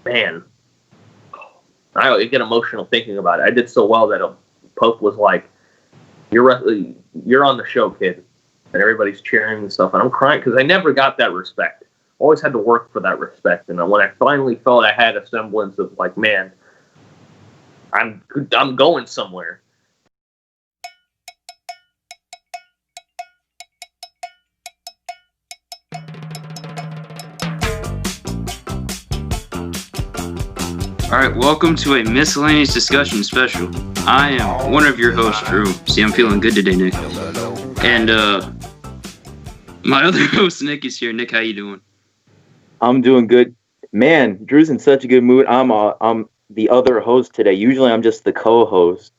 man, I get emotional thinking about it. I did so well that Pope was like, you're on the show, kid. And everybody's cheering and stuff. And I'm crying because I never got that respect. Always had to work for that respect. And when I finally felt I had a semblance of like, man, I'm going somewhere. All right, welcome to a miscellaneous discussion special. I am one of your hosts, Drew. See, I'm feeling good today, Nick. And my other host, Nick, is here. Nick, how you doing? I'm doing good. Man, Drew's in such a good mood. I'm the other host today. Usually I'm just the co-host.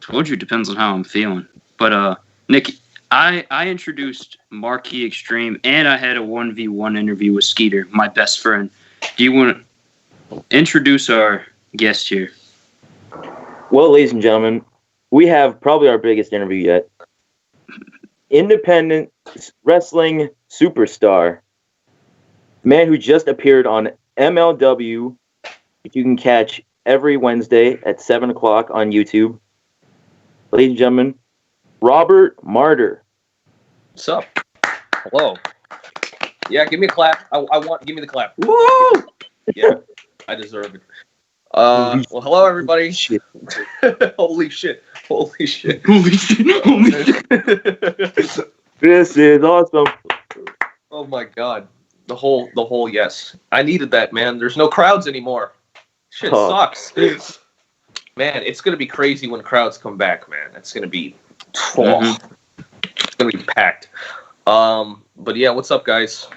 Told you it depends on how I'm feeling. But Nick, I introduced Marquee Extreme, and I had a 1v1 interview with Skeeter, my best friend. Do you want to introduce our guest here? Well, ladies and gentlemen, we have probably our biggest interview yet. Independent wrestling superstar. Man who just appeared on MLW, which you can catch every Wednesday at 7 o'clock on YouTube. Ladies and gentlemen, Robert Martyr. What's up? Hello. Yeah, give me a clap. Give me the clap. Woo! Yeah, I deserve it. Well, hello, everybody. Shit. Holy shit. Holy shit. Holy shit. Holy shit. This is awesome. Oh my god. The whole yes. I needed that, man. There's no crowds anymore. Shit sucks. Man, it's gonna be crazy when crowds come back, man. It's gonna be it's gonna be packed. But yeah, what's up, guys?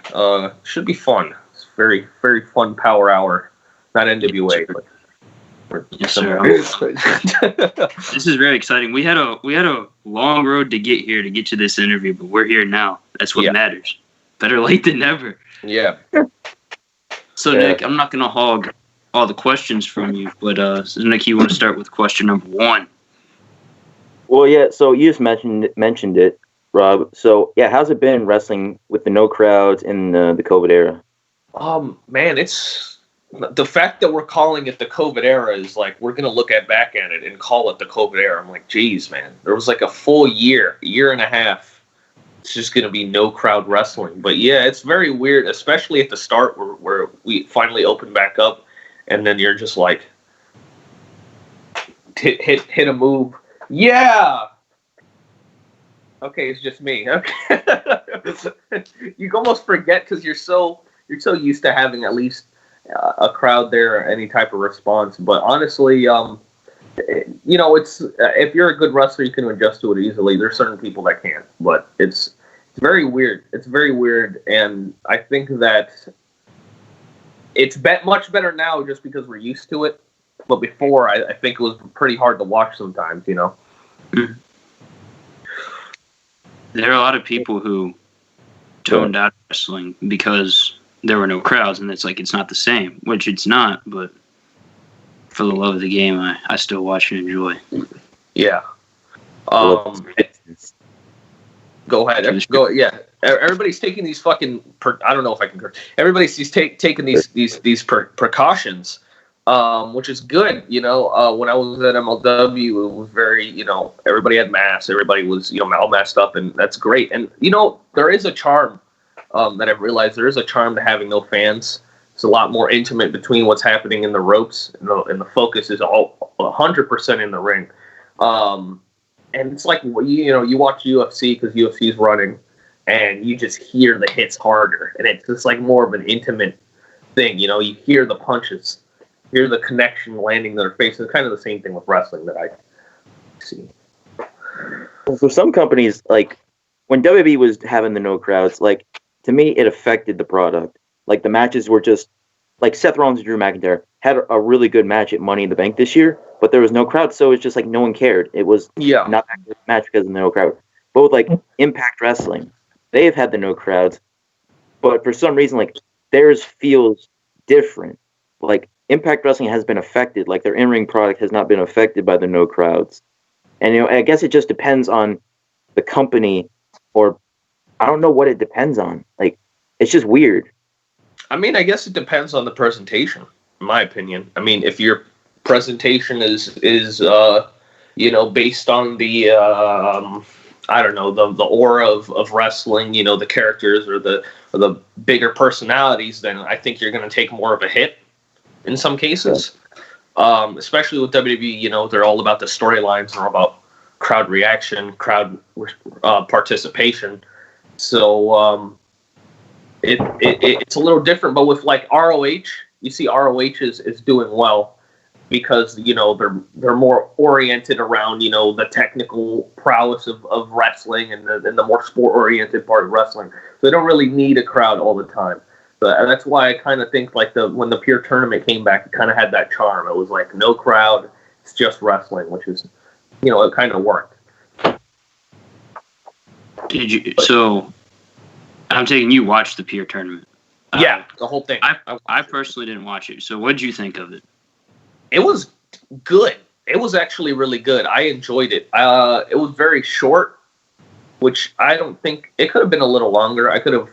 Should be fun. It's very, very fun power hour. Not NWA, but yes, sir. This is very exciting. We had a long road to get here to get to this interview, but we're here now. That's what matters. Better late than never. Yeah. So Nick, I'm not gonna hog all the questions from you, but Nick, you want to start with question number 1? Well, yeah. So you just mentioned it, Rob. So yeah, how's it been wrestling with the no crowds in the COVID era? Man, it's the fact that we're calling it the COVID era is like we're gonna look back at it and call it the COVID era. I'm like, geez, man, there was like a full year and a half. It's just gonna be no crowd wrestling. But yeah, it's very weird, especially at the start where we finally opened back up, and then you're just like hit a move. Yeah. Okay, it's just me. Okay. You almost forget because you're so used to having at least a crowd there or any type of response. But honestly, it's if you're a good wrestler, you can adjust to it easily. There's certain people that can't, but it's very weird. It's very weird, and I think that it's much better now just because we're used to it. But before, I think it was pretty hard to watch sometimes, you know. There are a lot of people who toned out wrestling because there were no crowds, and it's like it's not the same, which it's not, but for the love of the game, I still watch and enjoy. Yeah. Go ahead. Go. Yeah. Everybody's taking these fucking. I don't know if I can. Everybody's taking these precautions, which is good. You know, when I was at MLW, it was very. Everybody had masks. Everybody was all masked up, and that's great. And there is a charm that I've realized. There is a charm to having no fans. It's a lot more intimate between what's happening in the ropes, and the focus is all 100% in the ring. And it's like, you watch UFC because UFC is running, and you just hear the hits harder. And it's just like more of an intimate thing. You hear the punches, hear the connection landing in their face. It's kind of the same thing with wrestling that I see. For some companies, like when WWE was having the no crowds, like to me, it affected the product. Like the matches were just like Seth Rollins and Drew McIntyre had a really good match at Money in the Bank this year, but there was no crowd, so it's just like no one cared. It was not a good match because of the no crowd. But with like Impact Wrestling, they've had the no crowds, but for some reason, like theirs feels different. Like Impact Wrestling has been affected, like their in-ring product has not been affected by the no crowds. And I guess it just depends on the company, or I don't know what it depends on. Like it's just weird. I mean, I guess it depends on the presentation. in my opinion. I mean, if your presentation is based on the I don't know, the aura of wrestling, the characters or the bigger personalities, then I think you're going to take more of a hit in some cases. Especially with WWE, they're all about the storylines, they're all about crowd reaction, crowd participation. So it's a little different. But with like ROH, you see ROH is doing well because they're more oriented around the technical prowess of wrestling and the more sport oriented part of wrestling. So they don't really need a crowd all the time. But that's why I kind of think like when the Pure Tournament came back, it kind of had that charm. It was like no crowd, it's just wrestling, which is it kind of worked. Did you? So I'm taking you watched the Pure Tournament. Yeah, the whole thing. I personally didn't watch it. So what did you think of it? It was good. It was actually really good. I enjoyed it. It was very short, which I don't think it could have been a little longer. I could have,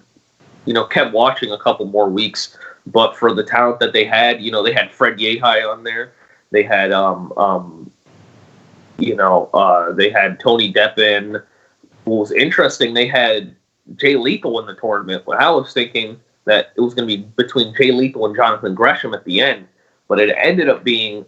kept watching a couple more weeks. But for the talent that they had, they had Fred Yehi on there. They had they had Tony Deppen. What was interesting, they had Jay Lethal in the tournament. But I was thinking that it was going to be between Jay Lethal and Jonathan Gresham at the end. But it ended up being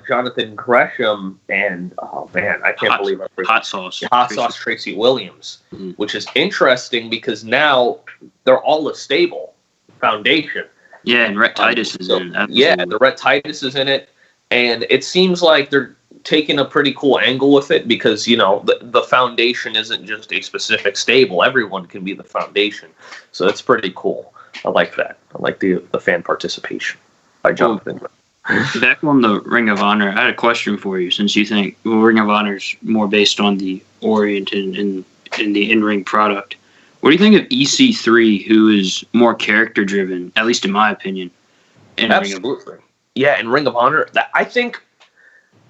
Jonathan Gresham and, I can't believe it. Hot Sauce Tracy Williams, which is interesting because now they're all a stable foundation. Yeah, and Rhett Titus is in it. Yeah, the Rhett Titus is in it. And it seems like they're taking a pretty cool angle with it because, the foundation isn't just a specific stable. Everyone can be the foundation. So that's pretty cool. I like that. I like the fan participation by Jonathan. Back on the Ring of Honor, I had a question for you since you think Ring of Honor is more based on the oriented in the in-ring product. What do you think of EC3, who is more character-driven, at least in my opinion? Absolutely. Yeah, in Ring of Honor, I think.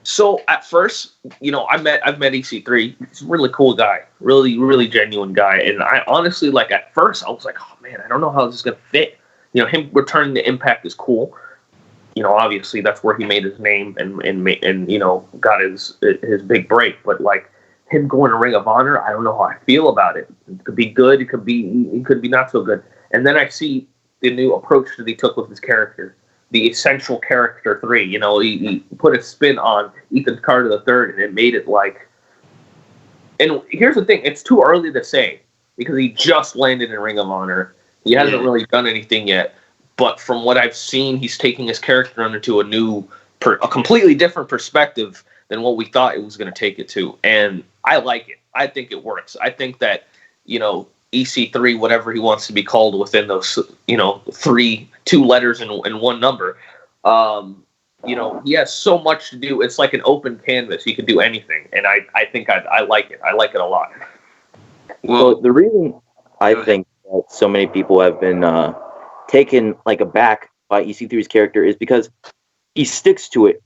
So at first, I've met EC3. He's a really cool guy, really, really genuine guy. And I honestly, at first, I was like, oh man, I don't know how this is gonna fit. Him returning to Impact is cool. Obviously that's where he made his name and got his big break. But him going to Ring of Honor, I don't know how I feel about it. It could be good. It could be not so good. And then I see the new approach that he took with his character, the essential character 3. He put a spin on Ethan Carter III, and it made it like. And here's the thing: it's too early to say because he just landed in Ring of Honor. He hasn't really done anything yet. But from what I've seen, he's taking his character into a completely different perspective than what we thought it was going to take it to. And I like it. I think it works. I think that, EC3, whatever he wants to be called within those, 2 letters and 1 number, he has so much to do. It's like an open canvas. He can do anything. And I think I like it. I like it a lot. Well, the reason I think that so many people have been taken aback by EC3's character is because he sticks to it,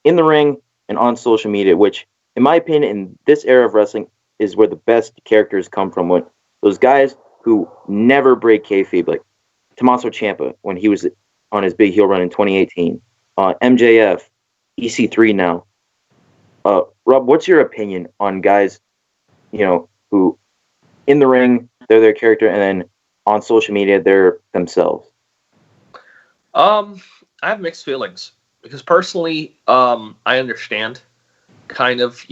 in the ring and on social media, which, in my opinion, in this era of wrestling, is where the best characters come from. When those guys who never break kayfabe, like Tommaso Ciampa when he was on his big heel run in 2018, MJF, EC3 now. Rob, what's your opinion on guys, who in the ring they're their character and then on social media they're themselves? I have mixed feelings because personally, I understand kind of,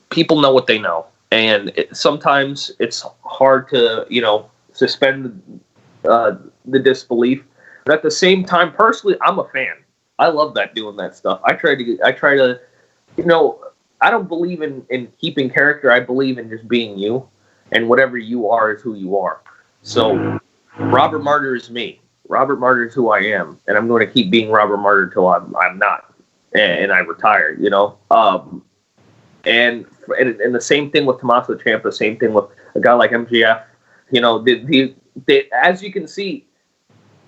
people know what they know. And sometimes it's hard to, suspend the disbelief. But at the same time, personally, I'm a fan. I love doing that stuff. I try to, I don't believe in keeping character. I believe in just being you. And whatever you are is who you are. So Robert Martyr is me. Robert Martyr is who I am. And I'm going to keep being Robert Martyr until I'm not. And I retire, And the same thing with Tommaso Ciampa, same thing with a guy like MJF. As you can see,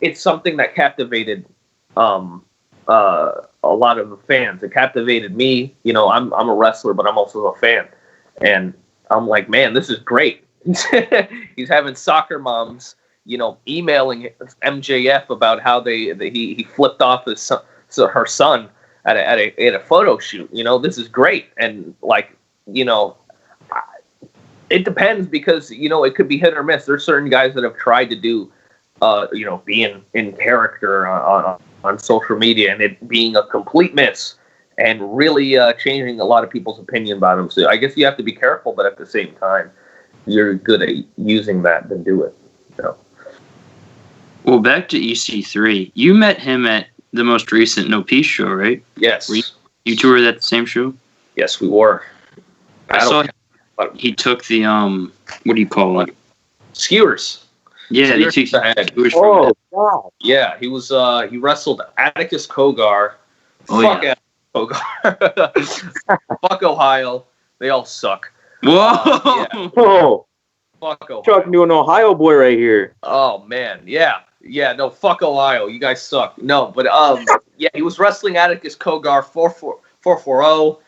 it's something that captivated a lot of the fans. It captivated me. I'm a wrestler, but I'm also a fan. And I'm like, man, this is great. He's having soccer moms, emailing MJF about how he flipped off her son at a photo shoot. This is great, and it depends because it could be hit or miss. There's certain guys that have tried to do, being in character on social media, and it being a complete miss, and really changing a lot of people's opinion about him. So I guess you have to be careful, but at the same time, you're good at using that, then do it. Well, back to EC3. You met him at the most recent No Peace show, right? Yes. You two were at the same show? Yes, we were. I saw he took the, what do you call it? Skewers. Yeah, Skewers he took the skewers from Oh, God. Yeah, he was, he wrestled Atticus Kogar. Fuck yeah. Atticus Kogar. Fuck Ohio. They all suck. Whoa! Yeah. Oh, Fuck Ohio. talking to an Ohio boy right here. Oh, man. Yeah. Yeah, no, fuck Ohio. You guys suck. No, but, yeah, he was wrestling Atticus Kogar 440.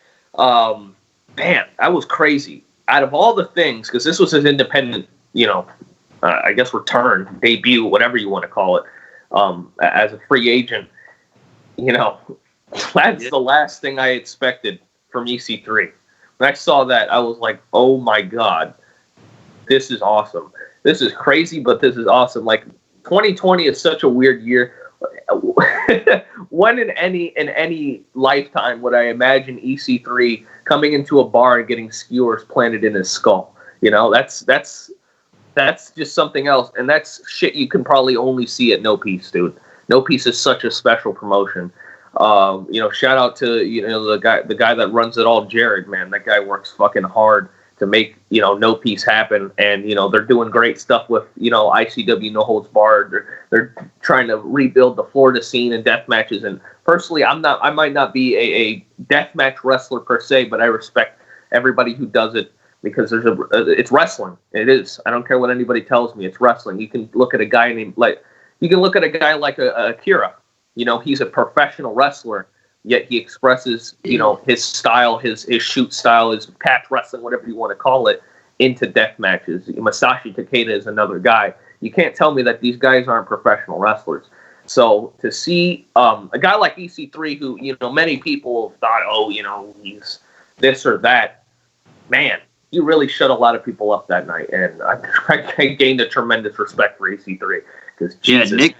Man, that was crazy. Out of all the things, because this was his independent, I guess return, debut, whatever you want to call it, as a free agent, that's the last thing I expected from EC3. When I saw that, I was like, oh my God, this is awesome. This is crazy, but this is awesome. Like, 2020 is such a weird year. When in any lifetime would I imagine EC3 coming into a bar and getting skewers planted in his skull? That's just something else, and that's shit you can probably only see at No Peace, dude. No Peace is such a special promotion. Shout out to the guy that runs it all, Jared. Man, that guy works fucking hard to make No Peace happen, and they're doing great stuff with ICW No Holds Barred. They're trying to rebuild the Florida scene and death matches. And personally, I might not be a death match wrestler per se, but I respect everybody who does it because it's wrestling. It is. I don't care what anybody tells me. It's wrestling. You can look at a guy like Akira. He's a professional wrestler. Yet he expresses, his style, his shoot style, his catch wrestling, whatever you want to call it, into death matches. Masashi Takeda is another guy. You can't tell me that these guys aren't professional wrestlers. So to see a guy like EC3, who many people thought, he's this or that, man, he really shut a lot of people up that night, and I gained a tremendous respect for EC3 because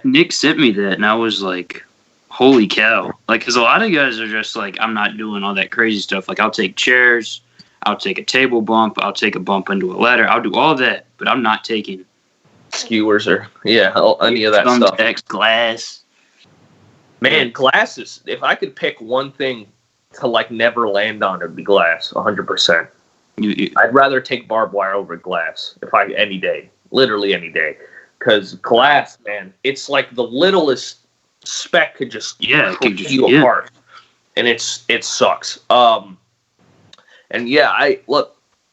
Nick sent me that, and I was like, holy cow. Like, because a lot of guys are just like, I'm not doing all that crazy stuff. Like, I'll take chairs, I'll take a table bump, I'll take a bump into a ladder, I'll do all that, but I'm not taking skewers or any of that stuff. Thumbtacks, glass. Man, glasses. If I could pick one thing to never land on, it'd be glass. 100%. I'd rather take barbed wire over glass any day, literally any day, because glass, man, it's like the littlest speck could just you apart, and it sucks. And yeah,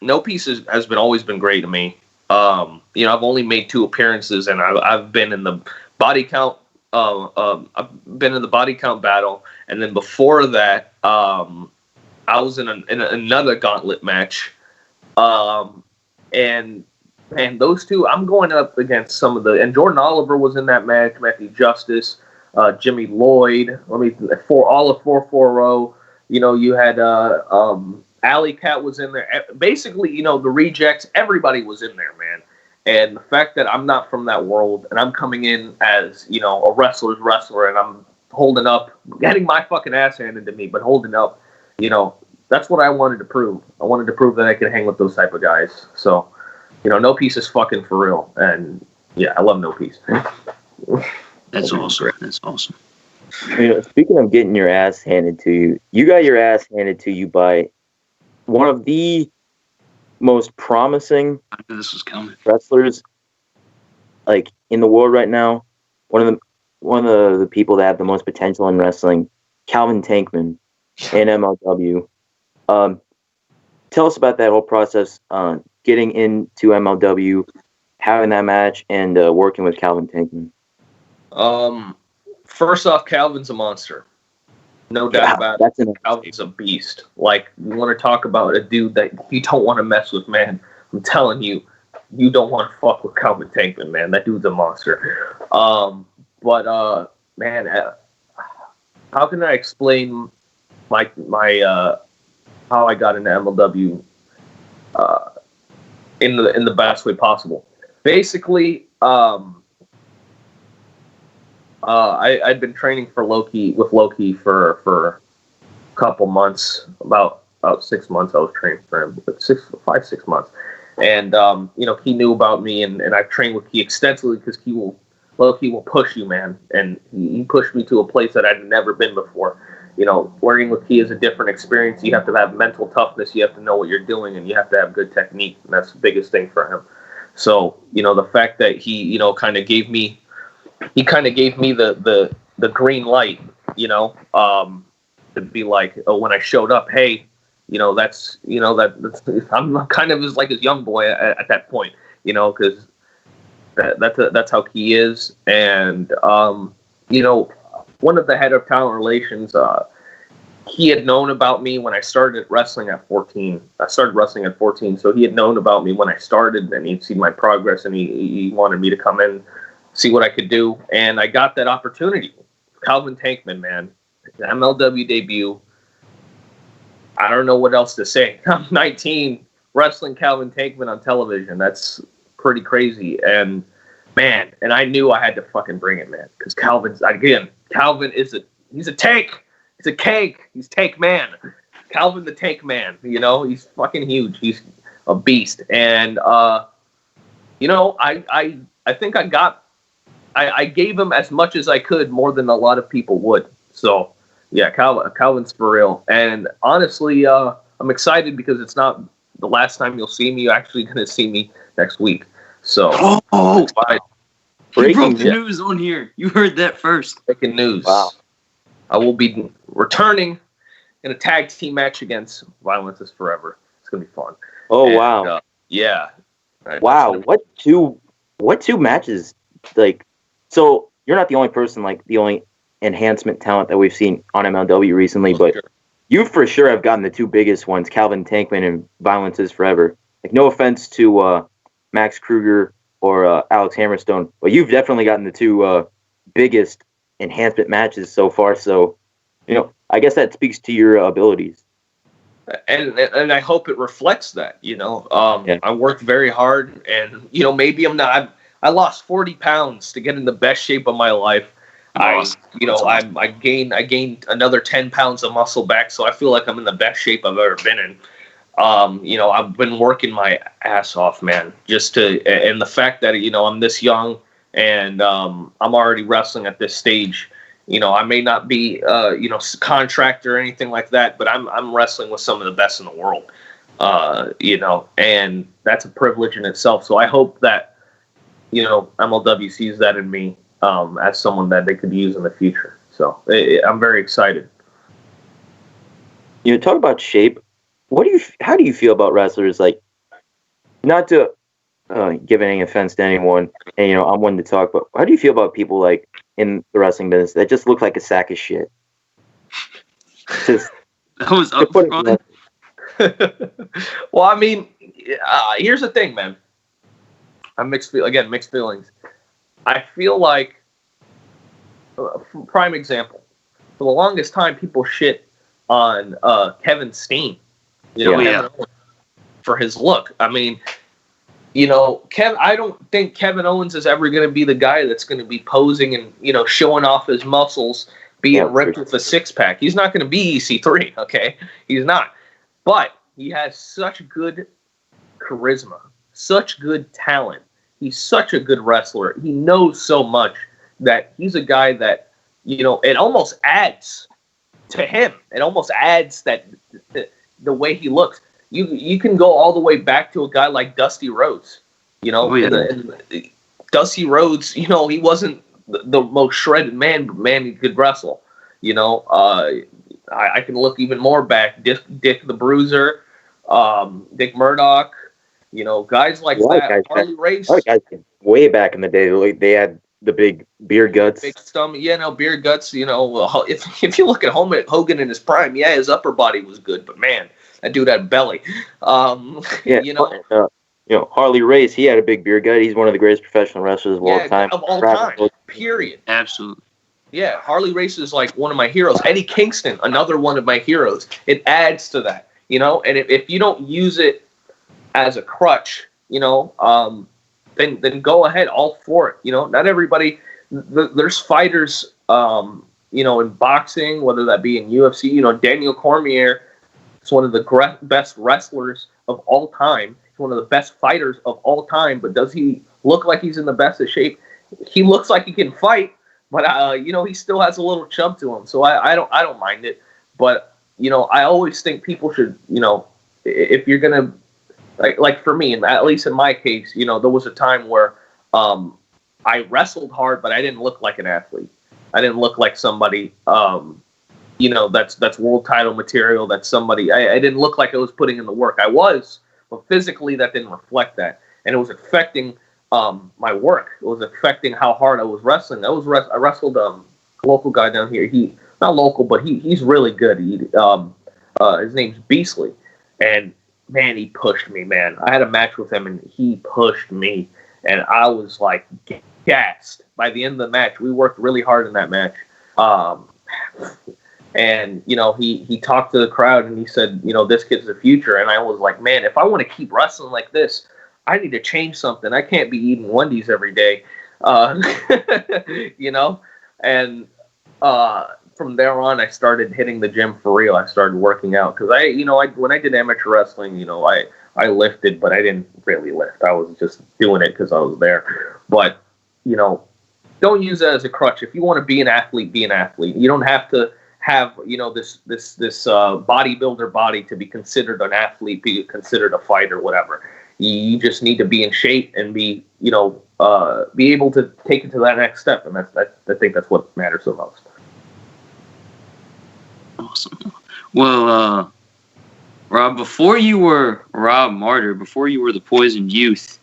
No Peace has always been great to me. I've only made 2 appearances, and I've been in the body count. I've been in the body count battle, and then before that, I was in another gauntlet match. And man, those two, I'm going up against and Jordan Oliver was in that match. Matthew Justice. Jimmy Lloyd, all of 440. You had Alley Cat was in there. Basically, the rejects, everybody was in there, man. And the fact that I'm not from that world and I'm coming in as, a wrestler's wrestler, and I'm holding up, getting my fucking ass handed to me, but holding up, that's what I wanted to prove. I wanted to prove that I could hang with those type of guys. So, No Peace is fucking for real. And yeah, I love No Peace. That's awesome. That's awesome. Speaking of getting your ass handed to you, you got your ass handed to you by one of the most promising wrestlers, in the world right now. One of the people that have the most potential in wrestling, Calvin Tankman, in MLW. Tell us about that whole process, getting into MLW, having that match, and working with Calvin Tankman. First off, Calvin's a monster. No doubt about it. Calvin's a beast. You want to talk about a dude that you don't want to mess with, man. I'm telling you, you don't want to fuck with Calvin Tankman, man. That dude's a monster. Man, how can I explain my how I got into MLW in the best way possible? Basically, I'd been training for Loki for a couple months, about 6 months. I was training for him, 6 months, and he knew about me, and I've trained with Key extensively because Loki will push you, man, and he pushed me to a place that I'd never been before. Working with Key is a different experience. You have to have mental toughness. You have to know what you're doing, and you have to have good technique, and that's the biggest thing for him. So, the fact that he, kind of gave me the green light, to be like, oh, when I showed up, hey, that's I'm kind of like his young boy at that point, because that's how Key is. And, one of the head of talent relations, he had known about me when I started wrestling at 14. I started wrestling at 14, so he had known about me when I started, and he'd seen my progress, and he wanted me to come in, see what I could do, and I got that opportunity. Calvin Tankman, man, MLW debut. I don't know what else to say. I'm 19, wrestling Calvin Tankman on television. That's pretty crazy, and man, and I knew I had to fucking bring it, man, because Calvin is he's a tank. He's a cake. He's Tank Man. Calvin the Tank Man. He's fucking huge. He's a beast. And I think I gave him as much as I could, more than a lot of people would. So yeah, Calvin's for real. And honestly, I'm excited because it's not the last time you'll see me. You're actually going to see me next week. So you broke the news on here. You heard that first. Breaking news. Wow. I will be returning in a tag team match against Violence is Forever. It's gonna be fun. Oh, wow! Yeah. Wow. What two matches? Like, so you're not the only person, like the only enhancement talent that we've seen on MLW recently, but you for sure have gotten the two biggest ones, Calvin Tankman and Violence is Forever. Like, no offense to Max Kruger or Alex Hammerstone, but you've definitely gotten the two biggest enhancement matches so far. So, I guess that speaks to your abilities. And I hope it reflects that. I worked very hard, and maybe I'm not. I lost 40 pounds to get in the best shape of my life. I gained another 10 pounds of muscle back, so I feel like I'm in the best shape I've ever been in. I've been working my ass off, man, and the fact that I'm this young and I'm already wrestling at this stage. I may not be contractor or anything like that, but I'm wrestling with some of the best in the world. And that's a privilege in itself. So I hope that MLW sees that in me as someone that they could use in the future. So I'm very excited. Talk about shape. How do you feel about wrestlers, like, not to give any offense to anyone, and I'm one to talk, but how do you feel about people like in the wrestling business that just look like a sack of shit? Just that was up front. Well, I mean, here's the thing, man. I'm mixed feelings. I feel like, prime example, for the longest time, people shit on Kevin Steen, for his look. I mean, I don't think Kevin Owens is ever going to be the guy that's going to be posing and, showing off his muscles, being ripped with a six-pack. He's not going to be EC3, okay? He's not. But he has such good charisma, such good talent. He's such a good wrestler. He knows so much that he's a guy that, it almost adds to him. It almost adds that the way he looks. You can go all the way back to a guy like Dusty Rhodes. Dusty Rhodes, he wasn't the most shredded man, but man, he could wrestle. I can look even more back. Dick the Bruiser, Dick Murdoch, guys like that. Harley Race. Guys, way back in the day, they had the big beer guts. Big stomach, beer guts. If you look at Hogan in his prime, his upper body was good, but man, that dude had belly. Harley Race, he had a big beard gut. He's one of the greatest professional wrestlers of all time. Of all time. Period. Absolutely. Yeah, Harley Race is like one of my heroes. Eddie Kingston, another one of my heroes. It adds to that, And if you don't use it as a crutch, then go ahead, all for it. Not everybody. There's fighters, in boxing, whether that be in UFC. Daniel Cormier is one of the best wrestlers of all time. He's one of the best fighters of all time. But does he look like he's in the best of shape? He looks like he can fight. But he still has a little chub to him, so I don't mind it. But I always think people should, if you're gonna, like for me, and at least in my case, there was a time where I wrestled hard, but I didn't look like an athlete. I didn't look like somebody, that's world title material. That's somebody. I didn't look like I was putting in the work. I was, but physically that didn't reflect that, and it was affecting my work. It was affecting how hard I was wrestling. I wrestled a local guy down here. He not local, but he's really good. His name's Beasley, and man, he pushed me. Man, I had a match with him, and he pushed me, and I was like gassed. By the end of the match, we worked really hard in that match. And he talked to the crowd, and he said, this kid's the future. And I was like, man, if I want to keep wrestling like this, I need to change something. I can't be eating Wendy's every day, And from there on, I started hitting the gym for real. I started working out because when I did amateur wrestling, I lifted, but I didn't really lift. I was just doing it because I was there. But don't use that as a crutch. If you want to be an athlete, be an athlete. You don't have to have this bodybuilder body to be considered an athlete, be considered a fighter, whatever. You just need to be in shape and be able to take it to that next step, and I think that's what matters the most. Awesome. Well, Rob, before you were Rob Martyr, before you were the Poisoned Youth,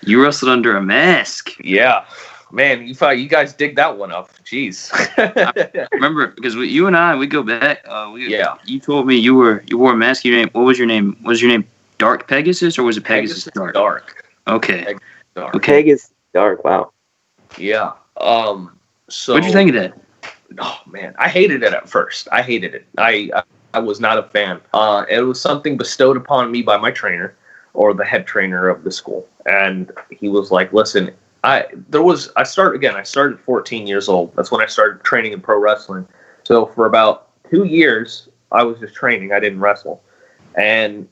you wrestled under a mask. Yeah, man, you guys dig that one up. Jeez. I remember because you and I, we go back. You told me you wore a mask. Your name? What was your name? Was your name Dark Pegasus, or was it Pegasus Dark? Dark. Okay. Pegasus Dark. Okay. Pegasus Dark. Wow. Yeah. So what'd you think of that? Oh man, I hated it at first. I hated it. I was not a fan. It was something bestowed upon me by my trainer, or the head trainer of the school, and he was like, "Listen, I started 14 years old. That's when I started training in pro wrestling. So for about 2 years, I was just training. I didn't wrestle, and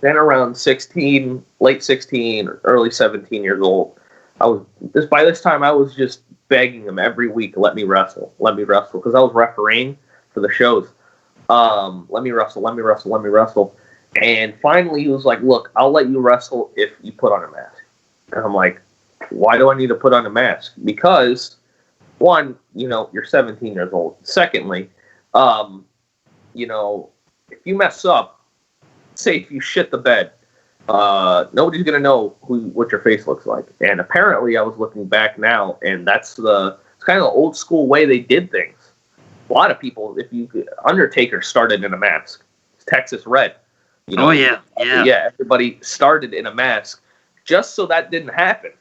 then around 16, late 16, early 17 years old, by this time I was just begging him every week, let me wrestle, because I was refereeing for the shows. Let me wrestle. And finally he was like, look, I'll let you wrestle if you put on a mask. And I'm like, why do I need to put on a mask? Because, one, you're 17 years old. Secondly, if you mess up, say if you shit the bed, nobody's gonna know what your face looks like. And apparently, I was looking back now, and it's kind of the old school way they did things. A lot of people, Undertaker started in a mask. It's Texas Red. Oh yeah. Everybody started in a mask, just so that didn't happen.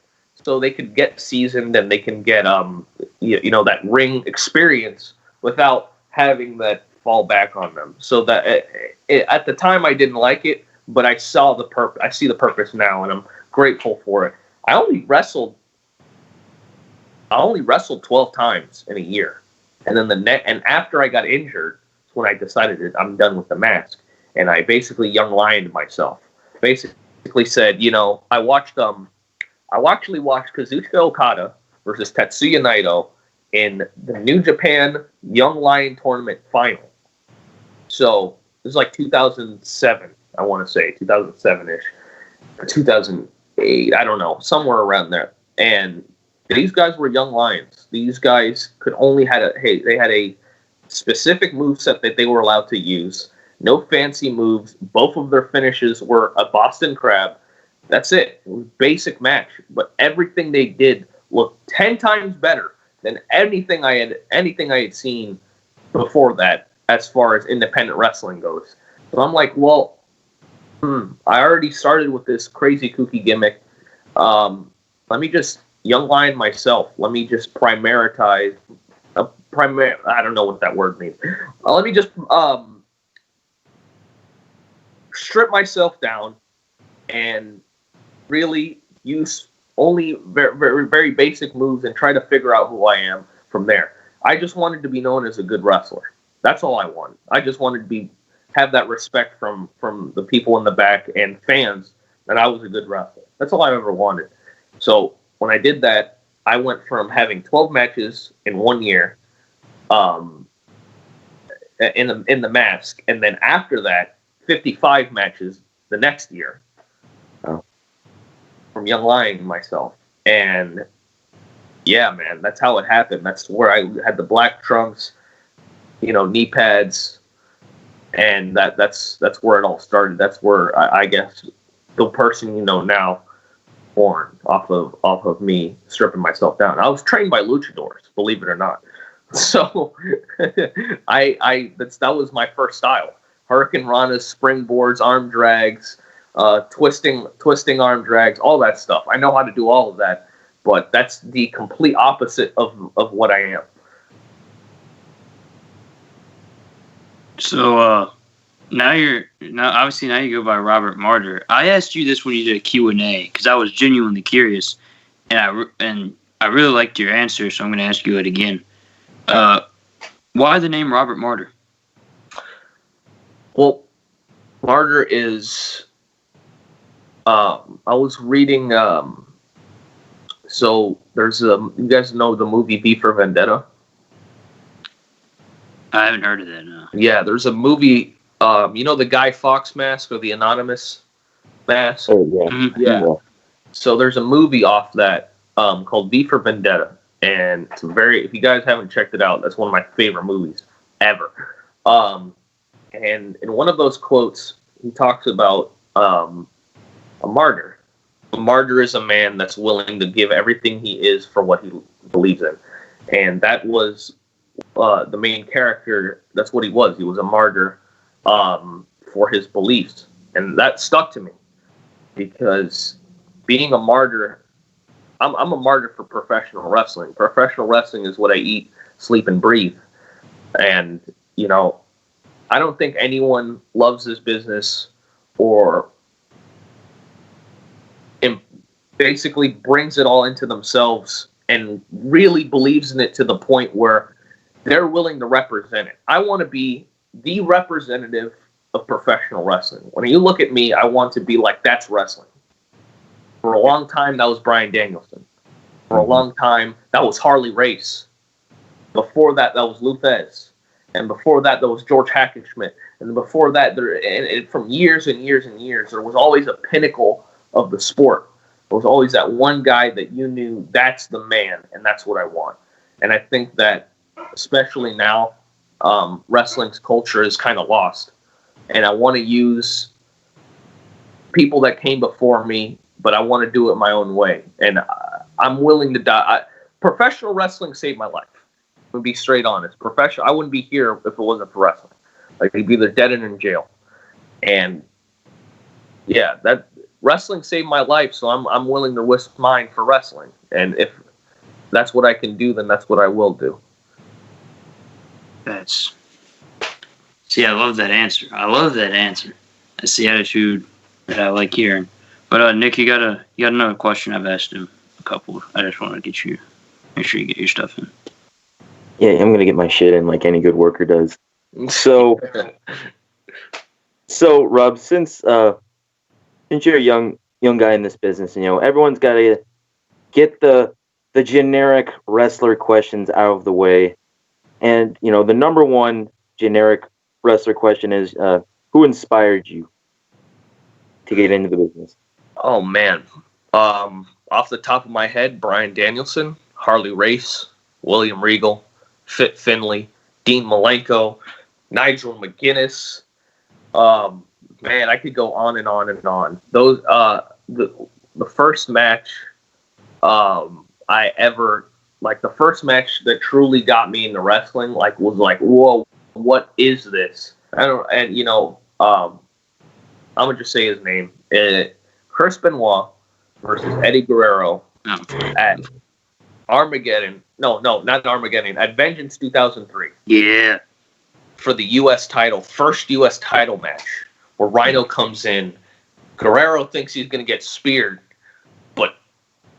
So they could get seasoned and they can get that ring experience without having that fall back on them. So that at the time I didn't like it, but I saw the purpose. I see the purpose now, and I'm grateful for it. I only wrestled 12 times in a year, and then and after I got injured, is when I decided that I'm done with the mask, and I basically young lioned myself. Basically said, I actually watched Kazuchika Okada versus Tetsuya Naito in the New Japan Young Lion Tournament final. So this is like 2007, I want to say 2007-ish, or 2008, I don't know, somewhere around there. And these guys were young lions. These guys they had a specific moveset that they were allowed to use. No fancy moves. Both of their finishes were a Boston Crab. That's it. It was a basic match, but everything they did looked 10 times better than anything I had seen before that, as far as independent wrestling goes. So I'm like, well, I already started with this crazy kooky gimmick. Let me just young lion myself. Let me just prioritize. I don't know what that word means. Let me just strip myself down and really use only very, very, very basic moves and try to figure out who I am from there. I just wanted to be known as a good wrestler. That's all I wanted. I just wanted to have that respect from the people in the back and fans that I was a good wrestler. That's all I ever wanted. So when I did that, I went from having 12 matches in 1 year in the mask, and then after that, 55 matches the next year. From young lion myself. And yeah, man, that's how it happened. That's where I had the black trunks, knee pads, and that's where it all started. That's where I guess the person now born off of me stripping myself down. I was trained by luchadors, believe it or not. So that was my first style. Hurricane Ranas, springboards, arm drags, twisting arm drags, all that stuff. I know how to do all of that, but that's the complete opposite of what I am. So now you go by Robert Martyr. I asked you this when you did a Q&A because I was genuinely curious, and I really liked your answer, so I'm going to ask you it again. Why the name Robert Martyr? Well, Martyr is. I was reading. So there's you guys know the movie V for Vendetta? I haven't heard of that. No. Yeah, there's a movie. The Guy Fawkes mask or the Anonymous mask? Oh yeah. Mm-hmm. Yeah. So there's a movie off that called V for Vendetta, and it's if you guys haven't checked it out, that's one of my favorite movies ever. And in one of those quotes, he talks about a martyr. A martyr is a man that's willing to give everything he is for what he believes in. And that was the main character. That's what he was. He was a martyr for his beliefs. And that stuck to me because being a martyr, I'm a martyr for professional wrestling. Professional wrestling is what I eat, sleep, and breathe. And, I don't think anyone loves this business or basically brings it all into themselves and really believes in it to the point where they're willing to represent it. I want to be the representative of professional wrestling. When you look at me, I want to be like, that's wrestling. For a long time, that was Bryan Danielson. For a long time, that was Harley Race. Before that, that was Luthez. And before that, there was George Hackenschmidt. And before that, from years and years and years, there was always a pinnacle of the sport. There was always that one guy that you knew, that's the man, and that's what I want. And I think that, especially now, wrestling's culture is kind of lost. And I want to use people that came before me, but I want to do it my own way. And I'm willing to die. Professional wrestling saved my life. To be straight honest, I wouldn't be here if it wasn't for wrestling. Like, I'd be either dead and in jail. And yeah, that wrestling saved my life, so I'm willing to risk mine for wrestling. And if that's what I can do, then that's what I will do. See, I love that answer. That's the attitude that I like hearing. But Nick, you got another question. I've asked him a couple. I just want to make sure you get your stuff in. Yeah, I'm gonna get my shit in like any good worker does. So Rob, since you're a young guy in this business, everyone's got to get the generic wrestler questions out of the way, and the number one generic wrestler question is, who inspired you to get into the business? Oh man, off the top of my head, Bryan Danielson, Harley Race, William Regal, Fit Finlay, Dean Malenko, Nigel McGuinness. Man, I could go on and on and on. Those the first match I ever the first match that truly got me into wrestling was like, whoa, what is this? I'm gonna just say his name. Chris Benoit versus Eddie Guerrero at Armageddon. No, not Armageddon. At Vengeance 2003. Yeah. For the U.S. title, first U.S. title match, where Rhino comes in. Guerrero thinks he's gonna get speared, but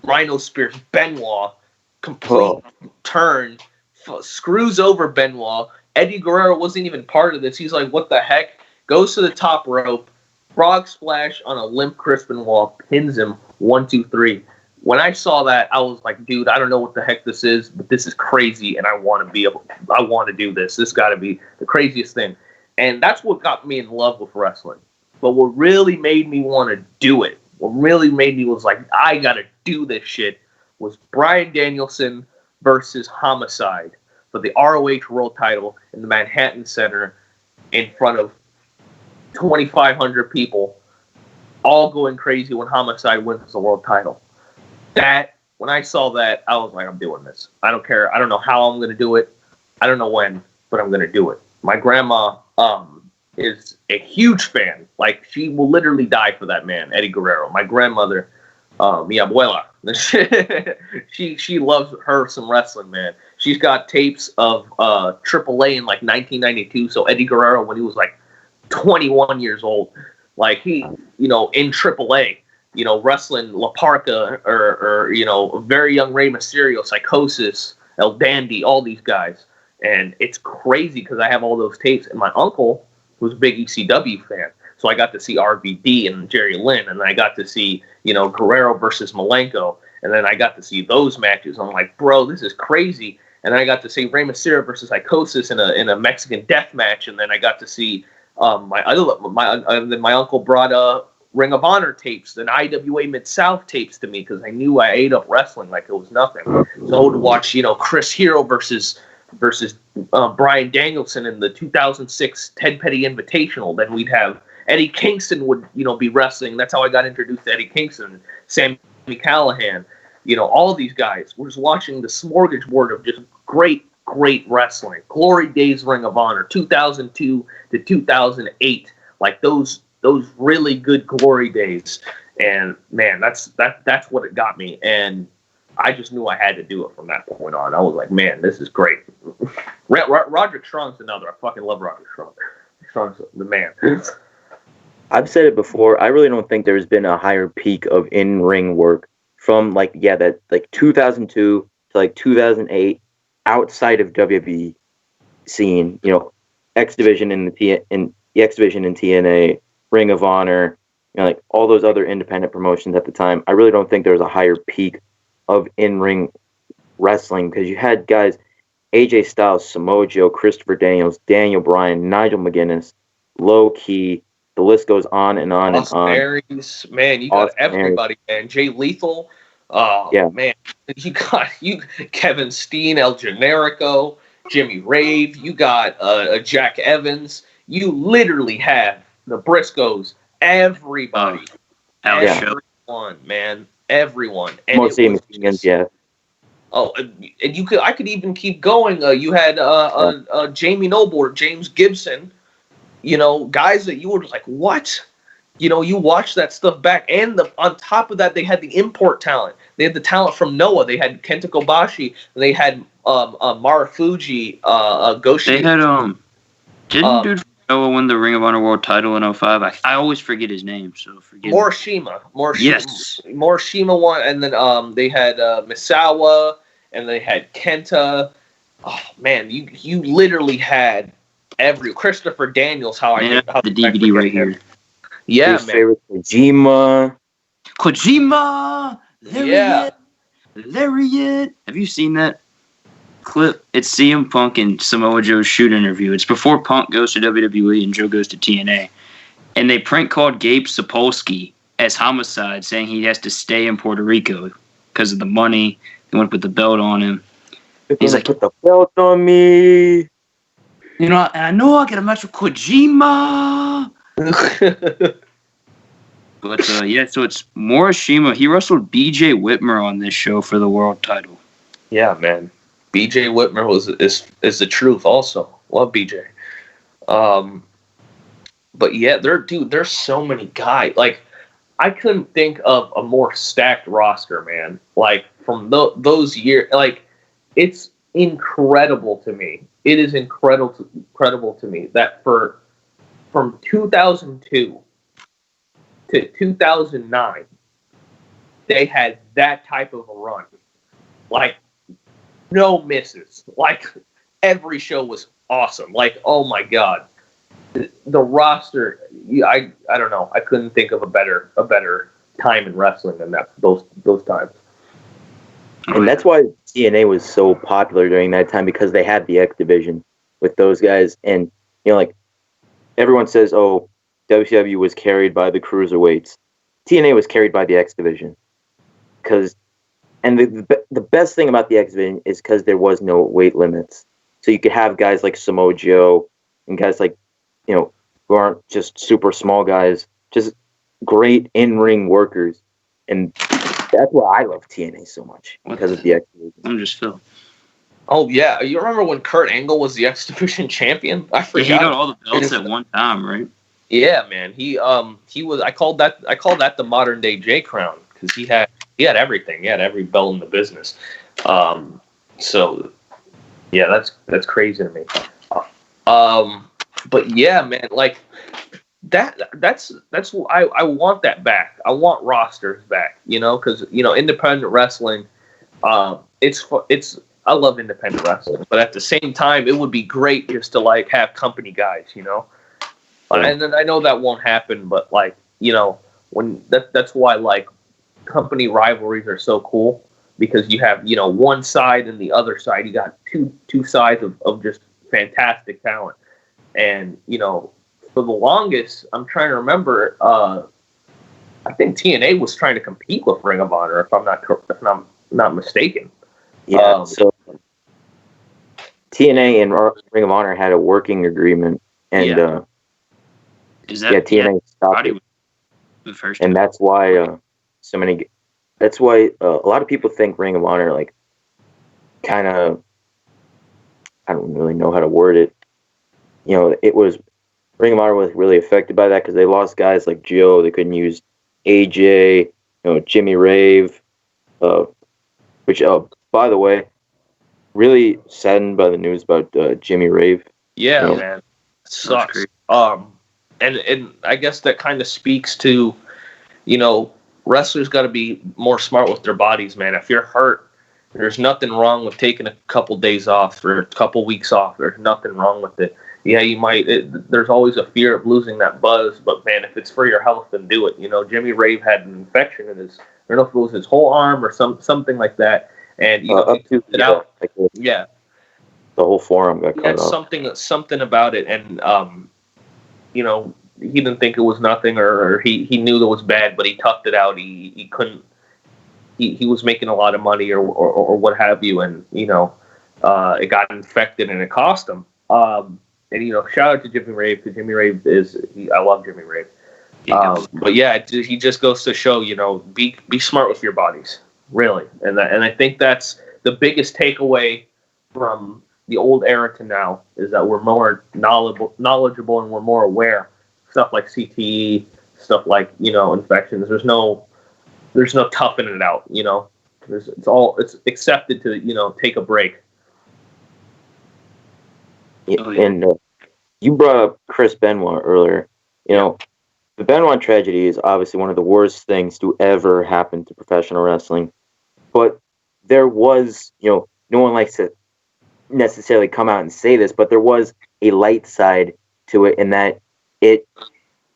Rhino spears Benoit. Complete turn, screws over Benoit. Eddie Guerrero wasn't even part of this. He's like, what the heck? Goes to the top rope, frog splash on a limp Chris Benoit, pins him 1, 2, 3. When I saw that, I was like, dude, I don't know what the heck this is, but this is crazy, and I want to do this. This got to be the craziest thing. And that's what got me in love with wrestling. But what really made me want to do it, what really made me was like, I got to do this shit, was Bryan Danielson versus Homicide for the ROH World Title in the Manhattan Center in front of 2,500 people, all going crazy when Homicide wins the world title. When I saw that, I was like, I'm doing this. I don't care. I don't know how I'm going to do it. I don't know when, but I'm going to do it. My grandma is a huge fan. Like, she will literally die for that man, Eddie Guerrero. My grandmother, mi abuela, she loves her some wrestling, man. She's got tapes of AAA in like 1992. So Eddie Guerrero, when he was like 21 years old, like he, in AAA, wrestling La Parca or very young Rey Mysterio, Psychosis, El Dandy, all these guys. And it's crazy because I have all those tapes. And my uncle was a big ECW fan. So I got to see RVD and Jerry Lynn, and I got to see, Guerrero versus Malenko. And then I got to see those matches. I'm like, bro, this is crazy. And then I got to see Rey Mysterio versus Psychosis in a Mexican death match. And then I got to see my uncle brought Ring of Honor tapes and IWA Mid-South tapes to me because I knew I ate up wrestling like it was nothing. So I would watch, Chris Hero versus Bryan Danielson in the 2006 Ted Petty Invitational. Then we'd have Eddie Kingston would, be wrestling. That's how I got introduced to Eddie Kingston, Sammy Callahan, all these guys. We're just watching the smorgasbord of just great wrestling. Glory Days Ring of Honor, 2002 to 2008. Like those really good glory days. And man, that's what it got me. And I just knew I had to do it from that point on. I was like, man, this is great. Roderick Strong's another. I fucking love Roderick Strong. Strong's the man. I've said it before. I really don't think there's been a higher peak of in-ring work from 2002 to 2008 outside of WWE scene. X Division in the X Division in TNA, Ring of Honor, all those other independent promotions at the time. I really don't think there was a higher peak of in-ring wrestling because you had guys AJ Styles, Samoa Joe, Christopher Daniels, Daniel Bryan, Nigel McGuinness, Low Key. The list goes on and on and on. Aries, man, you got everybody, man. Jay Lethal, man, you got Kevin Steen, El Generico, Jimmy Rave. You got Jack Evans. You literally have the Briscoes. Everybody, everyone, man, everyone. And most famous, yeah. Oh, and I could even keep going. You had Jamie Noble or James Gibson. Guys that you were just like, what? You watch that stuff back. And on top of that, they had the import talent. They had the talent from Noah. They had Kenta Kobashi. And they had Marufuji, Goshi. They had, didn't dude from Noah win the Ring of Honor World title in 2005? I always forget his name, so forgive me. Morishima. Yes. Morishima won. And then they had Misawa. And they had Kenta. Oh, man, you literally had Christopher Daniels, how the DVD right here. Yeah, his favorite Kojima, Lariat. Have you seen that clip? It's CM Punk and Samoa Joe's shoot interview. It's before Punk goes to WWE and Joe goes to TNA, and they prank called Gabe Sapolsky as Homicide, saying he has to stay in Puerto Rico because of the money. They want to put the belt on him. He's like, put the belt on me. I know I got a match with Kojima. But, so it's Morishima. He wrestled BJ Whitmer on this show for the world title. Yeah, man. BJ Whitmer is the truth also. Love BJ. But yeah, there's so many guys. Like, I couldn't think of a more stacked roster, man. Like, from those years, like, it's incredible to me. It is incredible to me that from 2002 to 2009, they had that type of a run. Like, no misses. Like, every show was awesome. Like, oh my god, the roster. I don't know. I couldn't think of a better time in wrestling than those times. And that's why TNA was so popular during that time, because they had the X division with those guys. And, like, everyone says, oh, WCW was carried by the cruiserweights. TNA was carried by the X division. And the best thing about the X division is because there was no weight limits. So you could have guys like Samoa Joe and guys like, who aren't just super small guys, just great in-ring workers. And that's why I love TNA so much, because of the X division. I'm just Phil. Oh yeah, you remember when Kurt Angle was the X Division champion? I forgot. Yeah, he got all the belts at one time, right? Yeah, man. He was. I called that the modern day J Crown, because he had everything. He had every belt in the business. So yeah, that's crazy to me. But yeah, man, like that's I want that back. I want rosters back, because independent wrestling, it's I love independent wrestling, but at the same time, it would be great just to like have company guys, and then I know that won't happen, but like when that's why like company rivalries are so cool, because you have one side and the other side. You got two sides of just fantastic talent, and for the longest, I'm trying to remember. I think TNA was trying to compete with Ring of Honor, if I'm not mistaken. Yeah. So TNA and Ring of Honor had a working agreement, and TNA stopped it. The first, and that's why so many. That's why a lot of people think Ring of Honor, like, kind of. I don't really know how to word it. It was. Ring of Honor was really affected by that, because they lost guys like Joe. They couldn't use AJ, Jimmy Rave, which, by the way, really saddened by the news about Jimmy Rave. Yeah, man, it sucks. And I guess that kind of speaks to, wrestlers got to be more smart with their bodies, man. If you're hurt, there's nothing wrong with taking a couple days off or a couple weeks off. There's nothing wrong with it. Yeah, you might. There's always a fear of losing that buzz, but man, if it's for your health, then do it. Jimmy Rave had an infection in his. I don't know if it was his whole arm or something like that, and up to it out. The whole forearm got cut off. Something about it, and he didn't think it was nothing, or he knew that was bad, but he toughed it out. He couldn't. He was making a lot of money, or what have you, and it got infected and it cost him. And shout out to Jimmy Rave, because Jimmy Rave I love Jimmy Rave. But yeah, he just goes to show, be smart with your bodies, really. And I think that's the biggest takeaway from the old era to now, is that we're more knowledgeable and we're more aware. Stuff like CTE, stuff like infections. There's no toughing it out. It's accepted to take a break. And you brought up Chris Benoit earlier. The Benoit tragedy is obviously one of the worst things to ever happen to professional wrestling. But there was, no one likes to necessarily come out and say this, but there was a light side to it, in that it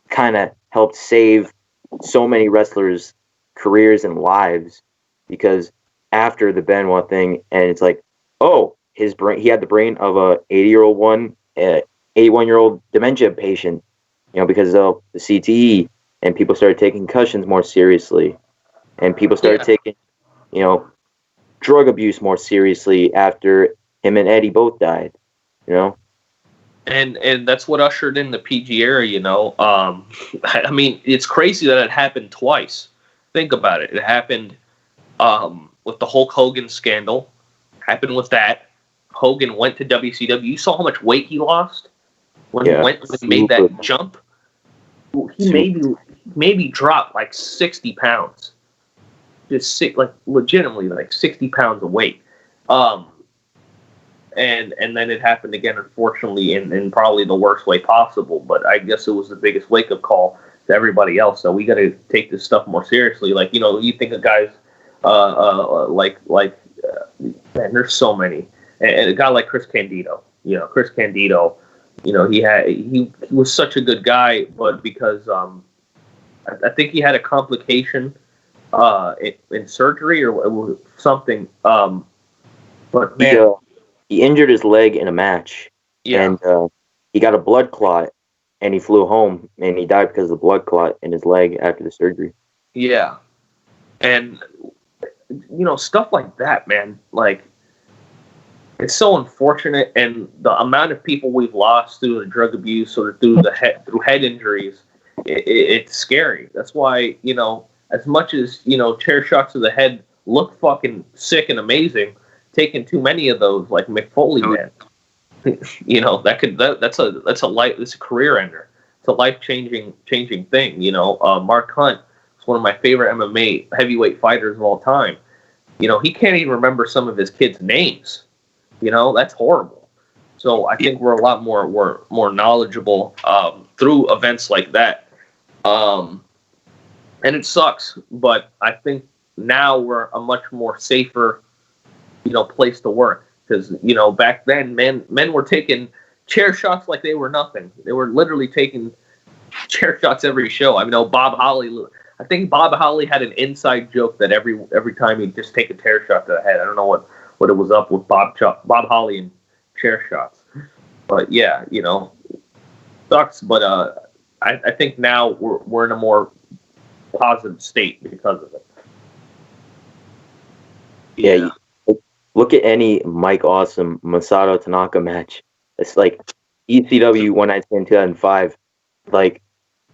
kind of helped save so many wrestlers' careers and lives, because after the Benoit thing, and it's like, oh, his brain, he had the brain of a 81-year-old dementia patient, because of the CTE, and people started taking concussions more seriously, and people started taking, drug abuse more seriously after him and Eddie both died, And that's what ushered in the PG era, I mean, it's crazy that it happened twice. Think about it. It happened with the Hulk Hogan scandal. Happened with that. Hogan went to WCW. You saw how much weight he lost when he made that jump. he maybe dropped like 60 pounds, just like legitimately like 60 pounds of weight. And then it happened again, unfortunately, in probably the worst way possible. But I guess it was the biggest wake up call to everybody else. So we got to take this stuff more seriously. Like, you know, you think of guys man, there's so many, and a guy like Chris Candido. You know, Chris Candido. You know, he was such a good guy, but because I think he had a complication in surgery or something. But man. He injured his leg in a match, and he got a blood clot, and he flew home, and he died because of the blood clot in his leg after the surgery. Yeah, and you know, stuff like that, man. Like, it's so unfortunate, and the amount of people we've lost through the drug abuse or through head injuries, it's scary. That's why, you know, as much as, you know, chair shots to the head look fucking sick and amazing, taking too many of those, like McFoley, man, you know, that's a career ender. It's a life changing thing. You know, Mark Hunt is one of my favorite MMA heavyweight fighters of all time. You know, he can't even remember some of his kids' names. You know, that's horrible. So I think we're a lot more knowledgeable through events like that. And it sucks, but I think now we're a much more safer, you know, place to work, because, you know, back then men were taking chair shots like they were nothing. They were literally taking chair shots every show. I mean, I think Bob Holly had an inside joke that every time he'd just take a chair shot to the head. I don't know what it was up with Bob Holly and chair shots, but yeah, you know, sucks. But I think now we're in a more positive state because of it. Yeah. Look at any Mike Awesome Masato Tanaka match. It's like ECW 1 2005. Like,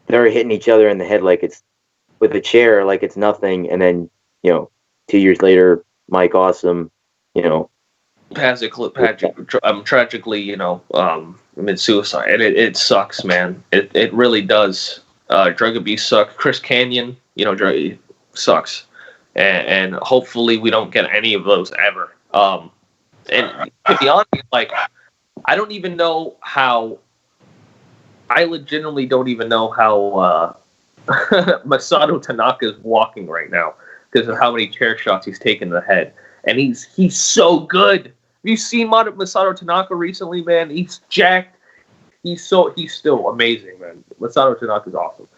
they're hitting each other in the head like it's with a chair, like it's nothing, and then, you know, 2 years later, Mike Awesome, you know, tragically, you know, commit suicide, and it sucks, man. It really does. Drug abuse sucks. Chris Canyon, you know, sucks, and hopefully we don't get any of those ever. And to be honest, like, I legitimately don't even know how Masato Tanaka is walking right now because of how many chair shots he's taken to the head. And he's so good. Have you seen Masato Tanaka recently, man? He's jacked. He's still amazing, man. Masato Tanaka is awesome.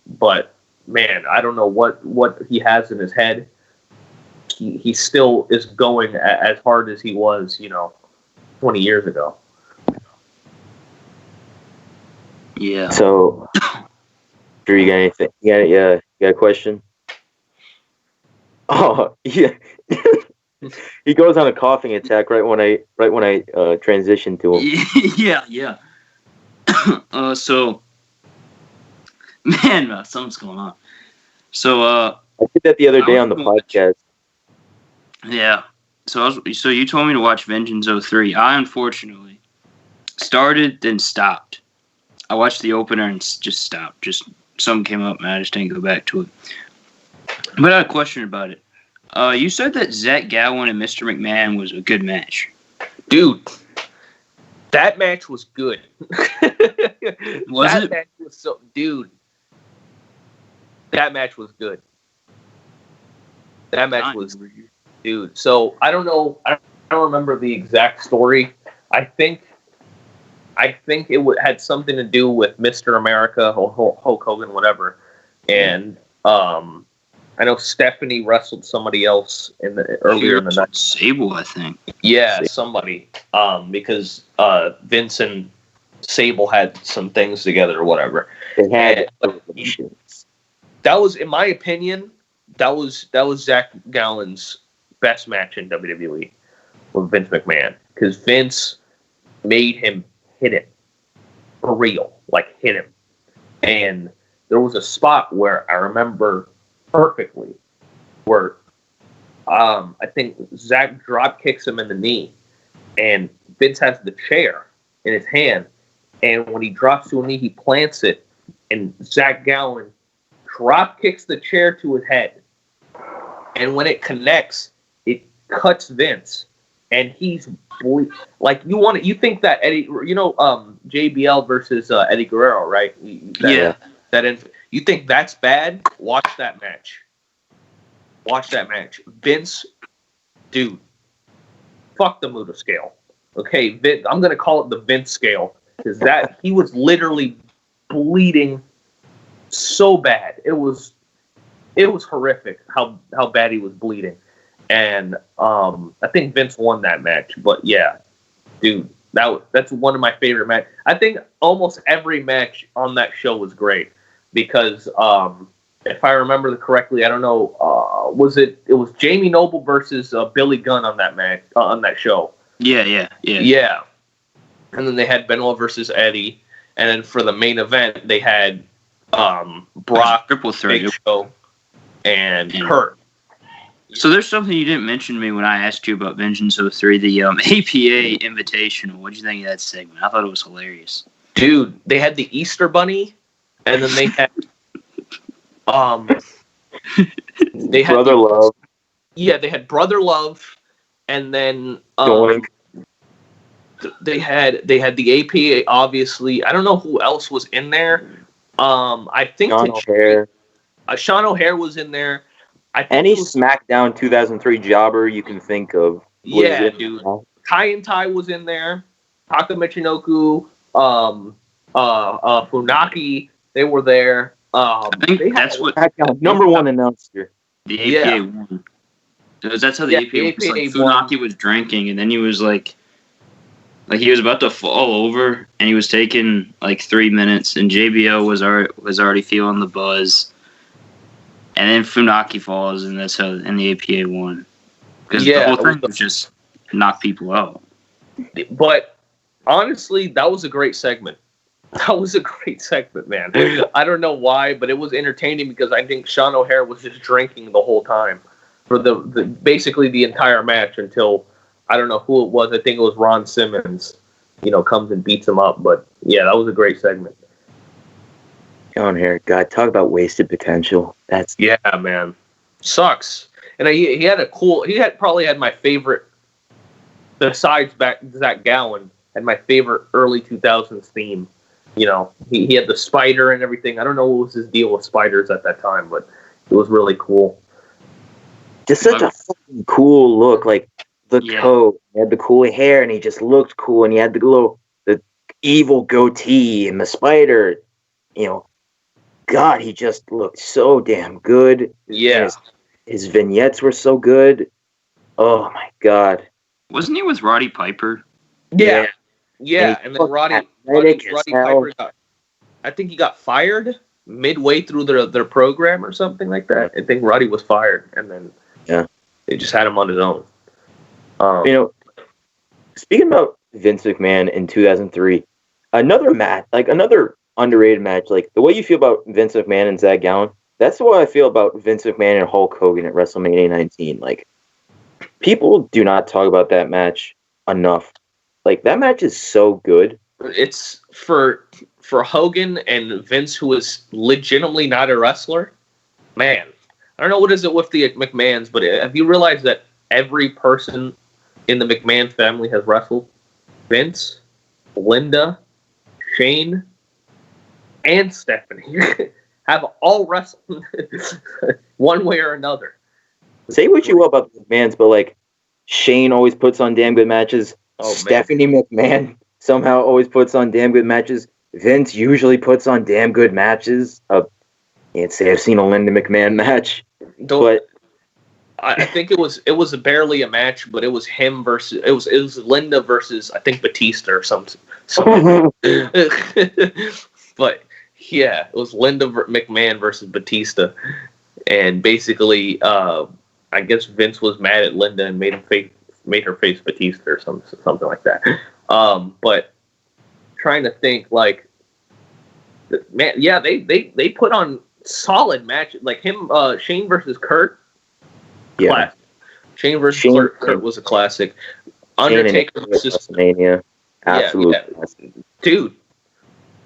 But man, I don't know what he has in his head. He still is going as hard as he was, you know, 20 years ago. Yeah. So, Drew, you got anything? You got a question? Oh, yeah. He goes on a coughing attack right when I transition to him. Yeah. So, man, something's going on. So, I did that the other day on the podcast. Yeah. So you told me to watch Vengeance 03. I unfortunately started, then stopped. I watched the opener and just stopped. Just something came up and I just didn't go back to it. But I had a question about it. You said that Zach Gowen and Mr. McMahon was a good match. Dude, that match was good. Match was dude. That match was good. That match was, dude. So I don't know. I don't remember the exact story. I think it had something to do with Mr. America, Hulk Hogan, whatever. And I know Stephanie wrestled somebody else earlier in the night. Sable, I think. Yeah, somebody. Because Vince and Sable had some things together or whatever. They had. That was, in my opinion, that was Zach Gowen's best match in WWE with Vince McMahon, because Vince made him hit him for real, like hit him. And there was a spot where I remember perfectly where I think Zach drop kicks him in the knee, and Vince has the chair in his hand, and when he drops to a knee, he plants it and Zach Gowen drop kicks the chair to his head. And when it connects, it cuts Vince. And he's like, you think that Eddie, JBL versus Eddie Guerrero, right? You think that's bad? Watch that match. Vince, dude, fuck the Muda scale. Okay, Vince, I'm gonna call it the Vince scale because he was literally bleeding so bad. It was horrific how bad he was bleeding, and I think Vince won that match. But yeah, dude, that's one of my favorite matches. I think almost every match on that show was great because if I remember correctly, I don't know, it was Jamie Noble versus Billy Gunn on that match on that show. Yeah. And then they had Benoit versus Eddie, and then for the main event they had Brock, triple threat, Big Show, and Kurt. So there's something you didn't mention to me when I asked you about Vengeance 03, the APA Invitational. What did you think of that segment? I thought it was hilarious. Dude, they had the Easter Bunny, and then they had Brother Love. Yeah, they had Brother Love, and then they had the APA. Obviously, I don't know who else was in there. I think Sean O'Hare was in there. Any SmackDown 2003 jobber you can think of. Yeah, dude. Kai and Tai was in there. Taka Michinoku, Funaki, they were there. I think that's what number one announcer. The APA won. That's how the APA was. Like, Funaki was drinking, and then he was like he was about to fall over, and he was taking like 3 minutes, and JBL was already feeling the buzz, and then Funaki falls, and that's how the APA won. Because the whole thing was just knock people out. But honestly, that was a great segment. That was a great segment, man. I don't know why, but it was entertaining because I think Sean O'Hare was just drinking the whole time for the basically the entire match until I don't know who it was. I think it was Ron Simmons, comes and beats him up. But yeah, that was a great segment. Sean O'Hare, God, talk about wasted potential. Man, sucks. And he probably had my favorite, besides Zach Gowen, had my favorite early 2000s theme. He had the spider and everything. I don't know what was his deal with spiders at that time, but it was really cool. Just such a fucking cool look. Like the coat, he had the cool hair, and he just looked cool. And he had the evil goatee and the spider. God, he just looked so damn good. Yeah, his vignettes were so good. Oh my God! Wasn't he with Roddy Piper? Yeah. And then Roddy Piper I think he got fired midway through their program or something like that. I think Roddy was fired, and then they just had him on his own. Speaking about Vince McMahon in 2003, another underrated match, like the way you feel about Vince McMahon and Zach Gowen, that's the way I feel about Vince McMahon and Hulk Hogan at WrestleMania 19. Like, people do not talk about that match enough. Like, that match is so good. It's for Hogan and Vince, who is legitimately not a wrestler. Man, I don't know what is it with the McMahons, but have you realized that every person in the McMahon family has wrestled? Vince, Linda, Shane, and Stephanie have all wrestled one way or another. Say what you will about the McMahons, but like Shane always puts on damn good matches. Stephanie McMahon somehow always puts on damn good matches. Vince usually puts on damn good matches. Can't say I've seen a Linda McMahon match, but I think it was barely a match, but it was him versus it was Linda versus I think Batista or something. But yeah, it was Linda McMahon versus Batista, and basically, I guess Vince was mad at Linda and made her face Batista or something like that. But trying to think, like, man, yeah, they put on solid matches, like him, Shane versus Kurt. Yeah, classic. Shane versus Kurt was a classic. Undertaker versus WrestleMania, absolute classic. Dude.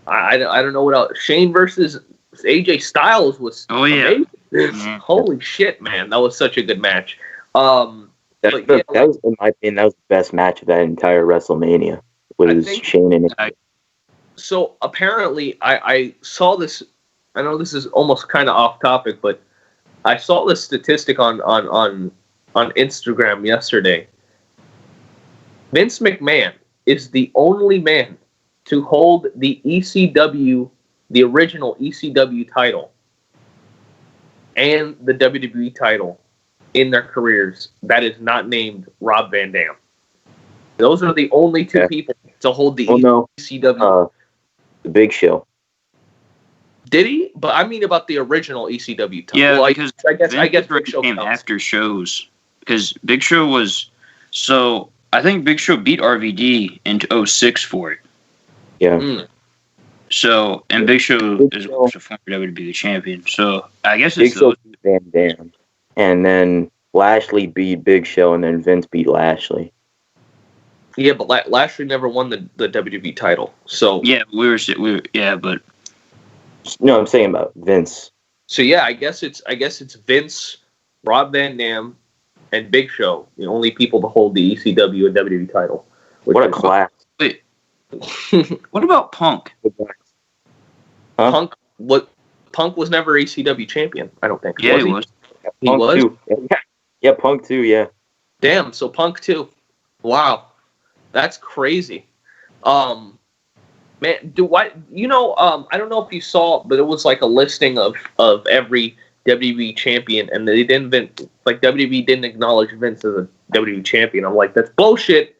I don't know what else. Shane versus AJ Styles was amazing. Yeah. Holy shit, man. That was such a good match. That was, in my opinion, that was the best match of that entire WrestleMania. Was Shane and so apparently I saw this. I know this is almost kind of off topic, but I saw this statistic on Instagram yesterday. Vince McMahon is the only man to hold the ECW, the original ECW title, and the WWE title in their careers that is not named Rob Van Dam. Those are the only two people to hold the ECW. The Big Show. Did he? But I mean about the original ECW title. Yeah, because I guess Big Show came after shows. Because Big Show was... So, I think Big Show beat RVD in 2006 for it. Yeah. So, and Big Show is a former WWE champion. So, I guess it's Big Show beat Van Dam. And then Lashley beat Big Show, and then Vince beat Lashley. Yeah, but Lashley never won the WWE title. So yeah, but no, I'm saying about Vince. So yeah, I guess it's Vince, Rob Van Dam, and Big Show, the only people to hold the ECW and WWE title. What a class! Wait, what about Punk? Huh? Punk was never ECW champion. I don't think. Yeah, he was. He was. Too. Yeah, Punk too. Yeah. Damn. So Punk too. Wow. That's crazy. Man, I don't know if you saw, but it was like a listing of every WWE champion, and they didn't WWE didn't acknowledge Vince as a WWE champion. I'm like, that's bullshit.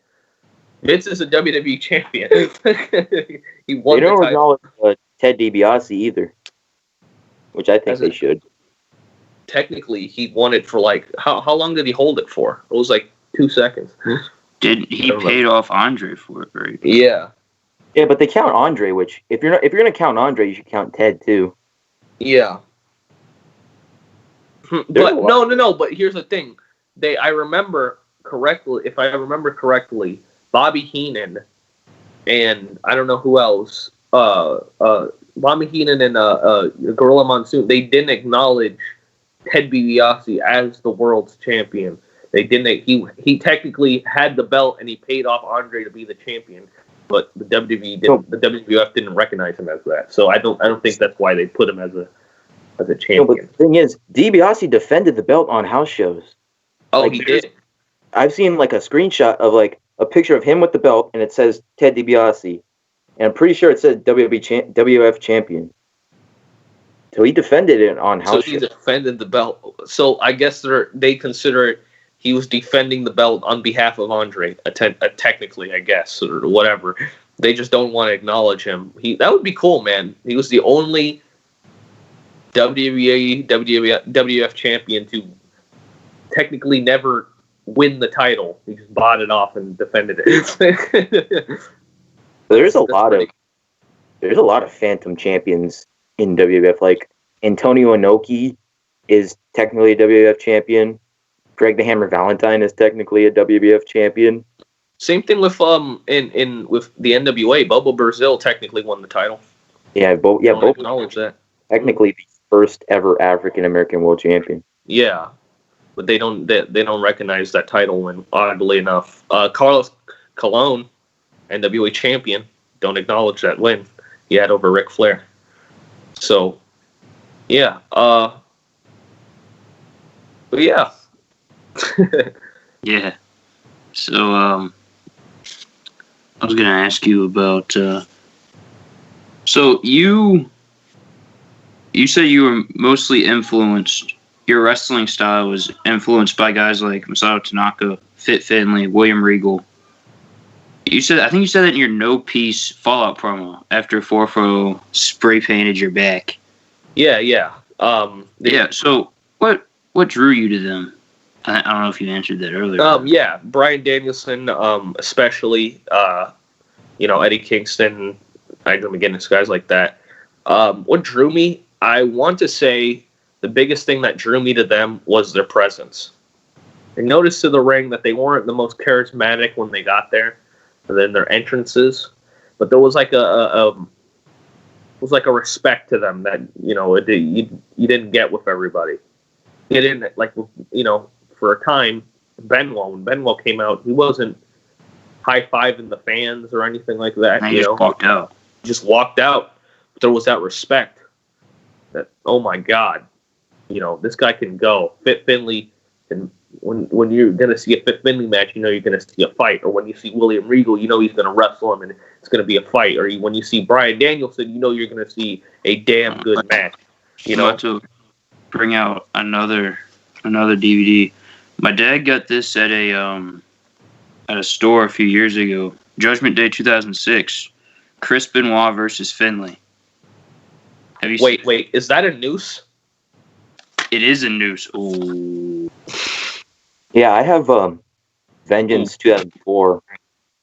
Vince is a WWE champion. He won. They don't acknowledge Ted DiBiase either, which I think they should. Technically, he won it for like how long did he hold it for? It was like 2 seconds. He paid off Andre for it, right? Yeah. Yeah, but they count Andre, which if you're gonna count Andre, you should count Ted too. Yeah. But no. But here's the thing: if I remember correctly, Bobby Heenan and I don't know who else. Bobby Heenan and Gorilla Monsoon. They didn't acknowledge Ted DiBiase as the world's champion. They didn't. He technically had the belt and he paid off Andre to be the champion, but the WWE didn't. The WWF didn't recognize him as that. So I don't think that's why they put him as a champion. No, but the thing is, DiBiase defended the belt on house shows. Oh, he did. I've seen like a screenshot of like a picture of him with the belt, and it says Ted DiBiase, and I'm pretty sure it said WWF champion. So he defended it on house shows. So he defended the belt. So I guess they consider it. He was defending the belt on behalf of Andre, technically, I guess, or whatever. They just don't want to acknowledge him. That would be cool, man. He was the only WWF champion to technically never win the title. He just bought it off and defended it. There's a lot of phantom champions in WWF. Like Antonio Inoki is technically a WWF champion. Greg the Hammer Valentine is technically a WWF champion. Same thing with with the NWA. Bobo Brazil technically won the title. Yeah, Bobo acknowledge that. Technically the first ever African American world champion. Yeah, but they don't recognize that title. And oddly enough, Carlos Colon, NWA champion, don't acknowledge that win he had over Ric Flair. So, yeah. But yeah. Yeah. So, I was going to ask you about, so you said you were mostly influenced, your wrestling style was influenced by guys like Masato Tanaka, Fit Finlay, William Regal. I think you said that in your No Peace Fallout promo after Forfo spray painted your back. Yeah. So what drew you to them? I don't know if you answered that earlier. Yeah, Bryan Danielson, especially, Eddie Kingston, Nigel McGuinness, guys like that. What drew me, I want to say the biggest thing that drew me to them was their presence. I noticed to the ring that they weren't the most charismatic when they got there, and then their entrances, but there was like was like a respect to them that you didn't get with everybody. You didn't like for a time. When Benoit came out, he wasn't high-fiving the fans or anything like that. He just walked out. Just walked out. But there was that respect that, oh my God, this guy can go. Fit Finlay, and when you're going to see a Fit Finlay match, you're going to see a fight. Or when you see William Regal, he's going to wrestle him and it's going to be a fight. Or when you see Bryan Danielson, you're going to see a damn good match. I'm about to bring out another DVD. My dad got this at a store a few years ago. Judgment Day 2006. Chris Benoit versus Finlay. Have you wait, is that a noose? It is a noose. Ooh. Yeah, I have Vengeance 2004,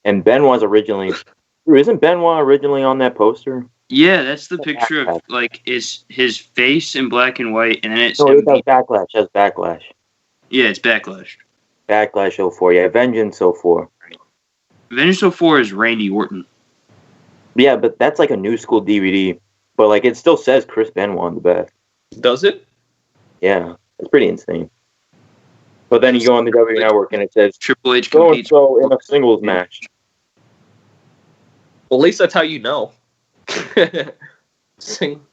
and Benoit's originally. Isn't Benoit originally on that poster? Yeah, that's the picture of like is his face in black and white, and then it's no, it has Backlash. That's Backlash. Yeah, it's Backlash. Backlash 04. Yeah, Vengeance 04. Vengeance 04 is Randy Orton. Yeah, but that's like a new school DVD. But like it still says Chris Benoit on the back. Does it? Yeah, it's pretty insane. But then you go on the WWE Network and it says Triple H so and competes so in a singles match. Well, at least that's how you know. Sing.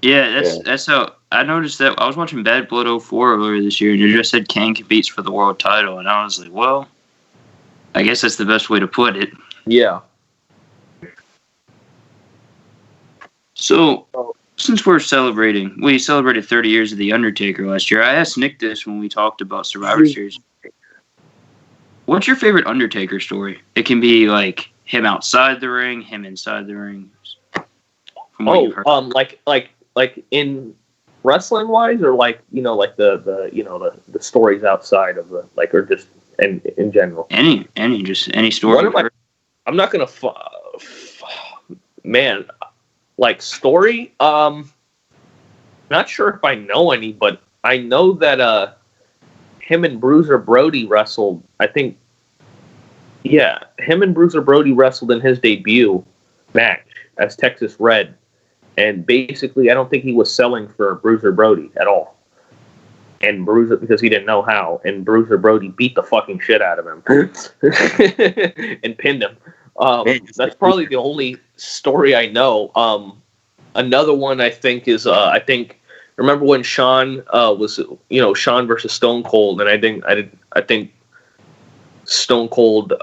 Yeah, that's how I noticed that. I was watching Bad Blood 04 earlier this year, and it just said Kane competes for the world title, and I was like, well, I guess that's the best way to put it. Yeah. So, since we celebrated 30 years of The Undertaker last year. I asked Nick this when we talked about Survivor Series. What's your favorite Undertaker story? It can be like him outside the ring, him inside the ring. From what you've heard. Like in wrestling wise, or like the stories outside of the or just in general. Any story. I'm not gonna man. Like story, not sure if I know any, but I know that him and Bruiser Brody wrestled. I think, yeah, him and Bruiser Brody wrestled in his debut match as Texas Red, and basically, I don't think he was selling for Bruiser Brody at all, and Bruiser because he didn't know how, and Bruiser Brody beat the fucking shit out of him and pinned him. That's probably the only story I know. Another one I think is remember when Shawn was Shawn versus Stone Cold, and I think Stone Cold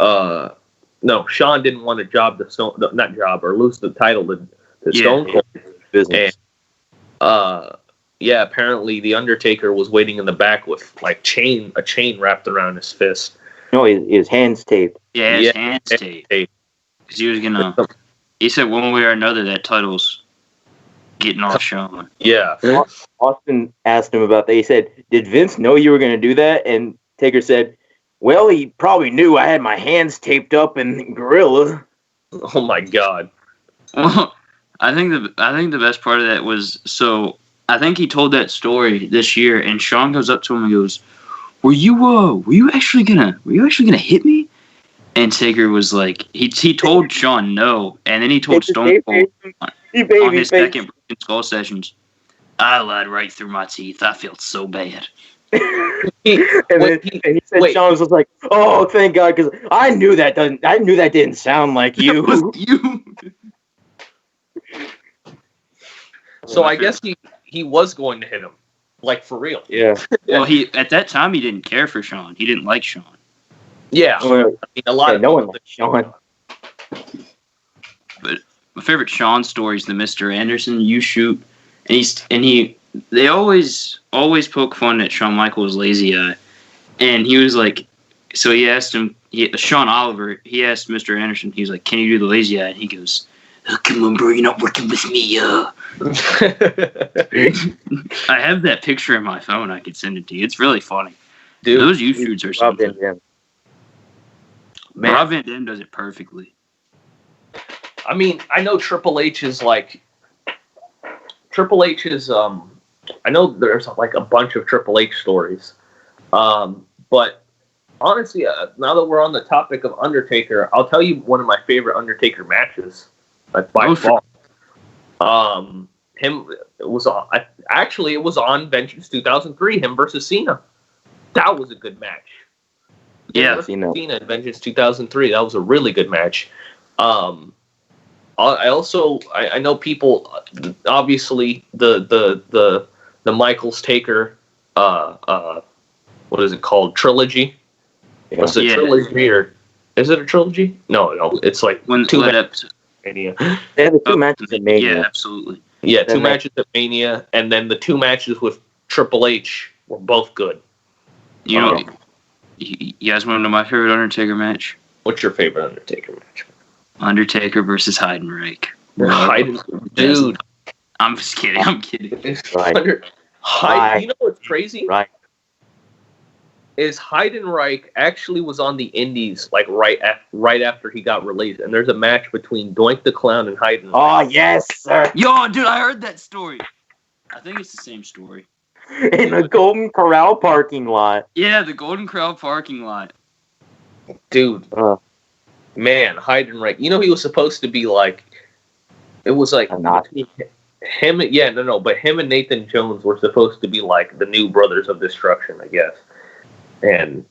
Shawn didn't want a job to lose the title to Stone Cold. Business. And, apparently the Undertaker was waiting in the back with like a chain wrapped around his fist. No, his hands taped. Yeah, his hands taped. Because he was gonna. He said one way or another that title's getting off Shawn. Yeah. Austin asked him about that. He said, "Did Vince know you were going to do that?" And Taker said, "Well, he probably knew I had my hands taped up in Gorilla." Oh my God. Well, I think the best part of that was I think he told that story this year, and Shawn goes up to him and goes, "Were you actually gonna hit me?" And Taker was like, he told Shawn no, and then he told Stone Cold on his second Broken Skull sessions, "I lied right through my teeth. I felt so bad." He said Shawn was just like, "Oh, thank God, because I knew that didn't sound like you." That was you. So I guess he was going to hit him, like for real. Yeah. Well, at that time he didn't care for Shawn. He didn't like Shawn. Yeah, a lot of no one likes Shawn. But my favorite Shawn story is the Mr. Anderson "You shoot," and they always poke fun at Shawn Michaels' lazy eye, and he was like, so he asked him, Sean Oliver, he asked Mr. Anderson, he's like, "Can you do the lazy eye?" And he goes, "Oh, come on, bro, you're not working with me, I have that picture in my phone. I could send it to you. It's really funny. Dude, those you shoots are something. Rob Van Dam does it perfectly. I mean, I know Triple H is I know there's like a bunch of Triple H stories. But honestly, now that we're on the topic of Undertaker, I'll tell you one of my favorite Undertaker matches by far. Him it was on. Actually, it was on Vengeance 2003. Him versus Cena. That was a good match. Yeah, Cena and Vengeance 2003. That was a really good match. I know people. Obviously, the Michaels Taker. What is it called? Trilogy. Yeah. Was it trilogy or is it a trilogy? No. It's like two matches. Mania. They had the two matches at Mania. Yeah, absolutely. Yeah, two matches at Mania, and then the two matches with Triple H were both good. You know, you guys want to know my favorite Undertaker match? What's your favorite Undertaker match? Undertaker versus Heidenreich. Dude. I'm just kidding. I'm kidding. Right. You know what's crazy? Right. Is Heidenreich actually was on the Indies like right after he got released, and there's a match between Doink the Clown and Heidenreich. Oh yes, sir. Yo, dude, I heard that story. I think it's the same story. In the Golden Corral parking lot. Yeah, the Golden Corral parking lot. Dude, man, Heidenreich. You know he was supposed to be like. It was like not him. Yeah, no. But him and Nathan Jones were supposed to be like the new Brothers of Destruction, I guess. And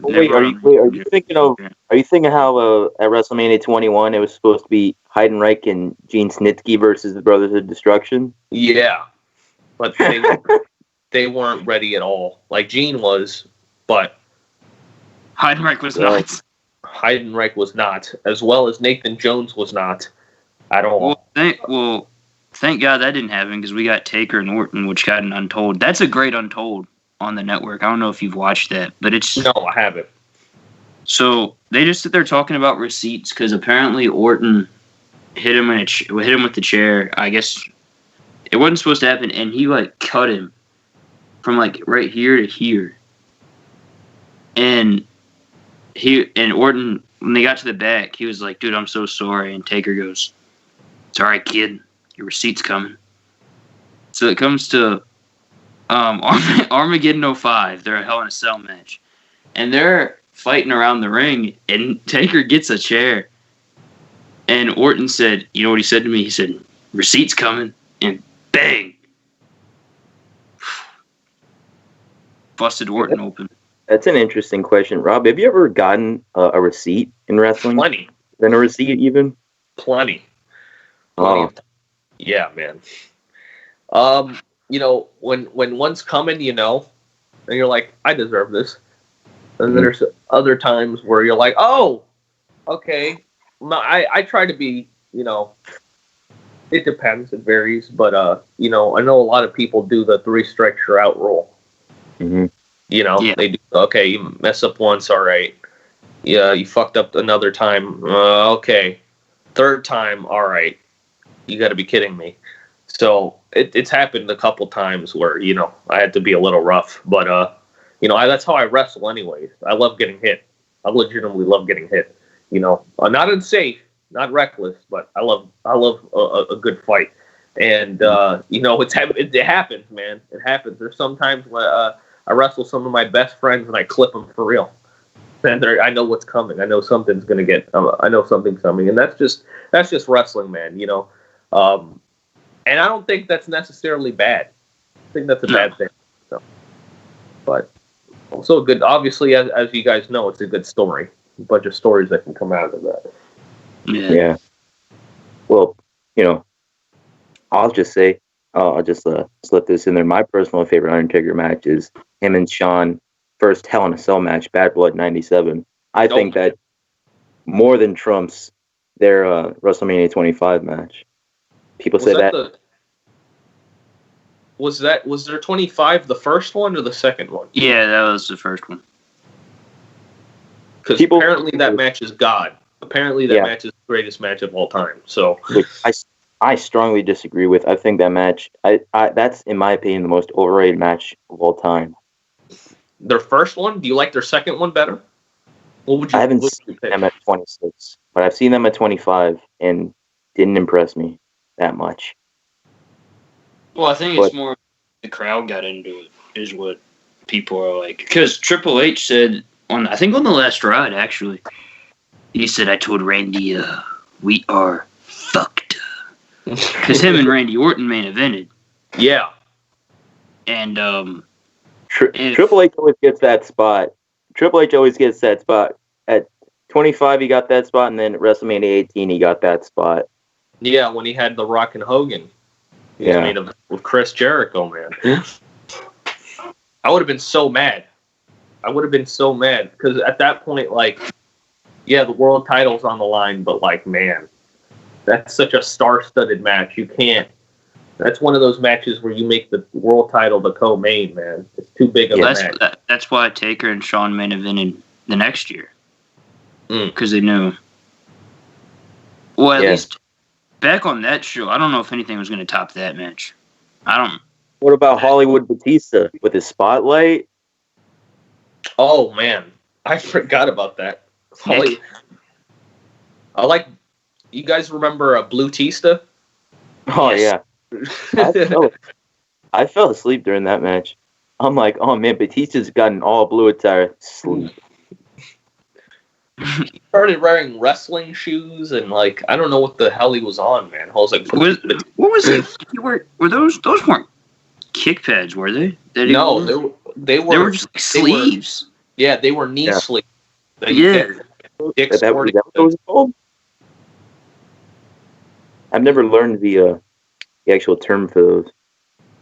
wait, are you thinking of? Are you thinking how at WrestleMania 21 it was supposed to be Heidenreich and Gene Snitsky versus the Brothers of Destruction? Yeah, but they weren't ready at all. Like Gene was, but Heidenreich was not. Heidenreich was not, as well as Nathan Jones was not at all. Thank God that didn't happen because we got Taker and Orton, which got an Untold. That's a great Untold on the network. I don't know if you've watched that, but it's no, I haven't. So they just sit there talking about receipts because apparently Orton hit him with the chair. I guess it wasn't supposed to happen, and he like cut him from like right here to here. And Orton, when they got to the back, he was like, "Dude, I'm so sorry." And Taker goes, "It's all right, kid. Your receipt's coming." So it comes to Armageddon 05. They're a Hell in a Cell match, and they're fighting around the ring. And Taker gets a chair, and Orton said, "You know what he said to me?" He said, "Receipt's coming," and bang, busted Orton open. That's an interesting question, Rob. Have you ever gotten a receipt in wrestling? Plenty. Then a receipt even? Plenty. Yeah, man. You know, when one's coming, you know, and you're like, I deserve this. And then there's other times where you're like, oh, okay. I try to be, you know, it depends, it varies, but you know, I know a lot of people do the 3 strikes you're out rule. Mm-hmm. You know, they do. Okay, you mess up once, all right. Yeah, you fucked up another time. Okay, third time, all right. You got to be kidding me. So it's happened a couple times where you know I had to be a little rough, but you know that's how I wrestle anyways. I love getting hit. I legitimately love getting hit. You know, not unsafe, not reckless, but I love a good fight. And you know it happens, man. It happens. There's sometimes when I wrestle some of my best friends and I clip them for real. And I know what's coming. I know something's gonna get. I know something's coming, and that's just wrestling, man. You know, and I don't think that's necessarily bad. I think that's a bad thing. So, but also good. Obviously, as you guys know, it's a good story. A bunch of stories that can come out of that. Yeah. Well, you know, I'll just say, I'll just slip this in there. My personal favorite Undertaker match is him and Shawn first Hell in a Cell match, Bad Blood '97. I think that more than trumps their WrestleMania 25 match. People say that. Was there 25 the first one or the second one? Yeah, that was the first one. Because apparently that match is God. Apparently that match is the greatest match of all time. So I strongly disagree with. I think that match, that's in my opinion the most overrated match of all time. Their first one? Do you like their second one better? I haven't seen them at 26, but I've seen them at 25 and didn't impress me that much. Well, I think it's more the crowd got into it, is what people are like. Because Triple H said, on the last ride, actually, he said, I told Randy, we are fucked. because him and Randy Orton main evented. Yeah. And Triple H always gets that spot. Triple H always gets that spot. At 25, he got that spot, and then at WrestleMania 18, he got that spot. Yeah, when he had The Rock and Hogan. Yeah. Made with Chris Jericho, man. I would have been so mad. Because at that point, like, yeah, the world title's on the line, but, like, man, that's such a star-studded match. You can't. That's one of those matches where you make the world title the co-main, man. It's too big of a match. That's why Taker and Shawn main evented the next year. Because they knew. Well, at least back on that show, I don't know if anything was going to top that match. What about Hollywood Batista with his spotlight? Oh, man. I forgot about that. I like... You guys remember Blue Tista? Oh, yes. Yeah. I fell asleep during that match. I'm like, oh, man, Batista's got an all-blue attire. Sleep. He started wearing wrestling shoes and, like, I don't know what the hell he was on, man. I was like, what was it? Were those weren't kick pads, were they? No, they were just like sleeves. They were knee sleeves. Is that what was called? I've never learned the actual term for those.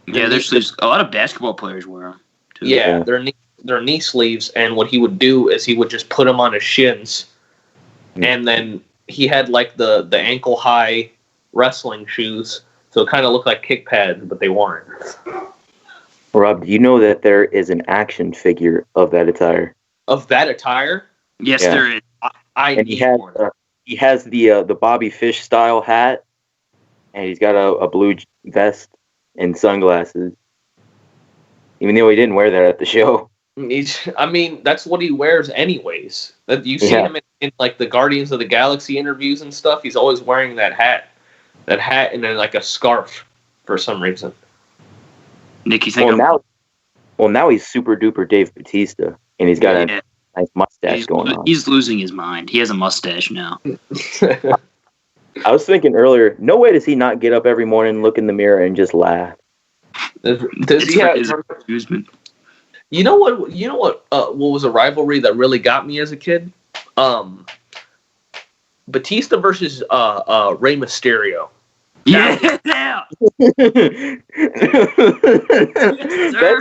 Yeah, there's a lot of basketball players wear them too. Yeah, they're knee sleeves, and what he would do is he would just put them on his shins, and then he had like the ankle high wrestling shoes, so it kind of looked like kick pads, but they weren't. Rob, do you know that there is an action figure of that attire? Of that attire? Yes, there is. He has the Bobby Fish style hat, and he's got a blue vest and sunglasses. Even though he didn't wear that at the show. That's what he wears anyways. You see him in like the Guardians of the Galaxy interviews and stuff. He's always wearing that hat and then like a scarf for some reason. Nick, you think? Now he's super duper Dave Batista, and he's got a nice mustache going on. He's losing his mind. He has a mustache now. I was thinking earlier, no way does he not get up every morning, look in the mirror, and just laugh. Does he have? You know what? What was a rivalry that really got me as a kid? Batista versus Rey Mysterio. Yeah. That's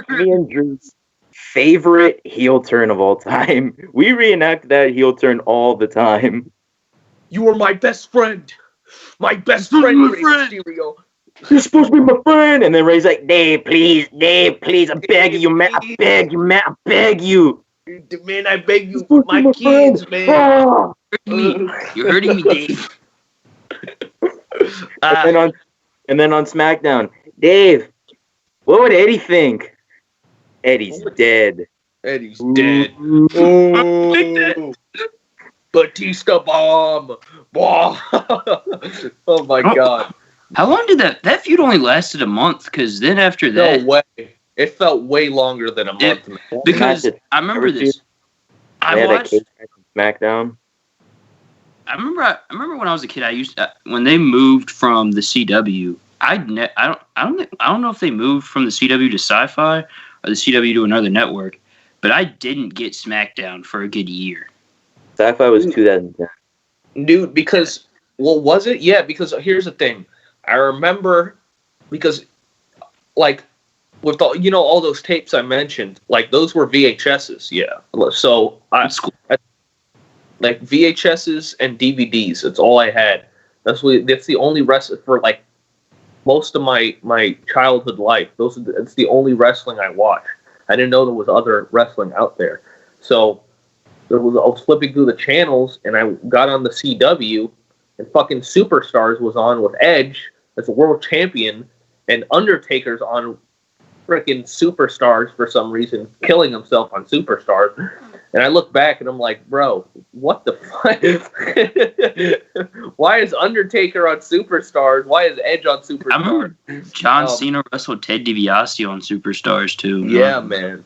me and Drew's favorite heel turn of all time. We reenact that heel turn all the time. You are my best friend. My best friend, Rey Mysterio. You're supposed to be my friend. And then Ray's like, Dave, please, I beg you, man. I beg you. Man, I beg you, my kids, man. Ah. You're hurting me, Dave. And then on SmackDown, Dave, what would Eddie think? Eddie's dead. Eddie's dead. Oh. Batista bomb. Oh my God. How long did that feud only lasted a month? Because then after that, no way. It felt way longer than a month. Because I remember this. I watched SmackDown. I remember when I was a kid. When they moved from the CW. I don't know if they moved from the CW to Sci-Fi or the CW to another network, but I didn't get SmackDown for a good year. Sci-Fi was 2010. Dude, because was it? Yeah, because here's the thing. I remember because like with all those tapes I mentioned, like those were VHSs, yeah. So like VHSs and DVDs. That's all I had. That's the only wrestling for like most of my childhood life. It's the only wrestling I watched. I didn't know there was other wrestling out there. So I was flipping through the channels and I got on the CW and fucking Superstars was on with Edge as a world champion and Undertaker's on freaking Superstars for some reason, killing himself on Superstars. And I look back and I'm like, bro, what the fuck? Why is Undertaker on Superstars? Why is Edge on Superstars? I remember John Cena wrestled Ted DiBiase on Superstars too. Yeah, man.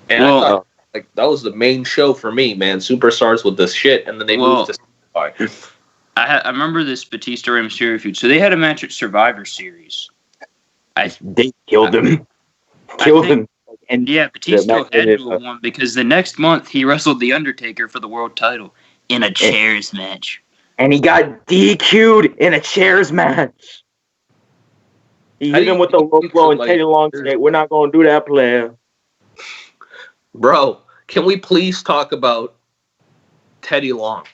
And I thought like that was the main show for me, man. Superstars with this shit, and then they moved to Sci-Fi. I remember this Batista Rey Mysterio feud. So they had a match at Survivor Series. They killed him. Him. And yeah, Batista had to have won because the next month he wrestled The Undertaker for the world title in a chairs match. And he got DQ'd in a chairs match. He hit him with the low blow, and Teddy Long said, "We're not going to do that, player." Bro, can we please talk about Teddy Long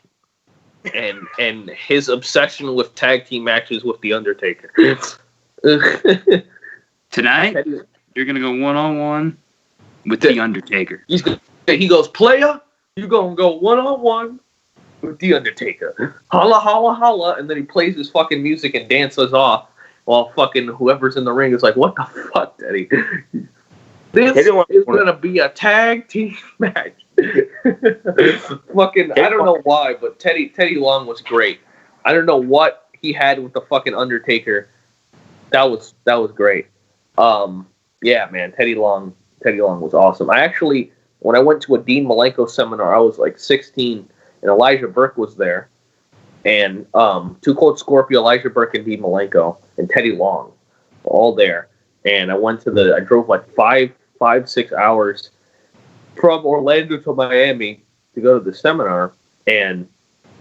and his obsession with tag team matches with The Undertaker? Tonight, you're going to go one-on-one with The Undertaker. He goes, "Player, you're going to go one-on-one with The Undertaker. Holla, holla, holla." And then he plays his fucking music and dances off while fucking whoever's in the ring is like, "What the fuck, Teddy? This is going to be a tag team match." Fucking, I don't know why, but Teddy Long was great. I don't know what he had with the fucking Undertaker. That was great. Yeah, man, Teddy Long was awesome. I actually, when I went to a Dean Malenko seminar, I was like 16, and Elijah Burke was there, and Too Cold Scorpio, Elijah Burke, and Dean Malenko, and Teddy Long, all there. And I drove like 5-6 hours from Orlando to Miami to go to the seminar, and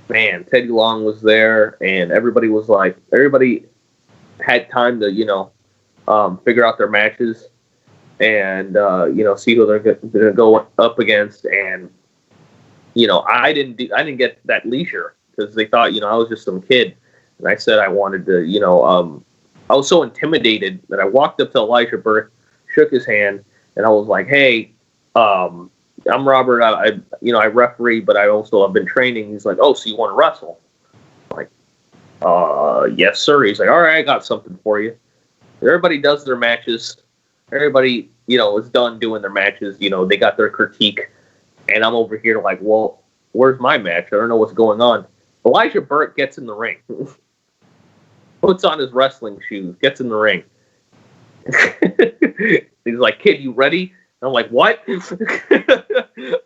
man, Teddy Long was there, and everybody had time to, figure out their matches and, see who they're going to go up against. And, I didn't get that leisure because they thought, I was just some kid. And I said I wanted to, I was so intimidated that I walked up to Elijah Burke, shook his hand, and I was like, "Hey, I'm Robert. I referee, but I also have been training." He's like, "Oh, so you want to wrestle?" I'm like, "Yes, sir." He's like, "All right, I got something for you." Everybody does their matches. Everybody, is done doing their matches. They got their critique, and I'm over here like, "Well, where's my match? I don't know what's going on." Elijah Burke gets in the ring, puts on his wrestling shoes, gets in the ring. He's like, "Kid, you ready?" And I'm like, "What?" I'm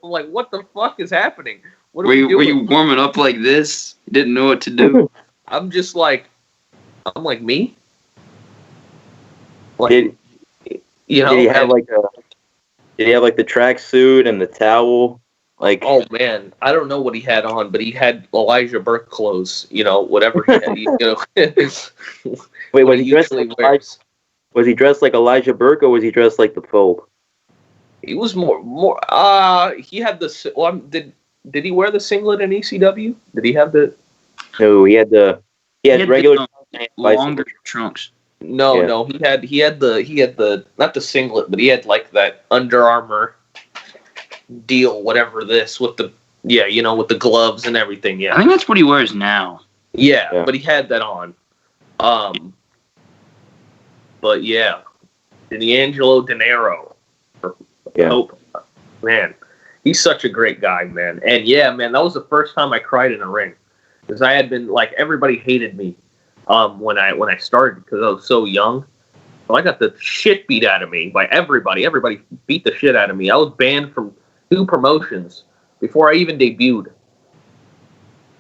like, "What the fuck is happening? What are we doing?" Were you warming up like this? You didn't know what to do? I'm like, "Me?" Like, did he have like the tracksuit and the towel? Like, oh man, I don't know what he had on, but he had Elijah Burke clothes. Whatever he had. Wait, was he dressed like wears. Was he dressed like Elijah Burke, or was he dressed like the Pope? He was more. He had the. Well, did he wear the singlet in ECW? Did he have the? No, he had regular longer trunks. No, he had the not the singlet, but he had like that Under Armour deal, whatever this with the with the gloves and everything. Yeah, I think that's what he wears now. Yeah, but he had that on. But yeah, D'Angelo Dinero. Hope, man, he's such a great guy, man. And yeah, man, that was the first time I cried in a ring because I had been like everybody hated me when I started because I was so young. Well, I got the shit beat out of me by everybody. Everybody beat the shit out of me. I was banned from 2 promotions before I even debuted.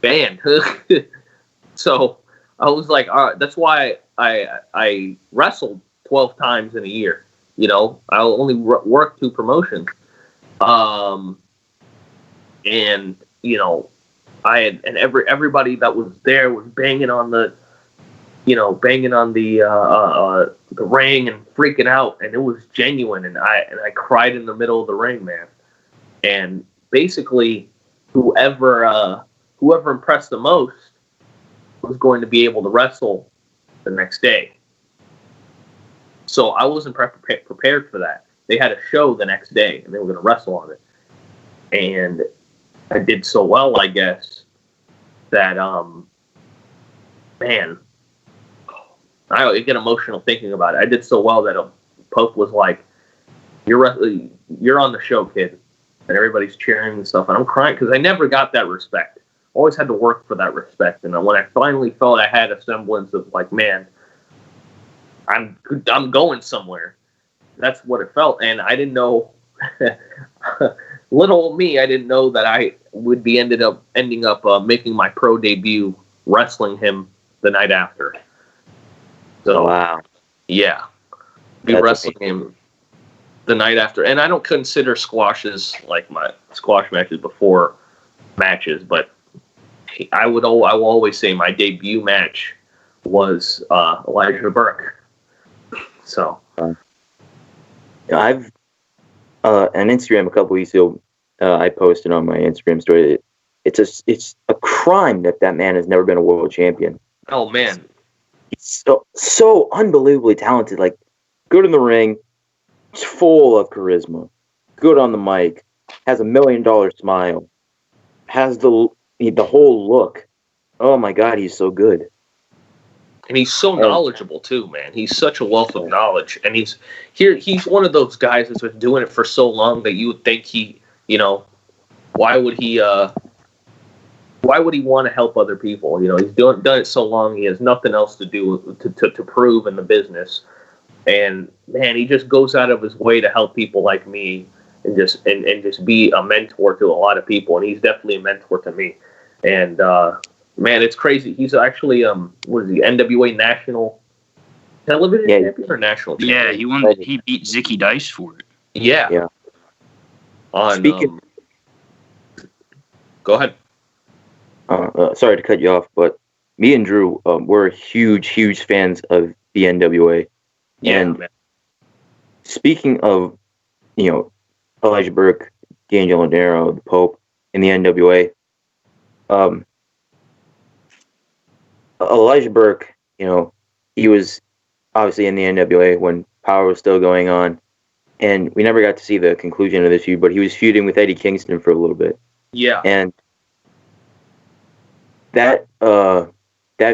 Banned. So I was like, all right, that's why I wrestled 12 times in a year. I only worked 2 promotions. And I had, and everybody that was there was banging on the ring and freaking out, and it was genuine, and I cried in the middle of the ring, man. And basically, whoever impressed the most was going to be able to wrestle the next day. So I wasn't prepared for that. They had a show the next day, and they were going to wrestle on it. And I did so well, I guess, that man, I get emotional thinking about it. I did so well that Pope was like, "You're on the show, kid," and everybody's cheering and stuff, and I'm crying because I never got that respect. Always had to work for that respect, and when I finally felt I had a semblance of like, man, I'm going somewhere. That's what it felt, and I didn't know. Little old me, I didn't know that I would be ending up making my pro debut wrestling him the night after. So Wow. yeah, be That's wrestling him the night after. And I don't consider squashes like my squash matches before matches, but I will always say my debut match was Elijah Burke. So I've on Instagram a couple weeks ago, I posted on my Instagram story. It's a crime that man has never been a world champion. oh man, He's so unbelievably talented. Like, good in the ring, full of charisma, good on the mic, has $1 million smile, has the whole look. Oh my God, he's so good. and he's so knowledgeable too, man. He's such a wealth of knowledge, and he's one of those guys that's been doing it for so long that you would think he, why would he want to help other people? He's done it so long. He has nothing else to do to prove in the business, and man, he just goes out of his way to help people like me, and just be a mentor to a lot of people. And he's definitely a mentor to me. And man, it's crazy. He's actually what is he? NWA national television champion or national champion? Yeah, he won. He beat Zicky Dice for it. Yeah. Speaking. Go ahead. Sorry to cut you off, but me and Drew were huge fans of the NWA. Yeah, and man. Speaking of, Elijah Burke, D'Angelo Nero, the Pope, in the NWA, Elijah Burke, he was obviously in the NWA when Power was still going on, and we never got to see the conclusion of this feud, but he was feuding with Eddie Kingston for a little bit. Yeah. And that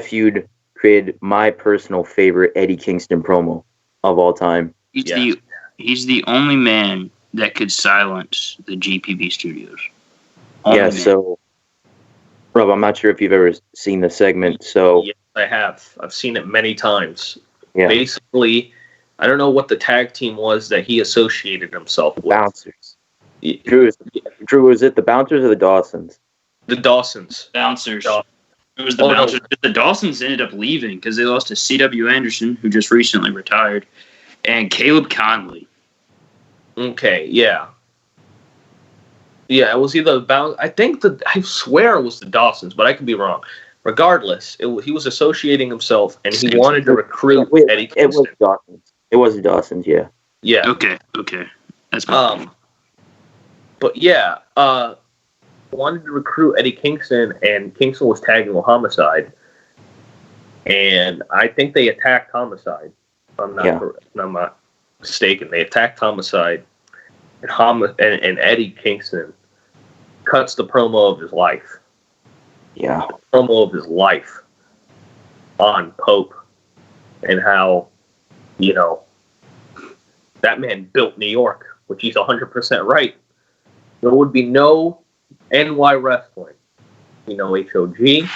feud created my personal favorite Eddie Kingston promo of all time. He's the only man that could silence the GPB studios. So, Rob, I'm not sure if you've ever seen the segment. So yes, I have. I've seen it many times. Yeah. Basically, I don't know what the tag team was that he associated himself with. Bouncers. Drew, was it the Bouncers or the Dawsons? The Dawsons. Bouncers. It was the Bouncers. No. The Dawsons ended up leaving because they lost to C.W. Anderson, who just recently retired, and Caleb Conley. Okay, yeah. Yeah, it was either I swear it was the Dawsons, but I could be wrong. Regardless, he was associating himself, and he wanted to recruit Eddie Kingston. It was Dawsons. It was the Dawsons, yeah. Yeah. Okay. That's my But yeah, wanted to recruit Eddie Kingston, and Kingston was tagging with Homicide, and I think they attacked Homicide. I'm not mistaken. They attacked Homicide, and Eddie Kingston cuts the promo of his life. Yeah. The promo of his life on Pope, and how, that man built New York, which he's 100% right. There would be no NY wrestling, HOG.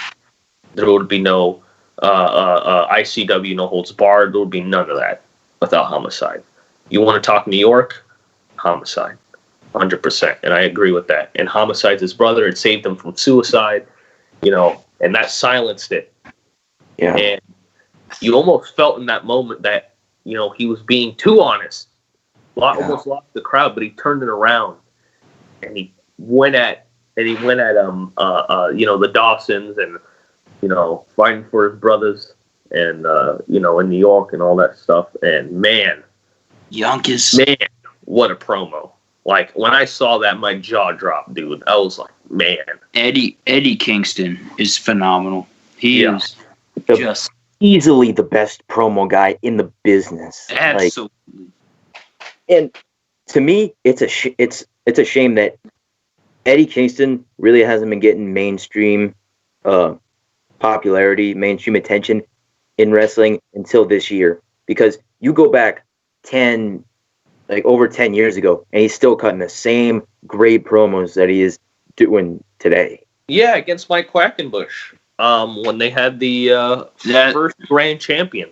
There would be no ICW, no holds barred. There would be none of that without Homicide. You want to talk New York? Homicide, 100%, and I agree with that. And Homicide's his brother. It saved him from suicide, and that silenced it. Yeah. And you almost felt in that moment that he was being too honest. Almost lost the crowd, but he turned it around, and he went at the Dawsons, and fighting for his brothers, and in New York and all that stuff. And man, what a promo! Like, when I saw that, my jaw dropped, dude. I was like, man, Eddie Kingston is phenomenal. He is just easily the best promo guy in the business. Absolutely. And to me, it's a shame that Eddie Kingston really hasn't been getting mainstream popularity, mainstream attention in wrestling until this year. Because you go back over 10 years ago, and he's still cutting the same great promos that he is doing today. Yeah, against Mike Quackenbush, when they had the first grand champion.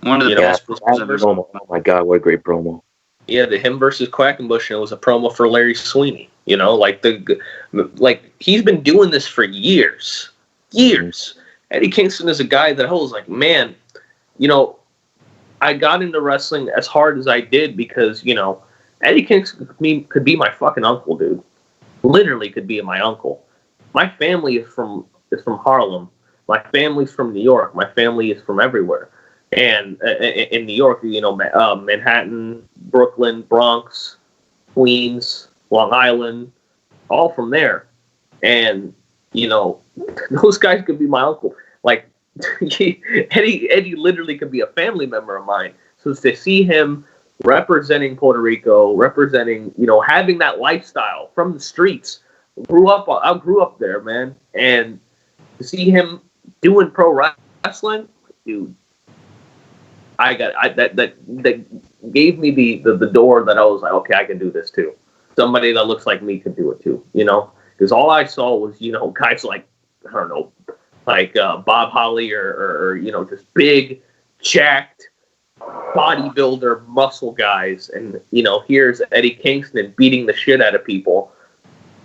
One of the best promos ever. Oh my God, what a great promo! Yeah, him versus Quackenbush, and it was a promo for Larry Sweeney. Like he's been doing this for years, Eddie Kingston is a guy that I was like, man, you know, I got into wrestling as hard as I did because, you know, Eddie Kingston could be my fucking uncle, dude. Literally could be my uncle. My family is from Harlem. My family's from New York. My family is from everywhere. And in New York, you know, Manhattan, Brooklyn, Bronx, Queens, Long Island, all from there. And, you know, those guys could be my uncle. Like, Eddie literally could be a family member of mine. So to see him representing Puerto Rico, representing, you know, having that lifestyle from the streets, I grew up there, man. And to see him doing pro wrestling, dude, that gave me the door that I was like, okay, I can do this too. Somebody that looks like me could do it too, you know? Because all I saw was, you know, guys like, I don't know, like Bob Holly or you know, just big, jacked, bodybuilder muscle guys. And, you know, here's Eddie Kingston beating the shit out of people.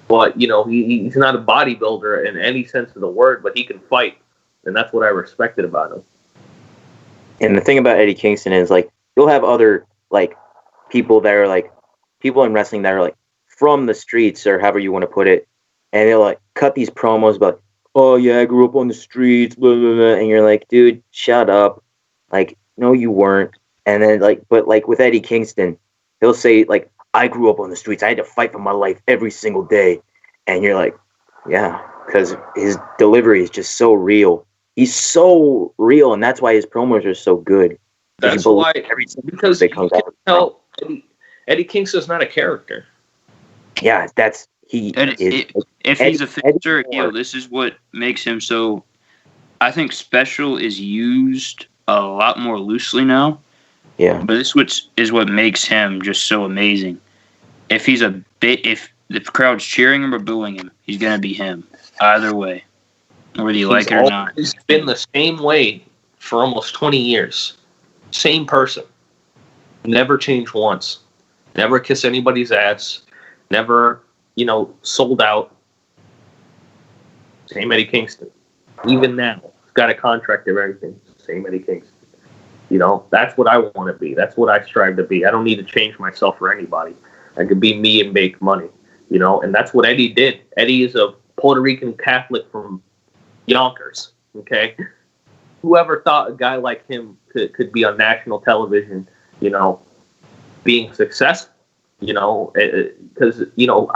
But, you know, he's not a bodybuilder in any sense of the word, but he can fight. And that's what I respected about him. And the thing about Eddie Kingston is, like, you'll have other, like, people that are, like, people in wrestling that are, like, from the streets or however you want to put it. And they'll, like, cut these promos about, oh, yeah, I grew up on the streets, blah, blah, blah. And you're like, dude, shut up. Like, no, you weren't. And then, like, but, like, with Eddie Kingston, he'll say, like, I grew up on the streets. I had to fight for my life every single day. And you're like, yeah, because his delivery is just so real. He's so real, and that's why his promos are so good. That's why, because you can tell Eddie Kingston's not a character. Yeah, that's he. If he's a face or a heel, this is what makes him so. I think special is used a lot more loosely now. Yeah, but this is what makes him just so amazing. If he's if the crowd's cheering him or booing him, he's gonna be him either way. Whether you like it or not. He's been the same way for almost 20 years. Same person. Never changed once. Never kiss anybody's ass. Never, you know, sold out. Same Eddie Kingston. Even now. He's got a contract and everything. Same Eddie Kingston. You know, that's what I want to be. That's what I strive to be. I don't need to change myself for anybody. I could be me and make money. You know, and that's what Eddie did. Eddie is a Puerto Rican Catholic from Yonkers, okay? Whoever thought a guy like him could be on national television, you know, being successful, you know, because, you know,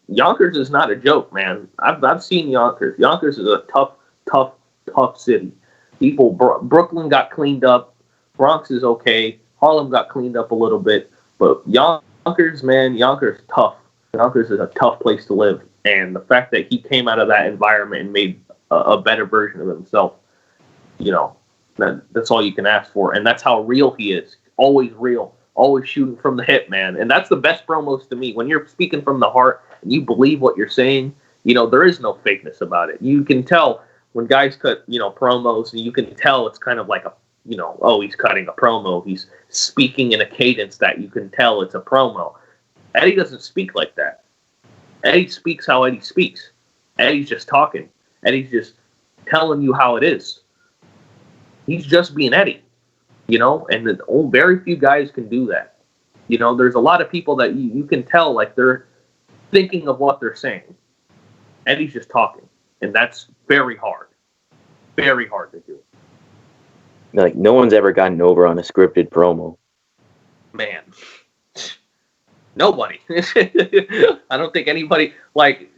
Yonkers is not a joke, man. I've seen Yonkers. Yonkers is a tough city. Brooklyn got cleaned up. Bronx is okay. Harlem got cleaned up a little bit. But Yonkers, man, Yonkers is tough. Yonkers is a tough place to live. And the fact that he came out of that environment and made a better version of himself, you know, that's all you can ask for. And that's how real he is. Always real. Always shooting from the hip, man. And that's the best promos to me. When you're speaking from the heart and you believe what you're saying, you know, there is no fakeness about it. You can tell when guys cut, you know, promos, and you can tell it's kind of like a, you know, oh, he's cutting a promo. He's speaking in a cadence that you can tell it's a promo. Eddie doesn't speak like that. Eddie speaks how Eddie speaks. Eddie's just talking. Eddie's just telling you how it is. He's just being Eddie, you know, and very few guys can do that. You know, there's a lot of people that you can tell, like, they're thinking of what they're saying. Eddie's just talking, and that's very hard. Very hard to do. Like, no one's ever gotten over on a scripted promo. Man. Nobody. I don't think anybody, like,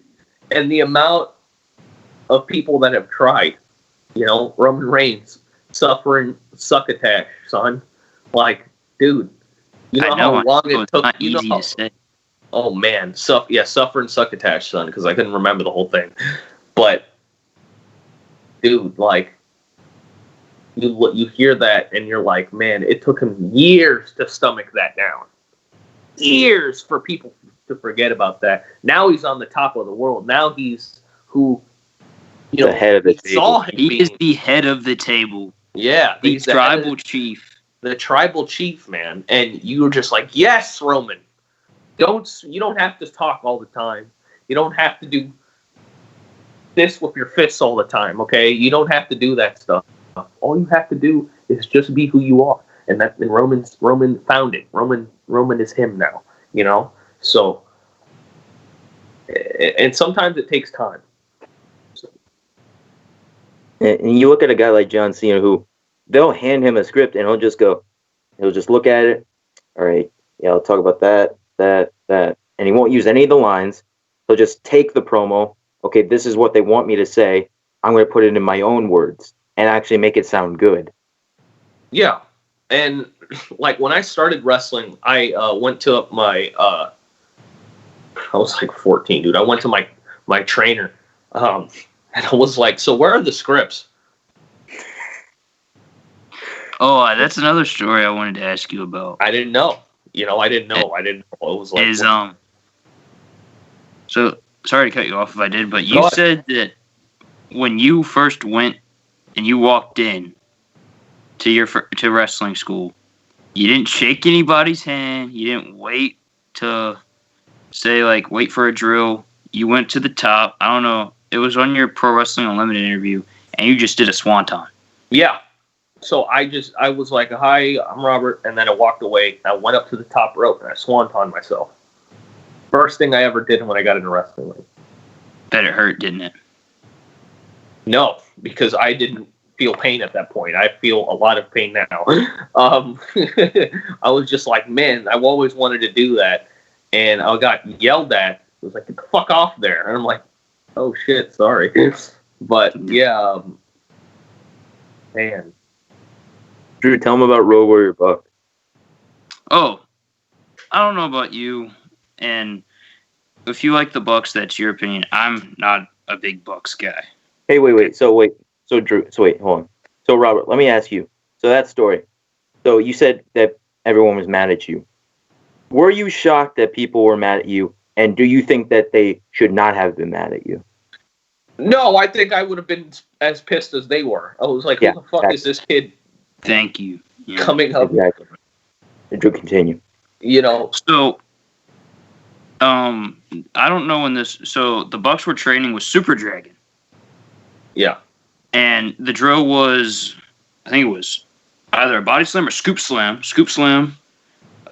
and the amount of people that have tried, you know, Roman Reigns suffering succotash, son. Like, dude, you know how long it took. Not easy to say. Oh man, suffering succotash, son, because I couldn't remember the whole thing. But, dude, like, you hear that and you're like, man, it took him years to stomach that down. Years for people to forget about that. Now he's on the top of the world. Now he's who, you know, the head of the table. He is the head of the table. Yeah, the tribal chief. The tribal chief, man. And you're just like, yes, Roman. You don't have to talk all the time. You don't have to do this with your fists all the time, okay? You don't have to do that stuff. All you have to do is just be who you are. And Roman found it. Roman is him now, you know? So, and sometimes it takes time. So. And you look at a guy like John Cena, who they'll hand him a script and he'll just look at it. All right, yeah, I'll talk about that. And he won't use any of the lines. He'll just take the promo. Okay, this is what they want me to say. I'm going to put it in my own words and actually make it sound good. Yeah. And like when I started wrestling, I went to my I was like 14, dude. I went to my trainer, and I was like, "So where are the scripts?" Oh, that's another story I wanted to ask you about. I didn't know. I didn't know. It was like So sorry to cut you off if I did, but you said that when you first went and you walked in to wrestling school, you didn't shake anybody's hand. You didn't wait to say, like, wait for a drill. You went to the top. I don't know. It was on your Pro Wrestling Unlimited interview, and you just did a swanton. Yeah. So I was like, "Hi, I'm Robert," and then I walked away. I went up to the top rope, and I swanton myself. First thing I ever did when I got into wrestling. Bet it hurt, didn't it? No, because I didn't feel pain at that point. I feel a lot of pain now. I was just like, man, I've always wanted to do that. And I got yelled at. It was like, get the fuck off there. And I'm like, oh shit, sorry. But yeah, man. Drew, tell him about Road Warrior Buck. Oh, I don't know about you. And if you like the Bucks, that's your opinion. I'm not a big Bucks guy. Hey, wait. So Drew, hold on. So Robert, let me ask you. So that story. So you said that everyone was mad at you. Were you shocked that people were mad at you? And do you think that they should not have been mad at you? No, I think I would have been as pissed as they were. I was like, who the fuck is this kid? Thank you. Yeah. Coming up. Exactly. Drew, continue. So, I don't know when this. So the Bucks were training with Super Dragon. Yeah. And the drill was, I think it was either a body slam or scoop slam. Scoop slam,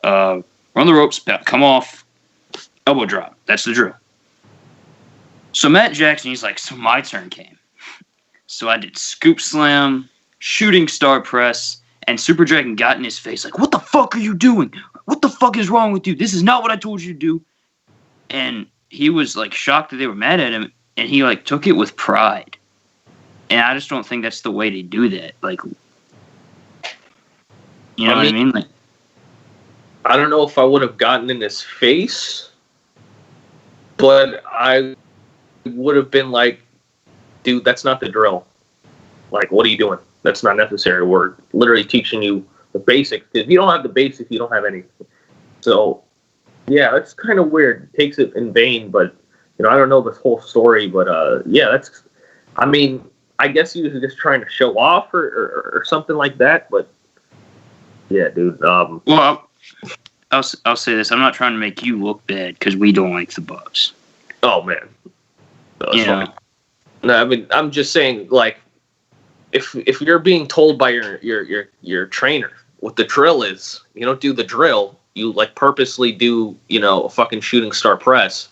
run the ropes, come off, elbow drop. That's the drill. So Matt Jackson, he's like, so my turn came. So I did scoop slam, shooting star press, and Super Dragon got in his face like, what the fuck are you doing? What the fuck is wrong with you? This is not what I told you to do. And he was like shocked that they were mad at him, and he like took it with pride. And I just don't think that's the way to do that. Like, you know what I mean? Like, I don't know if I would have gotten in his face, but I would have been like, dude, that's not the drill. Like, what are you doing? That's not necessary. We're literally teaching you the basics. If you don't have the basics, you don't have anything. So, yeah, that's kind of weird. It takes it in vain, but, I don't know this whole story, but, yeah, I guess he was just trying to show off or something like that, but yeah, dude. Well, I'll say this: I'm not trying to make you look bad because we don't like the Bucks. Oh man, No, I'm just saying, like, if you're being told by your trainer what the drill is, you don't do the drill. You like purposely do, a fucking shooting star press.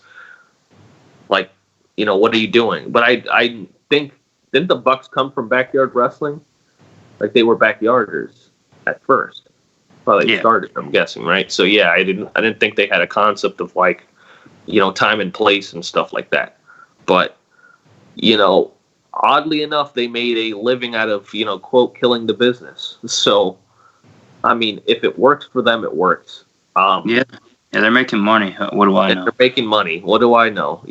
Like, what are you doing? But I think. Didn't the Bucks come from backyard wrestling? Like they were backyarders at first. Well, they started, I'm guessing, right? So yeah, I didn't think they had a concept of like, time and place and stuff like that. But, oddly enough, they made a living out of, quote, killing the business. So, I mean, if it works for them, it works. Yeah, they're making money. What do I know? They're making money. What do I know?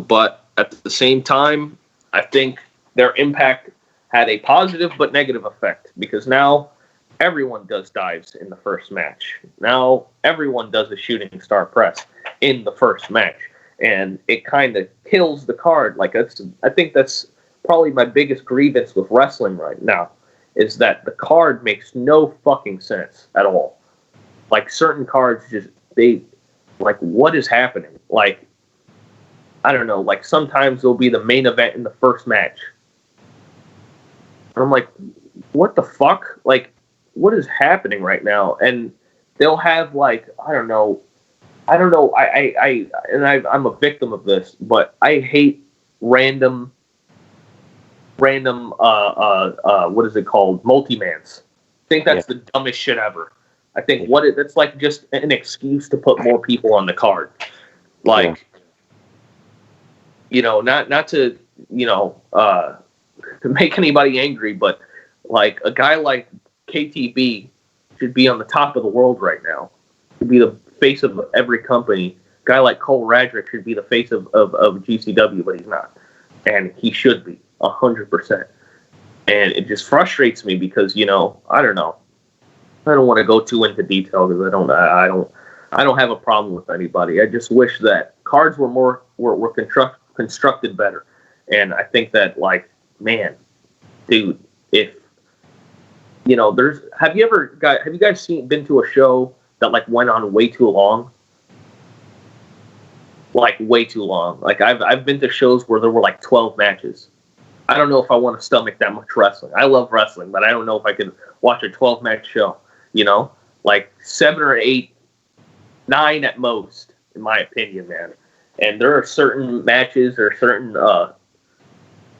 But at the same time, I think their impact had a positive but negative effect because now everyone does dives in the first match. Now everyone does a shooting star press in the first match, and it kind of kills the card. Like I think that's probably my biggest grievance with wrestling right now is that the card makes no fucking sense at all. Like certain cards just what is happening? Like I don't know, like sometimes it'll be the main event in the first match. And I'm like, what the fuck? Like, what is happening right now? And they'll have like, I don't know. I'm a victim of this, but I hate random, what is it called? Multi-mans. I think that's the dumbest shit ever. I think that's like just an excuse to put more people on the card. Like, not to, to make anybody angry, but like a guy like KTB should be on the top of the world right now. Should be the face of every company. A guy like Cole Radrick should be the face of GCW, but he's not. And he should be 100%. And it just frustrates me because, I don't know. I don't want to go too into detail because I don't have a problem with anybody. I just wish that cards were constructed better. And I think that, like, man, dude, if have you guys been to a show that like went on way too long? Like way too long. Like I've been to shows where there were like 12 matches. I don't know if I want to stomach that much wrestling. I love wrestling, but I don't know if I can watch a 12-match show. Like 7 or 8, 9 at most, in my opinion, man. And there are certain matches or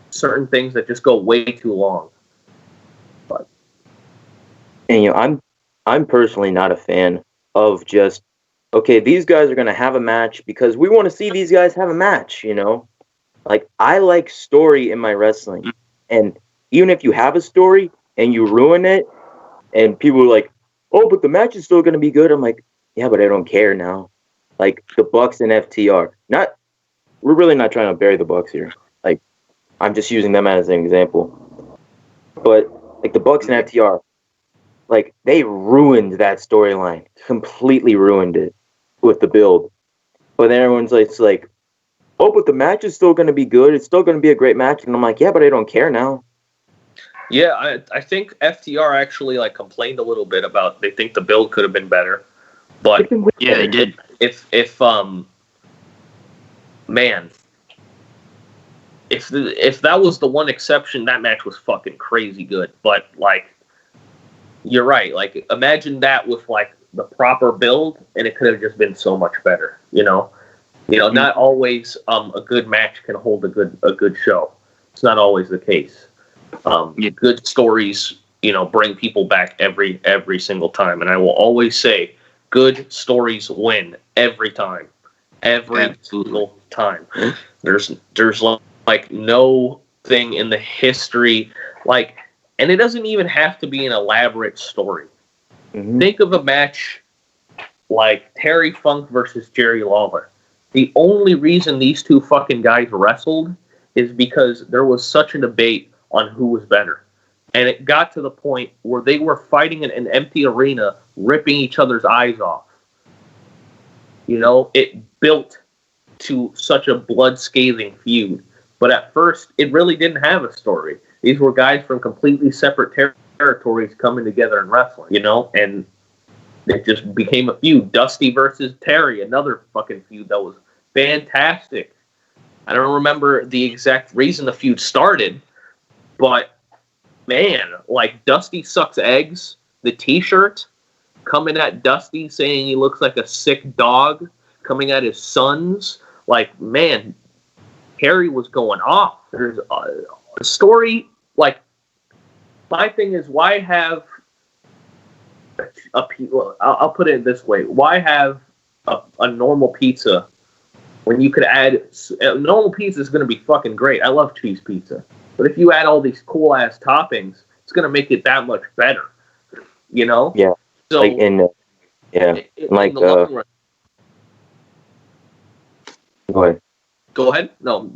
certain things that just go way too long. But and I'm personally not a fan of just, okay, these guys are going to have a match because we want to see these guys have a match, Like, I like story in my wrestling. And even if you have a story and you ruin it, and people are like, oh, but the match is still going to be good. I'm like, yeah, but I don't care now. Like, the Bucks and FTR. We're really not trying to bury the Bucks here. Like, I'm just using them as an example. But, like, the Bucks and FTR, like, they ruined that storyline. Completely ruined it with the build. But then everyone's like, oh, but the match is still going to be good. It's still going to be a great match. And I'm like, yeah, but I don't care now. Yeah, I think FTR actually like complained a little bit about they think the build could have been better. But yeah, they did. If man, if that was the one exception, that match was fucking crazy good. But like, you're right. Like, imagine that with like the proper build, and it could have just been so much better. Not always a good match can hold a good show. It's not always the case. Good stories, bring people back every single time, and I will always say, good stories win every time, single time. There's like no thing in the history like, and it doesn't even have to be an elaborate story. Mm-hmm. Think of a match like Terry Funk versus Jerry Lawler. The only reason these two fucking guys wrestled is because there was such a debate on who was better. And it got to the point where they were fighting in an empty arena, ripping each other's eyes off. It built to such a blood-scathing feud. But at first, it really didn't have a story. These were guys from completely separate territories coming together and wrestling, and it just became a feud. Dusty versus Terry, another fucking feud that was fantastic. I don't remember the exact reason the feud started, but man, like Dusty sucks eggs, the t-shirt coming at Dusty saying he looks like a sick dog, coming at his sons, like, man, Terry was going off. There's a story, like, my thing is, why have I'll put it this way, why have a normal pizza when you could add, a normal pizza is going to be fucking great. I love cheese pizza. But if you add all these cool ass toppings, it's going to make it that much better. Yeah. So like in the long run. Go ahead. Go ahead. No.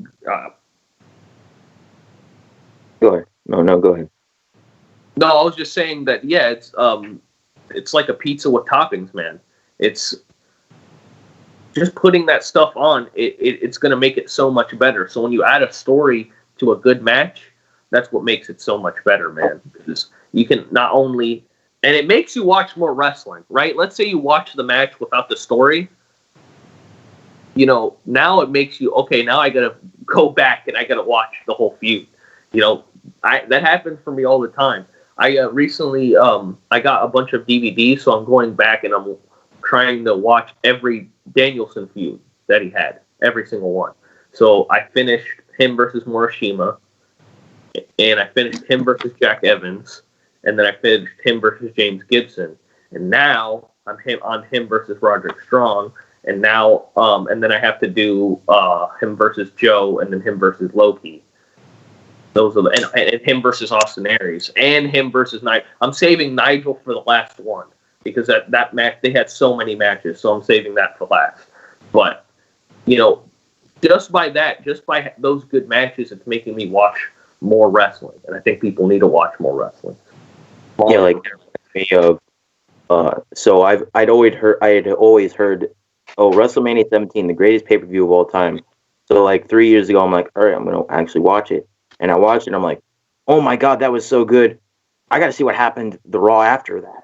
Go ahead. No, go ahead. No, I was just saying that. Yeah, it's like a pizza with toppings, man. It's just putting that stuff on. It's going to make it so much better. So when you add a story to a good match, that's what makes it so much better, man. Because you can not only, and it makes you watch more wrestling, right? Let's say you watch the match without the story. now it makes you, okay, now I got to go back and I got to watch the whole feud. That happens for me all the time. I recently, I got a bunch of DVDs, so I'm going back and I'm trying to watch every Danielson feud that he had, every single one. So I finished him versus Morishima, and I finished him versus Jack Evans, and then I finished him versus James Gibson, and now I'm on him versus Roderick Strong, and now and then I have to do him versus Joe, and then him versus Loki. Those are and him versus Austin Aries, and him versus Nigel. I'm saving Nigel for the last one because that match, they had so many matches, so I'm saving that for last. But just by those good matches, it's making me watch more wrestling, and I think people need to watch more wrestling. Yeah, like so I had always heard, oh, WrestleMania 17, the greatest pay-per-view of all time. So like 3 years ago, I'm like, all right, I'm gonna actually watch it, and I watched it. And I'm like, oh my god, that was so good. I got to see what happened the Raw after that,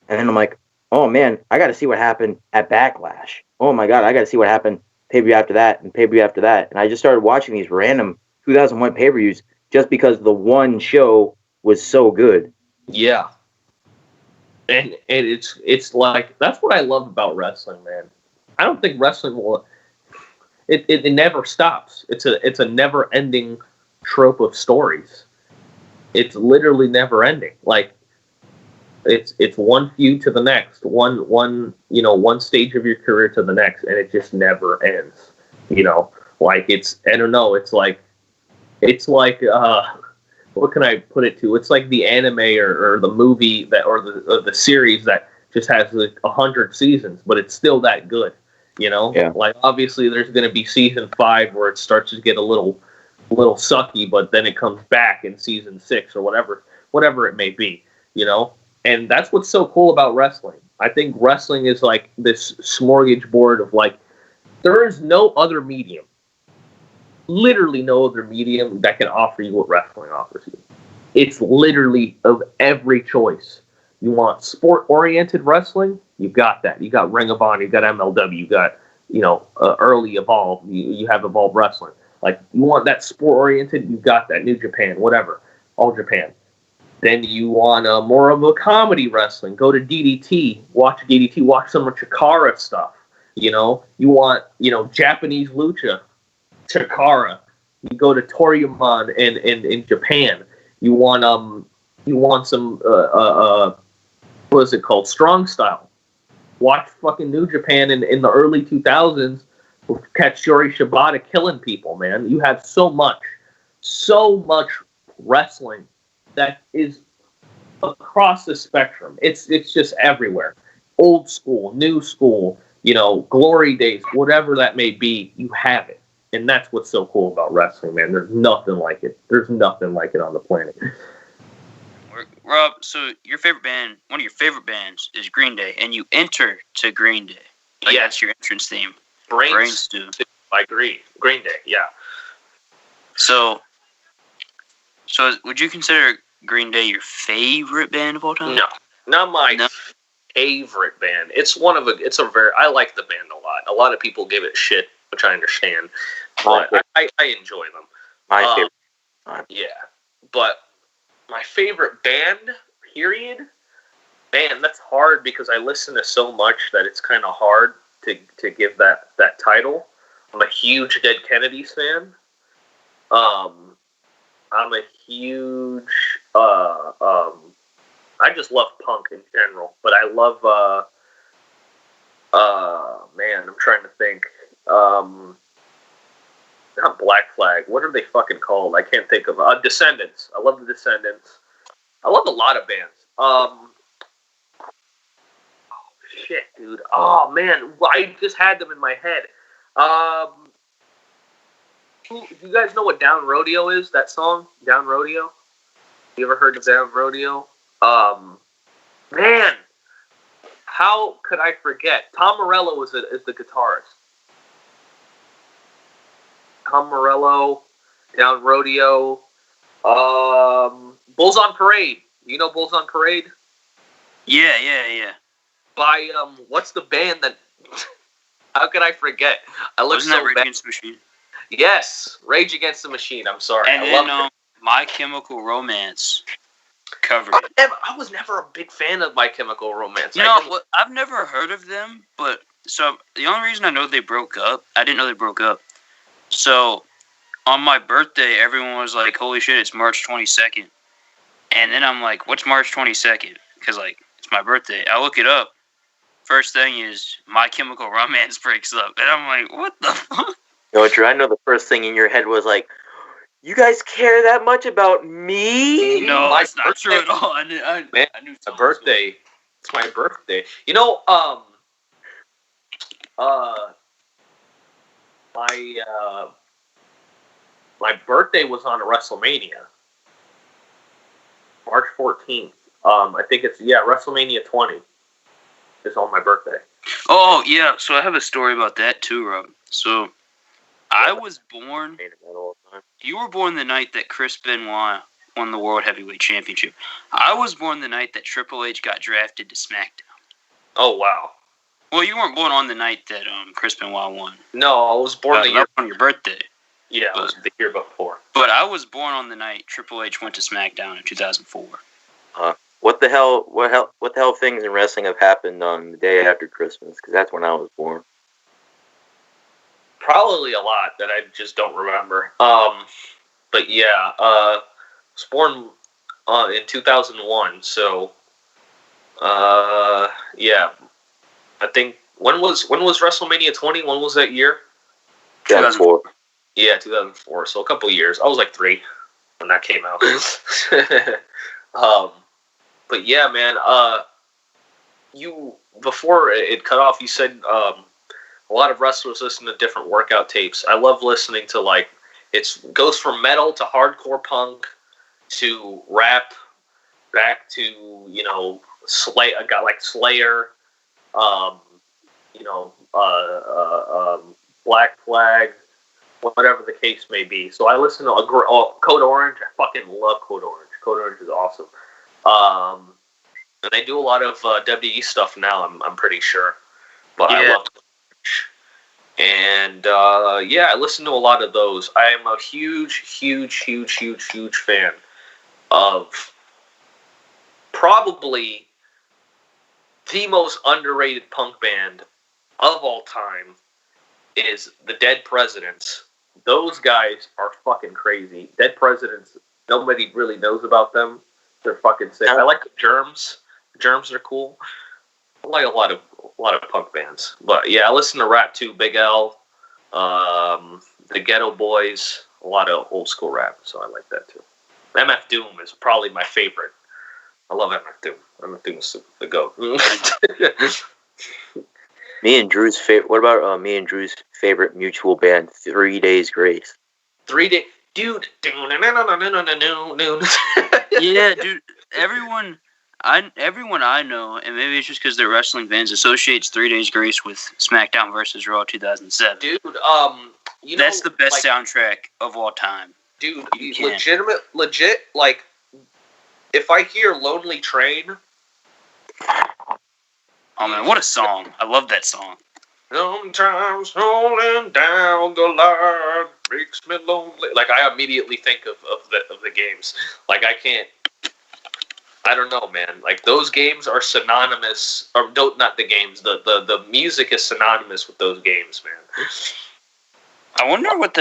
and then I'm like, oh man, I got to see what happened at Backlash. Oh my god, I got to see what happened pay-per-view after that and pay-per-view after that, and I just started watching these random 2001 pay-per-views just because the one show was so good. Yeah. And it's like, that's what I love about wrestling, man. I don't think wrestling will. It never stops. It's a never ending trope of stories. It's literally never ending. Like it's one feud to the next, one stage of your career to the next, and it just never ends. Like I don't know. It's like what can I put it to? It's like the anime or the movie or the series that just has like 100 seasons, but it's still that good. Yeah. Like obviously there's going to be season 5 where it starts to get a little sucky, but then it comes back in season 6 or whatever it may be. And that's what's so cool about wrestling. I think wrestling is like this smorgasbord of like, there is no other medium. Literally no other medium that can offer you what wrestling offers you. It's literally of every choice. You want sport-oriented wrestling? You've got that. You got Ring of Honor, you got MLW, you got early Evolve, you have Evolve Wrestling. Like you want that sport-oriented? You've got that. New Japan, whatever, All Japan. Then you want more of a comedy wrestling? Go to DDT. Watch DDT. Watch some of Chikara stuff. You want Japanese lucha. Chikara. You go to Toryumon in Japan. You want some what is it called? Strong style. Watch fucking New Japan in the early 2000s with Katsuyori Shibata killing people, man. You have so much wrestling that is across the spectrum. It's just everywhere. Old school, new school, glory days, whatever that may be, you have it. And that's what's so cool about wrestling, man. There's nothing like it. There's nothing like it on the planet. Rob, so one of your favorite bands is Green Day, and you enter to Green Day. Like, yeah. That's your entrance theme. Brains do. By Green Day, yeah. So would you consider Green Day your favorite band of all time? No, not my favorite band. I like the band a lot. A lot of people give it shit, which I understand. But I enjoy them. My favorite. Yeah. But my favorite band, period? Man, that's hard because I listen to so much that it's kind of hard to give that title. I'm a huge Dead Kennedys fan. I'm a huge I just love punk in general, but I love man, I'm trying to think. Not Black Flag. What are they fucking called? I can't think of. Descendants. I love the Descendants. I love a lot of bands. Oh shit, dude. Oh man, I just had them in my head. Do you guys know what Down Rodeo is? That song, Down Rodeo. You ever heard of Down Rodeo? Man, how could I forget? Tom Morello is the guitarist. Tom Morello, Down Rodeo, Bulls on Parade. You know Bulls on Parade? Yeah. By what's the band that How could I forget? I look Wasn't that so Rage bad. Against the Machine? Yes, Rage Against the Machine. I'm sorry. And I then love it. My Chemical Romance covered it. I was never a big fan of My Chemical Romance. I've never heard of them, but so the only reason I know they broke up, I didn't know they broke up. So on my birthday, everyone was like, "Holy shit, it's March 22nd." And then I'm like, "What's March 22nd?" Because like it's my birthday. I look it up. First thing is My Chemical Romance breaks up, and I'm like, "What the fuck?" No, Drew, I know the first thing in your head was like, you guys care that much about me? No, My that's not true at all. I knew. Man, I knew my birthday. It's my birthday. You know, my birthday was on a WrestleMania, March 14th. I think it's WrestleMania 20 is on my birthday. Oh yeah, so I have a story about that too, Rob. So I was born. You were born the night that Chris Benoit won the World Heavyweight Championship. I was born the night that Triple H got drafted to SmackDown. Oh wow. Well, you weren't born on the night that Chris Benoit won. No, I was born the year on your birthday. Yeah, it was the year before. But I was born on the night Triple H went to SmackDown in 2004. What the hell things in wrestling have happened on the day after Christmas? Because that's when I was born. Probably a lot that I just don't remember. But yeah, I was born in 2001. So, yeah, I think when was WrestleMania 20? When was that year? 2004. Yeah, 2004. So a couple of years. I was like 3 when that came out. But yeah, man. You before it cut off, you said a lot of wrestlers listen to different workout tapes. I love listening to it goes from metal to hardcore punk to rap, back to a guy like Slayer, Black Flag, whatever the case may be. So I listen to Code Orange. I fucking love Code Orange. Code Orange is awesome. And they do a lot of WWE stuff now. I'm pretty sure, but yeah. I love Code Orange. And I listen to a lot of those. I am a huge fan of probably the most underrated punk band of all time is the Dead Presidents. Those guys are fucking crazy. Dead Presidents, nobody really knows about them. They're fucking sick. I like Germs. Germs are cool. I like a lot of punk bands. But yeah, I listen to rap too. Big L, the Ghetto Boys, a lot of old school rap. So I like that too. MF Doom is probably my favorite. I love MF Doom. MF Doom is the GOAT. Me and Drew's favorite. What about me and Drew's favorite mutual band, 3 Days Grace? 3 Days, dude. Yeah, dude. Everyone I know, and maybe it's just because they're wrestling fans, associates 3 Days Grace with SmackDown vs. Raw 2007. Dude, that's the best soundtrack of all time. Dude, legit. Like, if I hear "Lonely Train," oh man, what a song! I love that song. Sometimes rolling down the line makes me lonely. Like, I immediately think of the games. Like, I don't know, man. Like, those games are synonymous. Or not the games. The music is synonymous with those games, man. I wonder what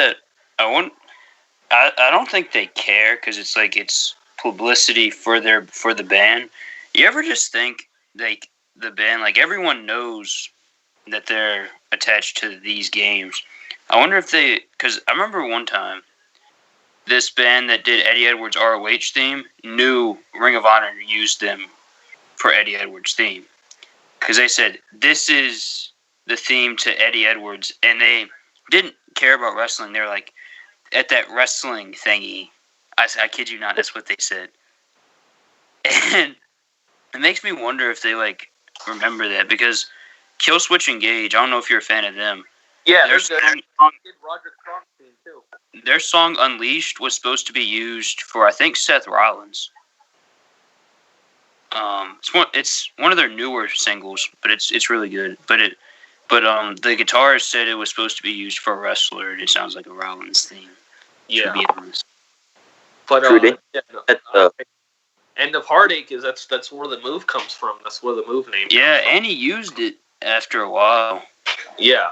I don't think they care because it's like it's publicity for the band. You ever just think like the band, like everyone knows that they're attached to these games. I wonder if because I remember one time this band that did Eddie Edwards' ROH theme knew Ring of Honor used them for Eddie Edwards' theme because they said this is the theme to Eddie Edwards, and they didn't care about wrestling. They were like, at that wrestling thingy, I kid you not, that's what they said. And it makes me wonder if they like remember that because Killswitch Engage, I don't know if you're a fan of them. Yeah, their song Unleashed was supposed to be used for, I think, Seth Rollins. It's one of their newer singles, but it's really good. But But the guitarist said it was supposed to be used for a wrestler, and it sounds like a Rollins theme. Yeah. To be honest. But True, End of Heartache is that's where the move comes from. That's where the move name. Yeah, and he used it after a while. Yeah.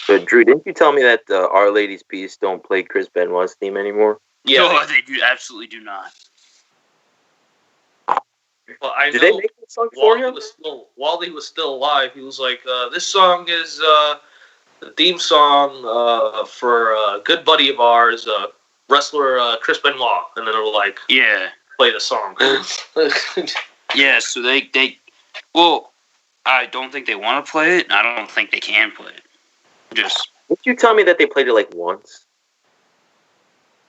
But Drew, didn't you tell me that Our Lady's Peace don't play Chris Benoit's theme anymore? Yeah, no, they do absolutely do not. Well, I Did know they make that song for him? While he was still alive, he was like, "This song is the theme song for a good buddy of ours, wrestler Chris Benoit," and then they were like, "Yeah, play the song." Yeah, so they well, I don't think they want to play it, and I don't think they can play it. Just did you tell me that they played it like once?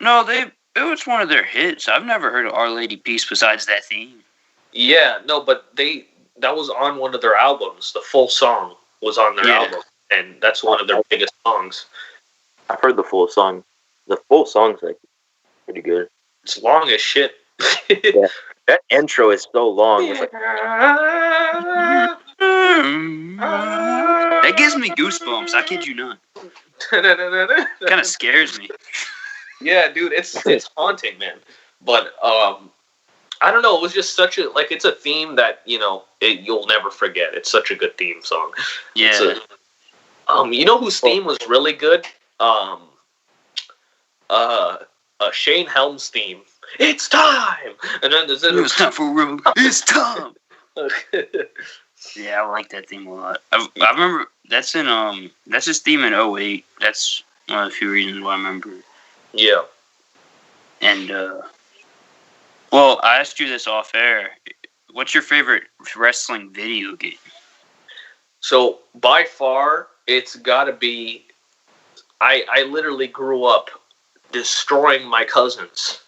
No, it was one of their hits. I've never heard of Our Lady Peace besides that theme. Yeah, no, but that was on one of their albums. The full song was on their album, and that's one of their biggest songs. I've heard the full song. The full song's like pretty good. It's long as shit. Yeah, that intro is so long. It's like that gives me goosebumps. I kid you not. Kind of scares me. Yeah, dude, it's haunting, man. But I don't know. It was just such a it's a theme that you'll never forget. It's such a good theme song. Yeah. You know whose theme was really good? Shane Helm's theme. It's time, and then there's it's time for room. It's time. Yeah, I like that theme a lot. I remember that's his theme in 08. That's one of the few reasons why I remember it. Yeah. And well, I asked you this off air. What's your favorite wrestling video game? So by far, it's got to be. I literally grew up destroying my cousins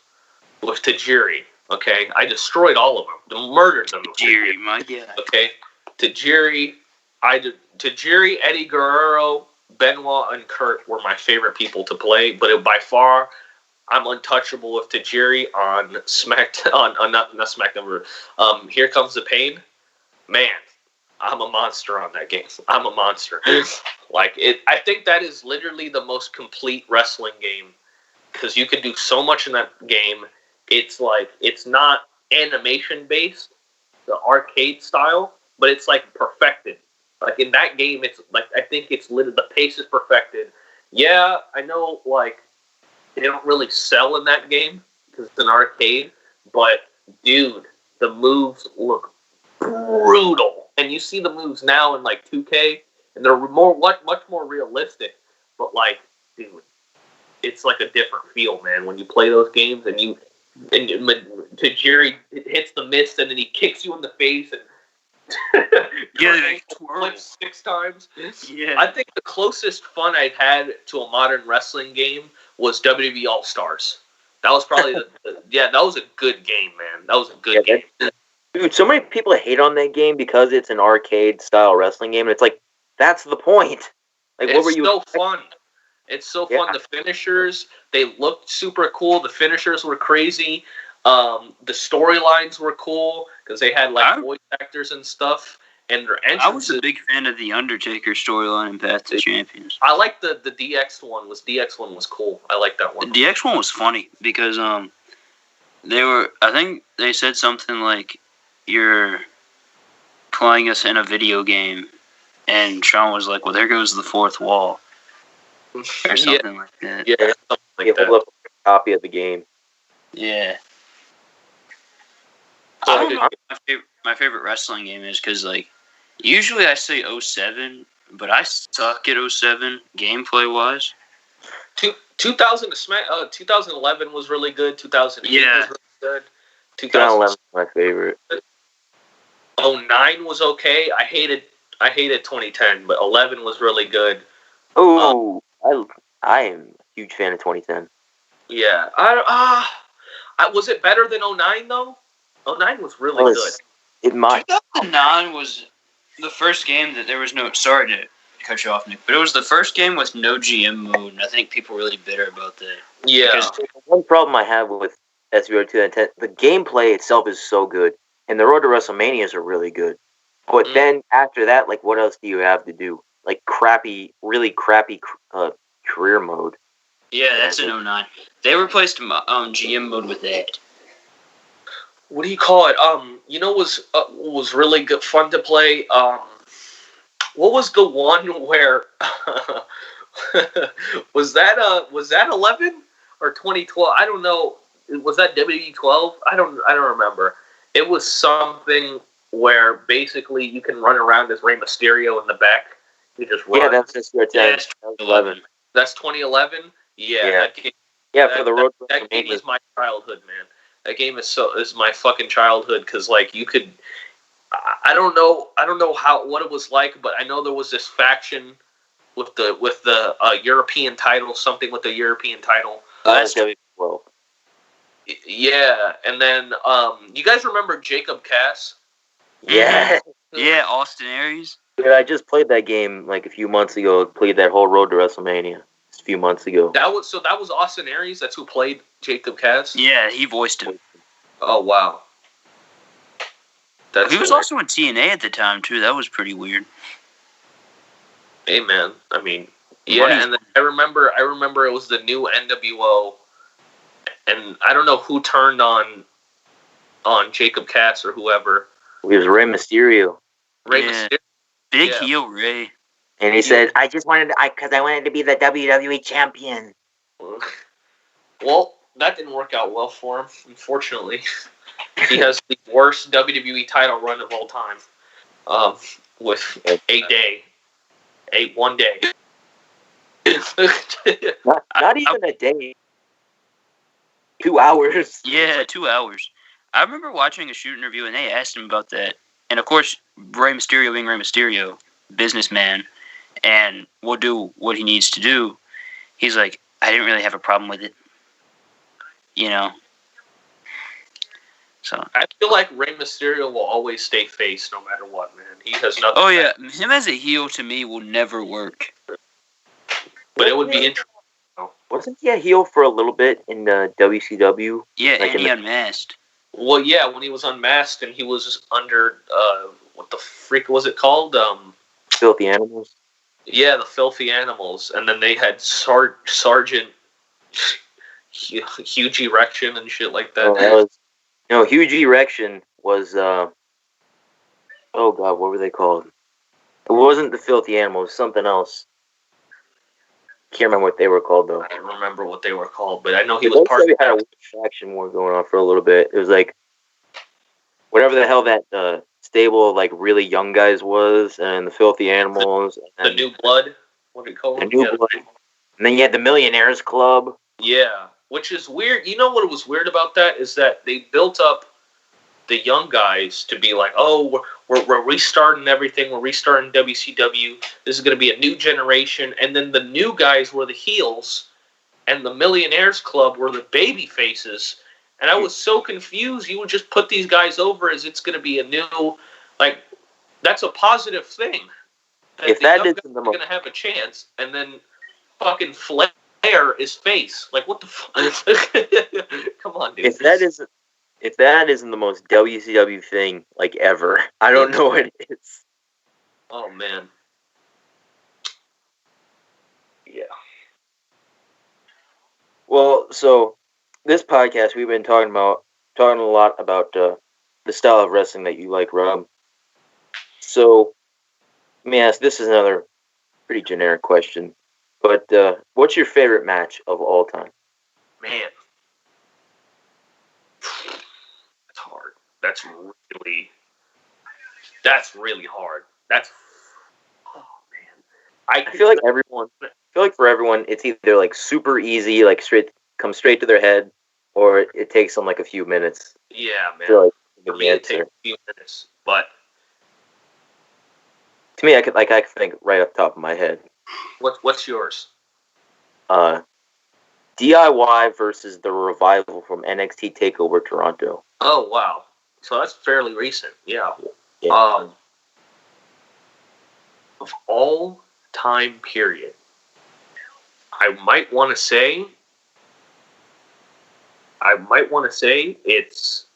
with Tajiri. Okay, I destroyed all of them, murdered them. Tajiri, my God. Okay, Tajiri, Eddie Guerrero, Benoit, and Kurt were my favorite people to play. But by far, I'm untouchable with Tajiri on SmackDown. Not SmackDown. Here Comes the Pain. Man, I'm a monster on that game. I'm a monster. I think that is literally the most complete wrestling game because you can do so much in that game. It's not animation based, the arcade style, but it's perfected. In that game, it's I think it's literally the pace is perfected. Yeah, I know they don't really sell in that game because it's an arcade, but dude, the moves look brutal, and you see the moves now in 2K, and they're much more realistic. But dude, it's a different feel, man. When you play those games, and Tajiri hits the mist, and then he kicks you in the face, and flips 6 times. Yeah, I think the closest fun I've had to a modern wrestling game was WWE All Stars. That was probably that was a good game, man. That was a good game. Dude, so many people hate on that game because it's an arcade style wrestling game, and it's that's the point. What were you? So fun. It's so fun. The finishers, they looked super cool. The finishers were crazy. The storylines were cool because they had voice actors and stuff. And their entrances. I was a big fan of the Undertaker storyline in Path to Champions. I like the DX one. DX one was cool. I like that one. The DX one was funny because I think they said something like, "You're playing us in a video game," and Sean was like, "Well, there goes the fourth wall." Or something like that. Yeah, something like that. Hold up a copy of the game. Yeah. I don't know what my favorite wrestling game is because, usually I say 07, but I suck at 07 gameplay-wise. 2011 was really good. 2008 was really good. 2011 was my favorite. 09 was okay. I hated 2010, but 11 was really good. Oh, I am a huge fan of 2010. Yeah. Was it better than 09 though? 09 was really good. 2009 was the first game that there was no. Sorry to cut you off, Nick, but it was the first game with no GM mode, and I think people were really bitter about that. Yeah. Because one problem I have with SVR 2010, the gameplay itself is so good, and the Road to WrestleManias are really good. But then after that, what else do you have to do? like really crappy career mode. Yeah, that's in 09. They replaced GM mode with that. What do you call it? You know, was really good, fun to play. What was the one where was that 11 or 2012? I don't know. Was that WWE 12? I don't remember. It was something where basically you can run around as Rey Mysterio in the back. You just run. Yeah, that's just your 10. That's 2011. That's 2011. Yeah. Yeah. That game, for the road. that game is my childhood, man. That game is my fucking childhood because like you could. I don't know what it was like, but I know there was this faction with the European title, something with the European title. That's W12. Yeah, and then you guys remember Jacob Cass? Yeah. Yeah, Austin Aries. Dude, I just played that game like a few months ago. Played that whole road to WrestleMania just a few months ago. That was Austin Aries. That's who played Jacob Cass. Yeah, he voiced him. Oh wow. He was also in TNA at the time too. That was pretty weird. Hey man, I mean, yeah, and then I remember it was the new NWO, and I don't know who turned on Jacob Cass or whoever. It was Rey Mysterio. Mysterio. Big heel Rey. And he said, "I wanted to be the WWE champion." Well, that didn't work out well for him, unfortunately. He has the worst WWE title run of all time, with one day. Not even a day. 2 hours. Yeah, 2 hours. I remember watching a shoot interview and they asked him about that. And of course, Rey Mysterio being Rey Mysterio, businessman, and will do what he needs to do. He's like, I didn't really have a problem with it. You know? So I feel like Rey Mysterio will always stay face no matter what, man. He has nothing. Oh yeah, him as a heel to me will never work. But it would be interesting. Wasn't he a heel for a little bit in WCW? Yeah, like and he unmasked. Well, yeah, when he was unmasked and he was under what the freak was it called? Filthy Animals. Yeah, the Filthy Animals, and then they had Sergeant Huge Erection and shit like that. Huge Erection was oh god, what were they called? It wasn't the Filthy Animals, something else. Can't remember what they were called though. I don't remember what they were called, but I know he was part of that. Had a faction war going on for a little bit. It was like whatever the hell that stable of like really young guys was, and the Filthy Animals, the New Blood. What do you call it? The New Blood. And then you had the Millionaires Club. Yeah, which is weird. You know what was weird about that is that they built up the young guys to be like, oh, we're restarting everything. We're restarting WCW. This is going to be a new generation. And then the new guys were the heels, and the Millionaires Club were the baby faces. And I was so confused. You would just put these guys over as it's going to be a new, like, that's a positive thing. If that is going to have a chance, and then fucking Flair is face. Like, what the fuck? Come on, dude. If that isn't the most WCW thing, like, ever, I don't know what it is. Oh, man. Yeah. Well, so, this podcast, we've been talking a lot about the style of wrestling that you like, Rob. So, let me ask, this is another pretty generic question, but what's your favorite match of all time? Man. Hard. That's really hard. Oh man. I feel like for everyone it's either like super easy, like comes straight to their head, or it takes them like a few minutes. Yeah, man. For me it takes a few minutes, but to me I could think right off the top of my head. What's yours? DIY versus the Revival from NXT TakeOver Toronto. Oh wow! So that's fairly recent. Yeah. Of all time period, I might want to say it's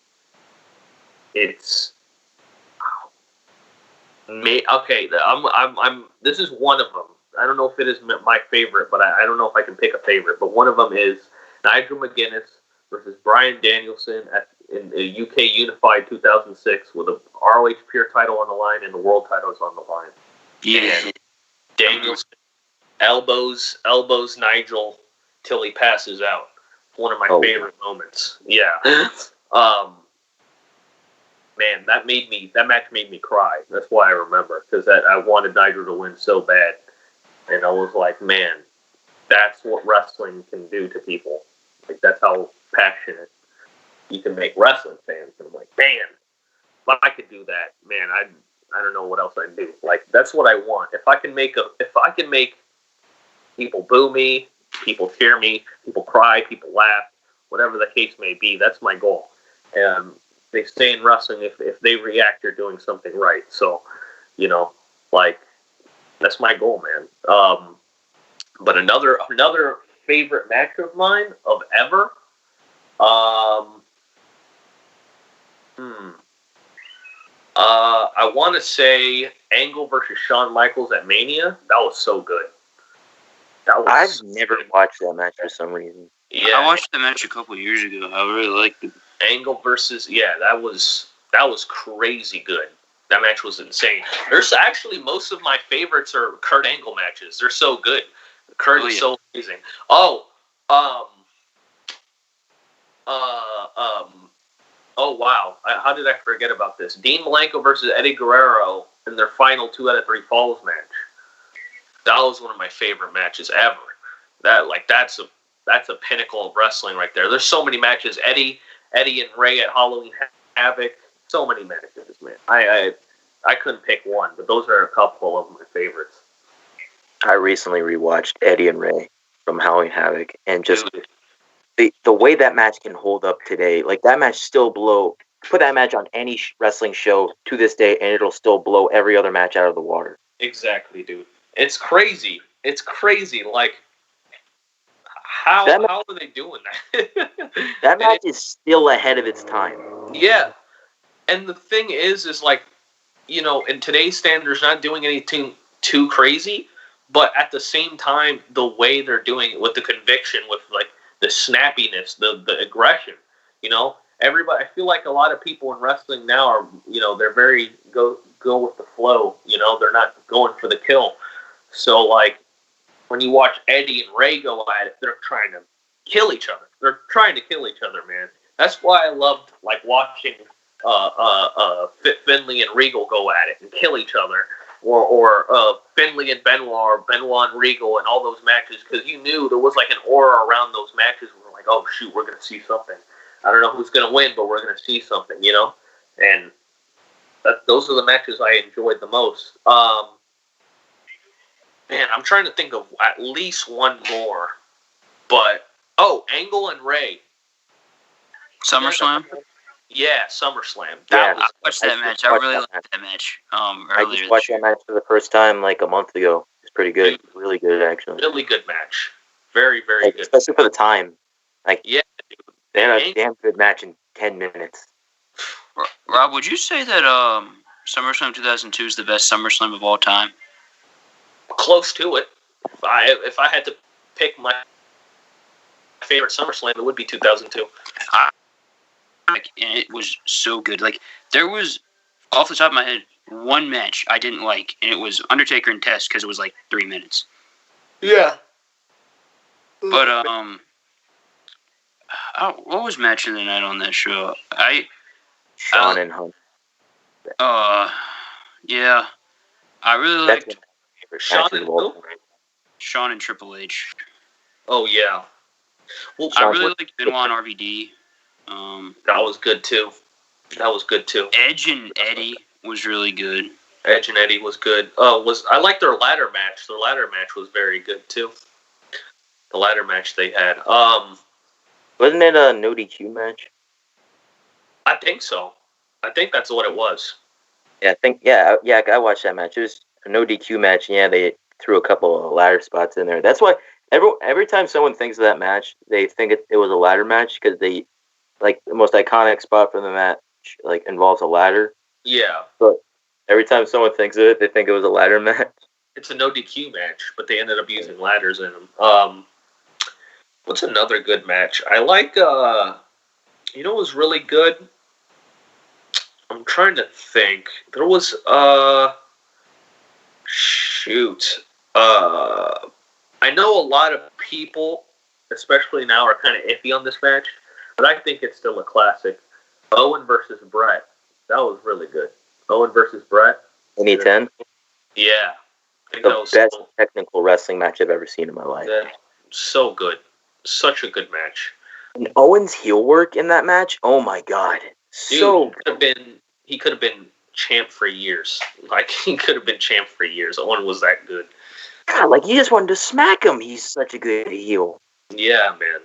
Okay, I'm. This is one of them. I don't know if it is my favorite, but I don't know if I can pick a favorite. But one of them is Nigel McGuinness versus Bryan Danielson in the UK Unified 2006 with a ROH Pure title on the line and the World title is on the line. Yeah. And Danielson elbows Nigel till he passes out. One of my favorite moments. Yeah. Man, that match made me cry. That's why I remember, because I wanted Nigel to win so bad, and I was like, man, that's what wrestling can do to people. Like, that's how passionate you can make wrestling fans. And I'm like, man, if I could do that, man, I don't know what else I'd do. Like, that's what I want. If I can make people boo me, people cheer me, people cry, people laugh, whatever the case may be, that's my goal. And they say in wrestling, if they react, you're doing something right. So, like, that's my goal, man. But another favorite match of mine of ever, I want to say Angle versus Shawn Michaels at Mania. That was so good. I've never watched that match for some reason. Yeah, I watched the match a couple years ago. I really liked it. Angle versus that was crazy good. That match was insane. There's actually most of my favorites are Kurt Angle matches. They're so good. Kurt is so amazing. Oh wow! How did I forget about this? Dean Malenko versus Eddie Guerrero in their final 2 out of 3 falls match. That was one of my favorite matches ever. That's a pinnacle of wrestling right there. There's so many matches. Eddie and Ray at Halloween Havoc. So many matches, man. I couldn't pick one, but those are a couple of my favorites. I recently rewatched Eddie and Ray from Halloween Havoc, and just the way that match can hold up today, like that match still put that match on any wrestling show to this day, and it'll still blow every other match out of the water. Exactly, dude. It's crazy. It's crazy. Like, how are they doing that? That match is still ahead of its time. Yeah. And the thing is like, in today's standards, not doing anything too crazy, but at the same time, the way they're doing it with the conviction, with like the snappiness, the aggression, everybody. I feel like a lot of people in wrestling now are, they're very go with the flow. They're not going for the kill. So like when you watch Eddie and Ray go at it, they're trying to kill each other. They're trying to kill each other, man. That's why I loved like watching Finley and Regal go at it and kill each other, or Finley and Benoit, or Benoit and Regal, and all those matches, because you knew there was like an aura around those matches. We're like, oh shoot, we're gonna see something. I don't know who's gonna win, but we're gonna see something, And those are the matches I enjoyed the most. Man, I'm trying to think of at least one more, but Angle and Ray. SummerSlam. Yeah, SummerSlam. I watched that match. I really liked that match. I just watched that match for the first time like a month ago. It's pretty good. Dude, really good, actually. Really good match. Very, very good. Especially for the time. Like, yeah, they had a damn good match in 10 minutes. Rob, would you say that SummerSlam 2002 is the best SummerSlam of all time? Close to it. If I had to pick my favorite SummerSlam, it would be 2002. And it was so good. Like, there was, off the top of my head, one match I didn't like, and it was Undertaker and Test, because it was like 3 minutes. Yeah. But what was match of the night on that show? Shawn and Hunt. Yeah, I really liked Shawn and Triple H. Oh yeah. Well, I really liked Benoit and RVD. That was good too. Edge and Eddie was really good. Edge and Eddie was good. I liked their ladder match. Their ladder match was very good too. The ladder match they had. Wasn't it a no DQ match? I think so. I think that's what it was. Yeah, I watched that match. It was a no DQ match. Yeah, they threw a couple of ladder spots in there. That's why every time someone thinks of that match, they think it was a ladder match, because they, like, the most iconic spot from the match like involves a ladder. Yeah. But Every time someone thinks of it, they think it was a ladder match. It's a no DQ match, but they ended up using ladders in them. What's another good match? I like. You know, what was really good. I'm trying to think. There was. Shoot. I know a lot of people, especially now, are kind of iffy on this match, but I think it's still a classic. Owen versus Brett. That was really good. Owen versus Brett. 2010. Yeah. I think The that was best technical wrestling match I've ever seen in my life. so good. Such a good match. And Owen's heel work in that match, oh my god. Dude, he could have been champ for years. Like, he could have been champ for years. Owen was that good. God, like, you just wanted to smack him. He's such a good heel. Yeah, man.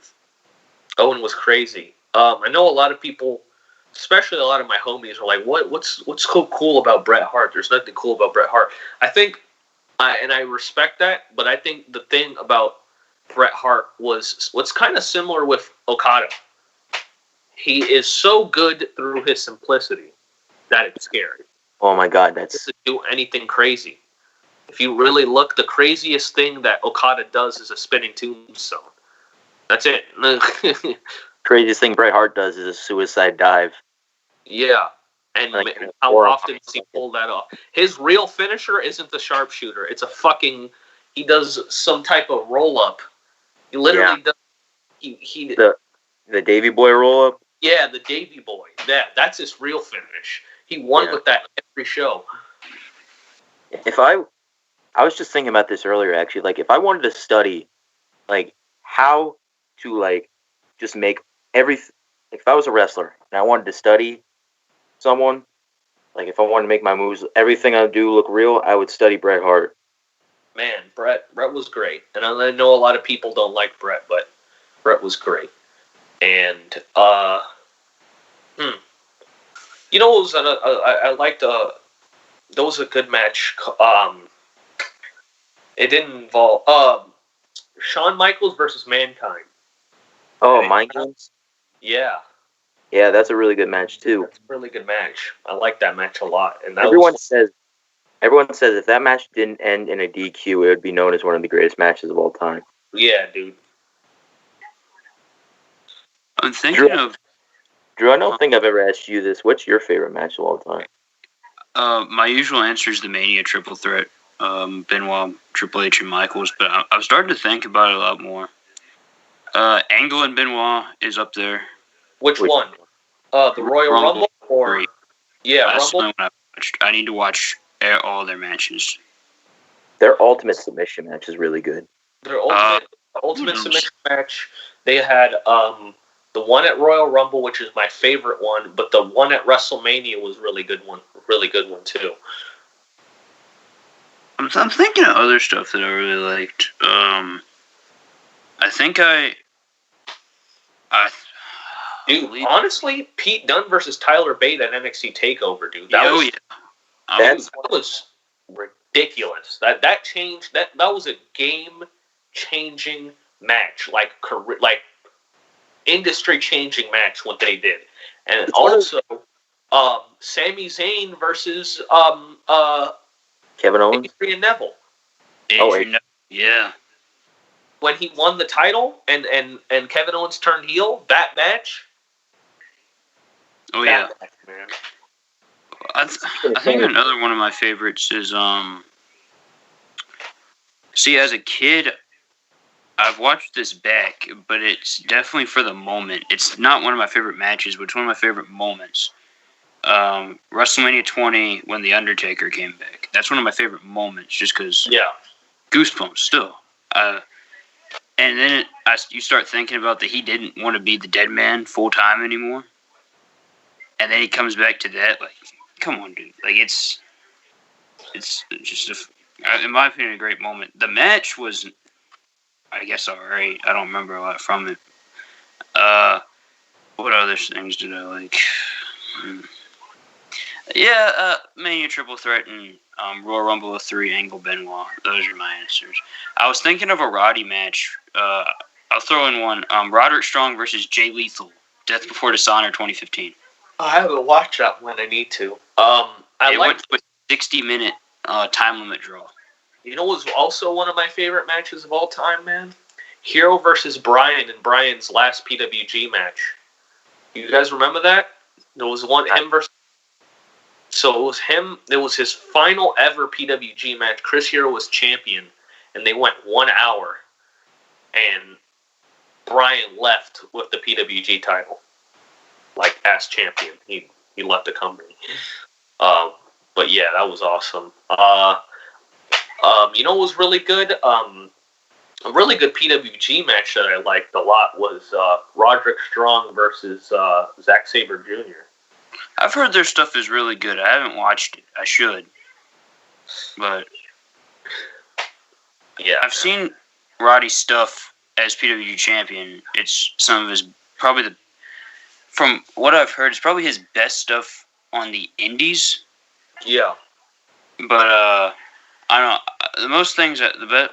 Owen was crazy. I know a lot of people, especially a lot of my homies, are like, "What's so cool about Bret Hart?" There's nothing cool about Bret Hart. I think, and I respect that, but I think the thing about Bret Hart was what's kind of similar with Okada. He is so good through his simplicity that it's scary. Oh my god, He doesn't do anything crazy. If you really look, the craziest thing that Okada does is a spinning tombstone. That's it. craziest thing Bret Hart does is a suicide dive. Yeah. And Like, how often does he pull that off? His real finisher isn't the sharpshooter. It's a fucking... He does some type of roll-up. He literally does... The Davy Boy roll-up? Yeah, the Davy Boy. That's his real finish. He won with that every show. If I was just thinking about this earlier, actually. Like, if I wanted to study, like, how to, like, just make everything... If I was a wrestler and I wanted to study someone, like, if I wanted to make my moves, everything I do look real, I would study Bret Hart. Man, Bret was great. And I know a lot of people don't like Bret, but Bret was great. And, you know what was... I liked... That was a good match. It didn't involve... Shawn Michaels versus Mankind. Oh, Mind Games? Yeah. Yeah, that's a really good match, too. That's a really good match. I like that match a lot. And that Everyone says if that match didn't end in a DQ, it would be known as one of the greatest matches of all time. Yeah, dude. I'm thinking of... Drew, I don't think I've ever asked you this. What's your favorite match of all time? My usual answer is the Mania Triple Threat. Benoit, Triple H, and Michaels. But I'm starting to think about it a lot more. Angle and Benoit is up there. Which one? The Royal Rumble? Or... Yeah, Last Rumble? one I watched. I need to watch all their matches. Their Ultimate Submission match is really good. Their ultimate submission match, they had the one at Royal Rumble, which is my favorite one, but the one at WrestleMania was really good one too. I'm thinking of other stuff that I really liked. I think Dude, honestly, Pete Dunne versus Tyler Bate at NXT TakeOver, dude. That was ridiculous. That was a game-changing match, like industry-changing match. What they did, and also Sami Zayn versus Kevin Owens, Adrian Neville. Yeah. When he won the title and Kevin Owens turned heel, that match. Oh yeah, man. I think another one of my favorites is See, as a kid, I've watched this back, but it's definitely for the moment. It's not one of my favorite matches, but it's one of my favorite moments. WrestleMania 20 when The Undertaker came back. That's one of my favorite moments, just because. Yeah. Goosebumps still. And then you start thinking about that he didn't want to be the dead man full time anymore. And then he comes back to that, like, come on, dude. Like, it's just, in my opinion, a great moment. The match was, I guess, alright. I don't remember a lot from it. What other things did I like? Mania Triple Threat and Royal Rumble 3, Angle Benoit. Those are my answers. I was thinking of a Roddy match. I'll throw in one. Roderick Strong versus Jay Lethal. Death Before Dishonor 2015. I haven't watched that one. I need to. 60-minute time limit draw. You know what was also one of my favorite matches of all time, man? Hero versus Brian in Brian's last PWG match. You guys remember that? There was him versus. So it was him. It was his final ever PWG match. Chris Hero was champion, and they went 1 hour, and Brian left with the PWG title, like as champion. He left the company. But yeah, that was awesome. You know what was really good? A really good PWG match that I liked a lot was Roderick Strong versus Zack Sabre Jr. I've heard their stuff is really good. I haven't watched it. I should. But yeah, I've seen Roddy's stuff as PWG champion. It's some of his, probably from what I've heard, it's probably his best stuff on the indies. Yeah. But I don't know. The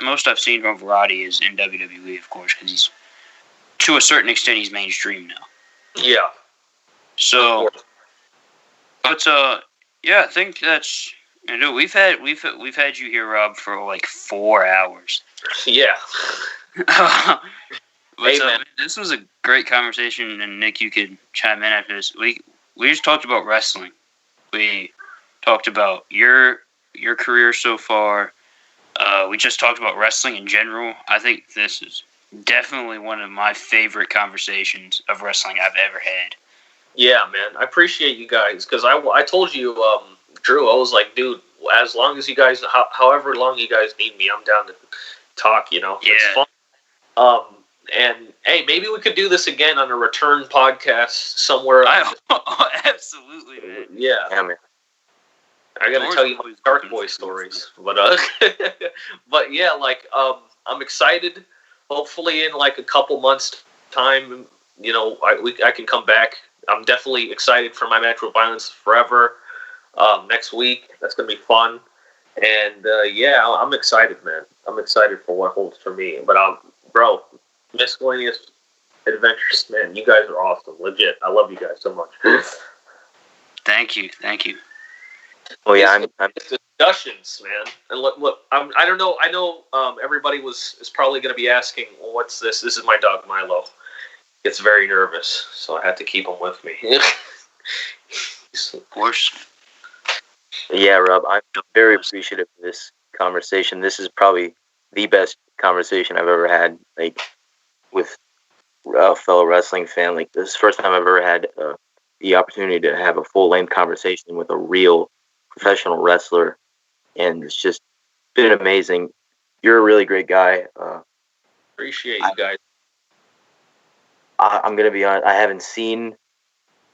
most I've seen from Roddy is in WWE, of course, because he's, to a certain extent, he's mainstream now. Yeah. So, but yeah, I think that's. We've had you here, Rob, for like 4 hours. Yeah. But, hey, man. This was a great conversation, and Nick, you could chime in after this. We just talked about wrestling. We talked about your career so far. We just talked about wrestling in general. I think this is definitely one of my favorite conversations of wrestling I've ever had. Yeah, man. I appreciate you guys, because I told you, Drew, I was like, dude, as long as you guys, however long you guys need me, I'm down to talk, you know? Yeah. It's fun. And, hey, maybe we could do this again on a return podcast somewhere. Absolutely, man. Yeah. Yeah, man. I got to tell you my Dark Boy stories. But, but yeah, like, I'm excited. Hopefully in, like, a couple months' time, you know, I can come back. I'm definitely excited for my match with Violence Forever next week. That's going to be fun. And, yeah, I'm excited, man. I'm excited for what holds for me. But, bro, Miscellaneous Adventures, man, you guys are awesome. Legit. I love you guys so much. Thank you. Oh yeah, I'm discussions, man. And look, I don't know. I know everybody is probably going to be asking, well, what's this? This is my dog Milo. Gets very nervous, so I had to keep him with me. Of course. Yeah, Rob, I'm very appreciative of this conversation. This is probably the best conversation I've ever had, like, with a fellow wrestling fan. Like, this is the first time I've ever had the opportunity to have a full-length conversation with a real professional wrestler, and it's just been amazing. You're a really great guy. Appreciate you guys. I'm gonna be honest. I haven't seen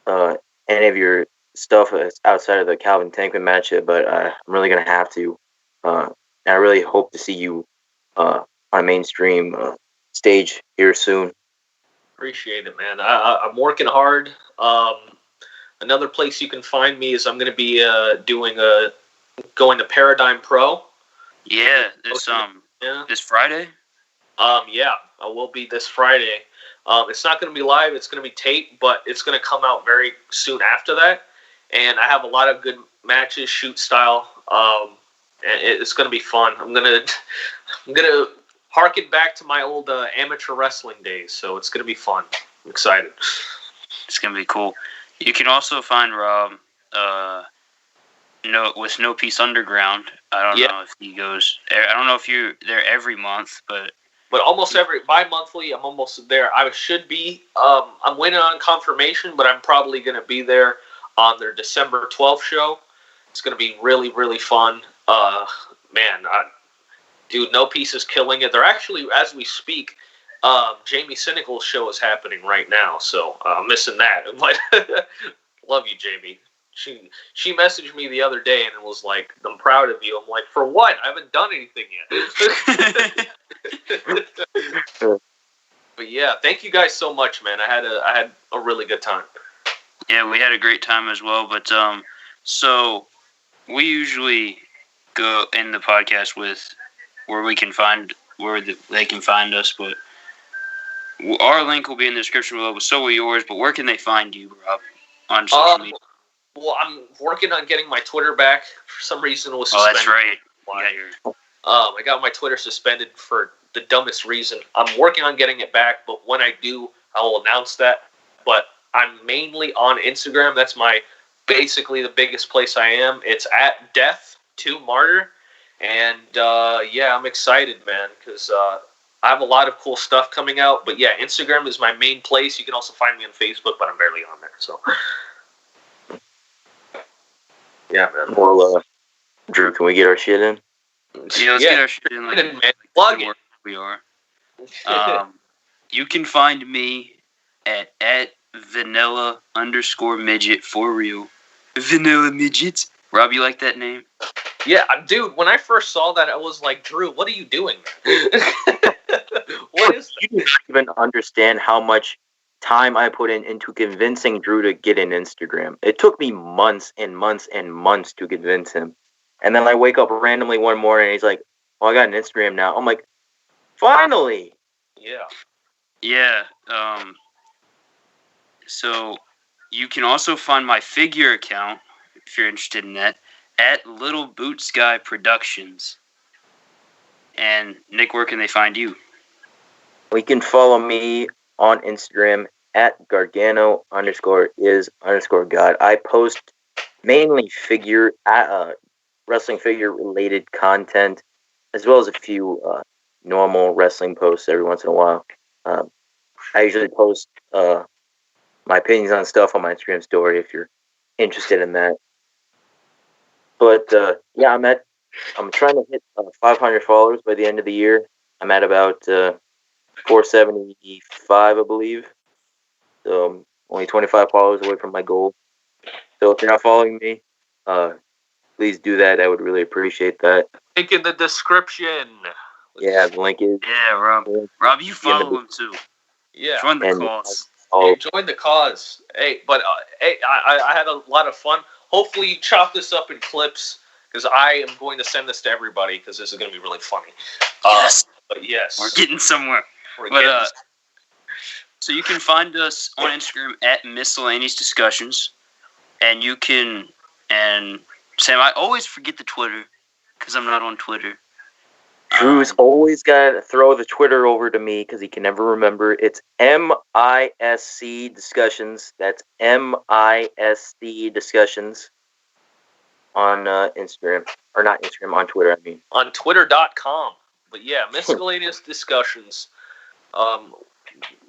any of your stuff outside of the Calvin Tankman match yet, but I'm really gonna have to. And I really hope to see you on a mainstream stage here soon. Appreciate it, man. I'm working hard. Another place you can find me is I'm going to be going to Paradigm Pro. Yeah, this Friday. Yeah, I will be this Friday. It's not going to be live. It's going to be taped, but it's going to come out very soon after that. And I have a lot of good matches, shoot style. And it's going to be fun. I'm gonna harken back to my old amateur wrestling days. So it's going to be fun. I'm excited. It's going to be cool. You can also find Rob with No Peace Underground. I don't know if he goes. I don't know if you're there every month, but almost bi-monthly, I'm almost there. I should be. I'm waiting on confirmation, but I'm probably going to be there on their December 12th show. It's going to be really, really fun. Man, dude, No Peace is killing it. They're actually, as we speak, Jamie Cynical's show is happening right now, so I'm missing that. But love you, Jamie. She messaged me the other day and was like, "I'm proud of you." I'm like, "For what? I haven't done anything yet." But yeah, thank you guys so much, man. I had a really good time. Yeah, we had a great time as well. But so we usually go in the podcast with where they can find us, but our link will be in the description below. But so will yours. But where can they find you, Rob, on social media? Well, I'm working on getting my Twitter back. For some reason, it was Oh, suspended. that's right. I got my Twitter suspended for the dumbest reason. I'm working on getting it back, but when I do, I will announce that. But I'm mainly on Instagram. That's basically the biggest place I am. It's at Death2Martyr. And yeah, I'm excited, man, because I have a lot of cool stuff coming out. But yeah, Instagram is my main place. You can also find me on Facebook, but I'm barely on there. So yeah, man. Well, Drew, can we get our shit in? Yeah, let's get our shit in. Plug it. We are. You can find me at vanilla_midget for real. Vanilla midget. Rob, you like that name? Yeah, dude, when I first saw that, I was like, Drew, what are you doing? What is that? You don't even understand how much time I put into convincing Drew to get an Instagram. It took me months and months and months to convince him. And then I wake up randomly one morning and he's like, oh, I got an Instagram now. I'm like, finally! Yeah. Yeah. So you can also find my figure account, if you're interested in that, at Little Boot Sky Productions. And Nick, where can they find you? You can follow me on Instagram at Gargano_is_God. I post mainly wrestling figure related content, as well as a few normal wrestling posts every once in a while. I usually post my opinions on stuff on my Instagram story if you're interested in that. But yeah, I'm trying to hit 500 followers by the end of the year. I'm at about 475, I believe. So I'm only 25 followers away from my goal. So if you're not following me, please do that. I would really appreciate that. Link in the description. Yeah, the link is. Yeah, Rob. Rob, you follow him too. Yeah. Join the cause. Hey, join the cause. Hey, but hey, I had a lot of fun. Hopefully, you chop this up in clips because I am going to send this to everybody because this is going to be really funny. Yes. But yes, we're getting somewhere. So you can find us on Instagram at Miscellaneous Discussions, and you can, and Sam, I always forget the Twitter because I'm not on Twitter. Drew's always got to throw the Twitter over to me because he can never remember. It's MISC Discussions. That's MISC Discussions on Instagram. Or not Instagram, on Twitter, I mean. On Twitter.com. But yeah, Miscellaneous Discussions.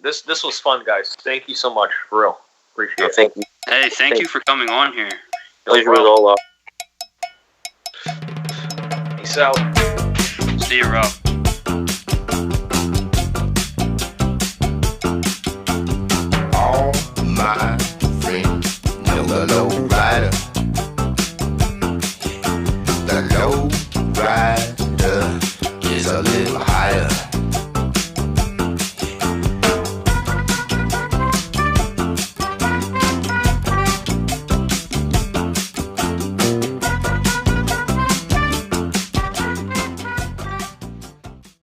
This was fun, guys. Thank you so much, for real. Appreciate it. Thank you. Hey, thank you for coming on here. Pleasure was all up. Peace out. See you, Rob.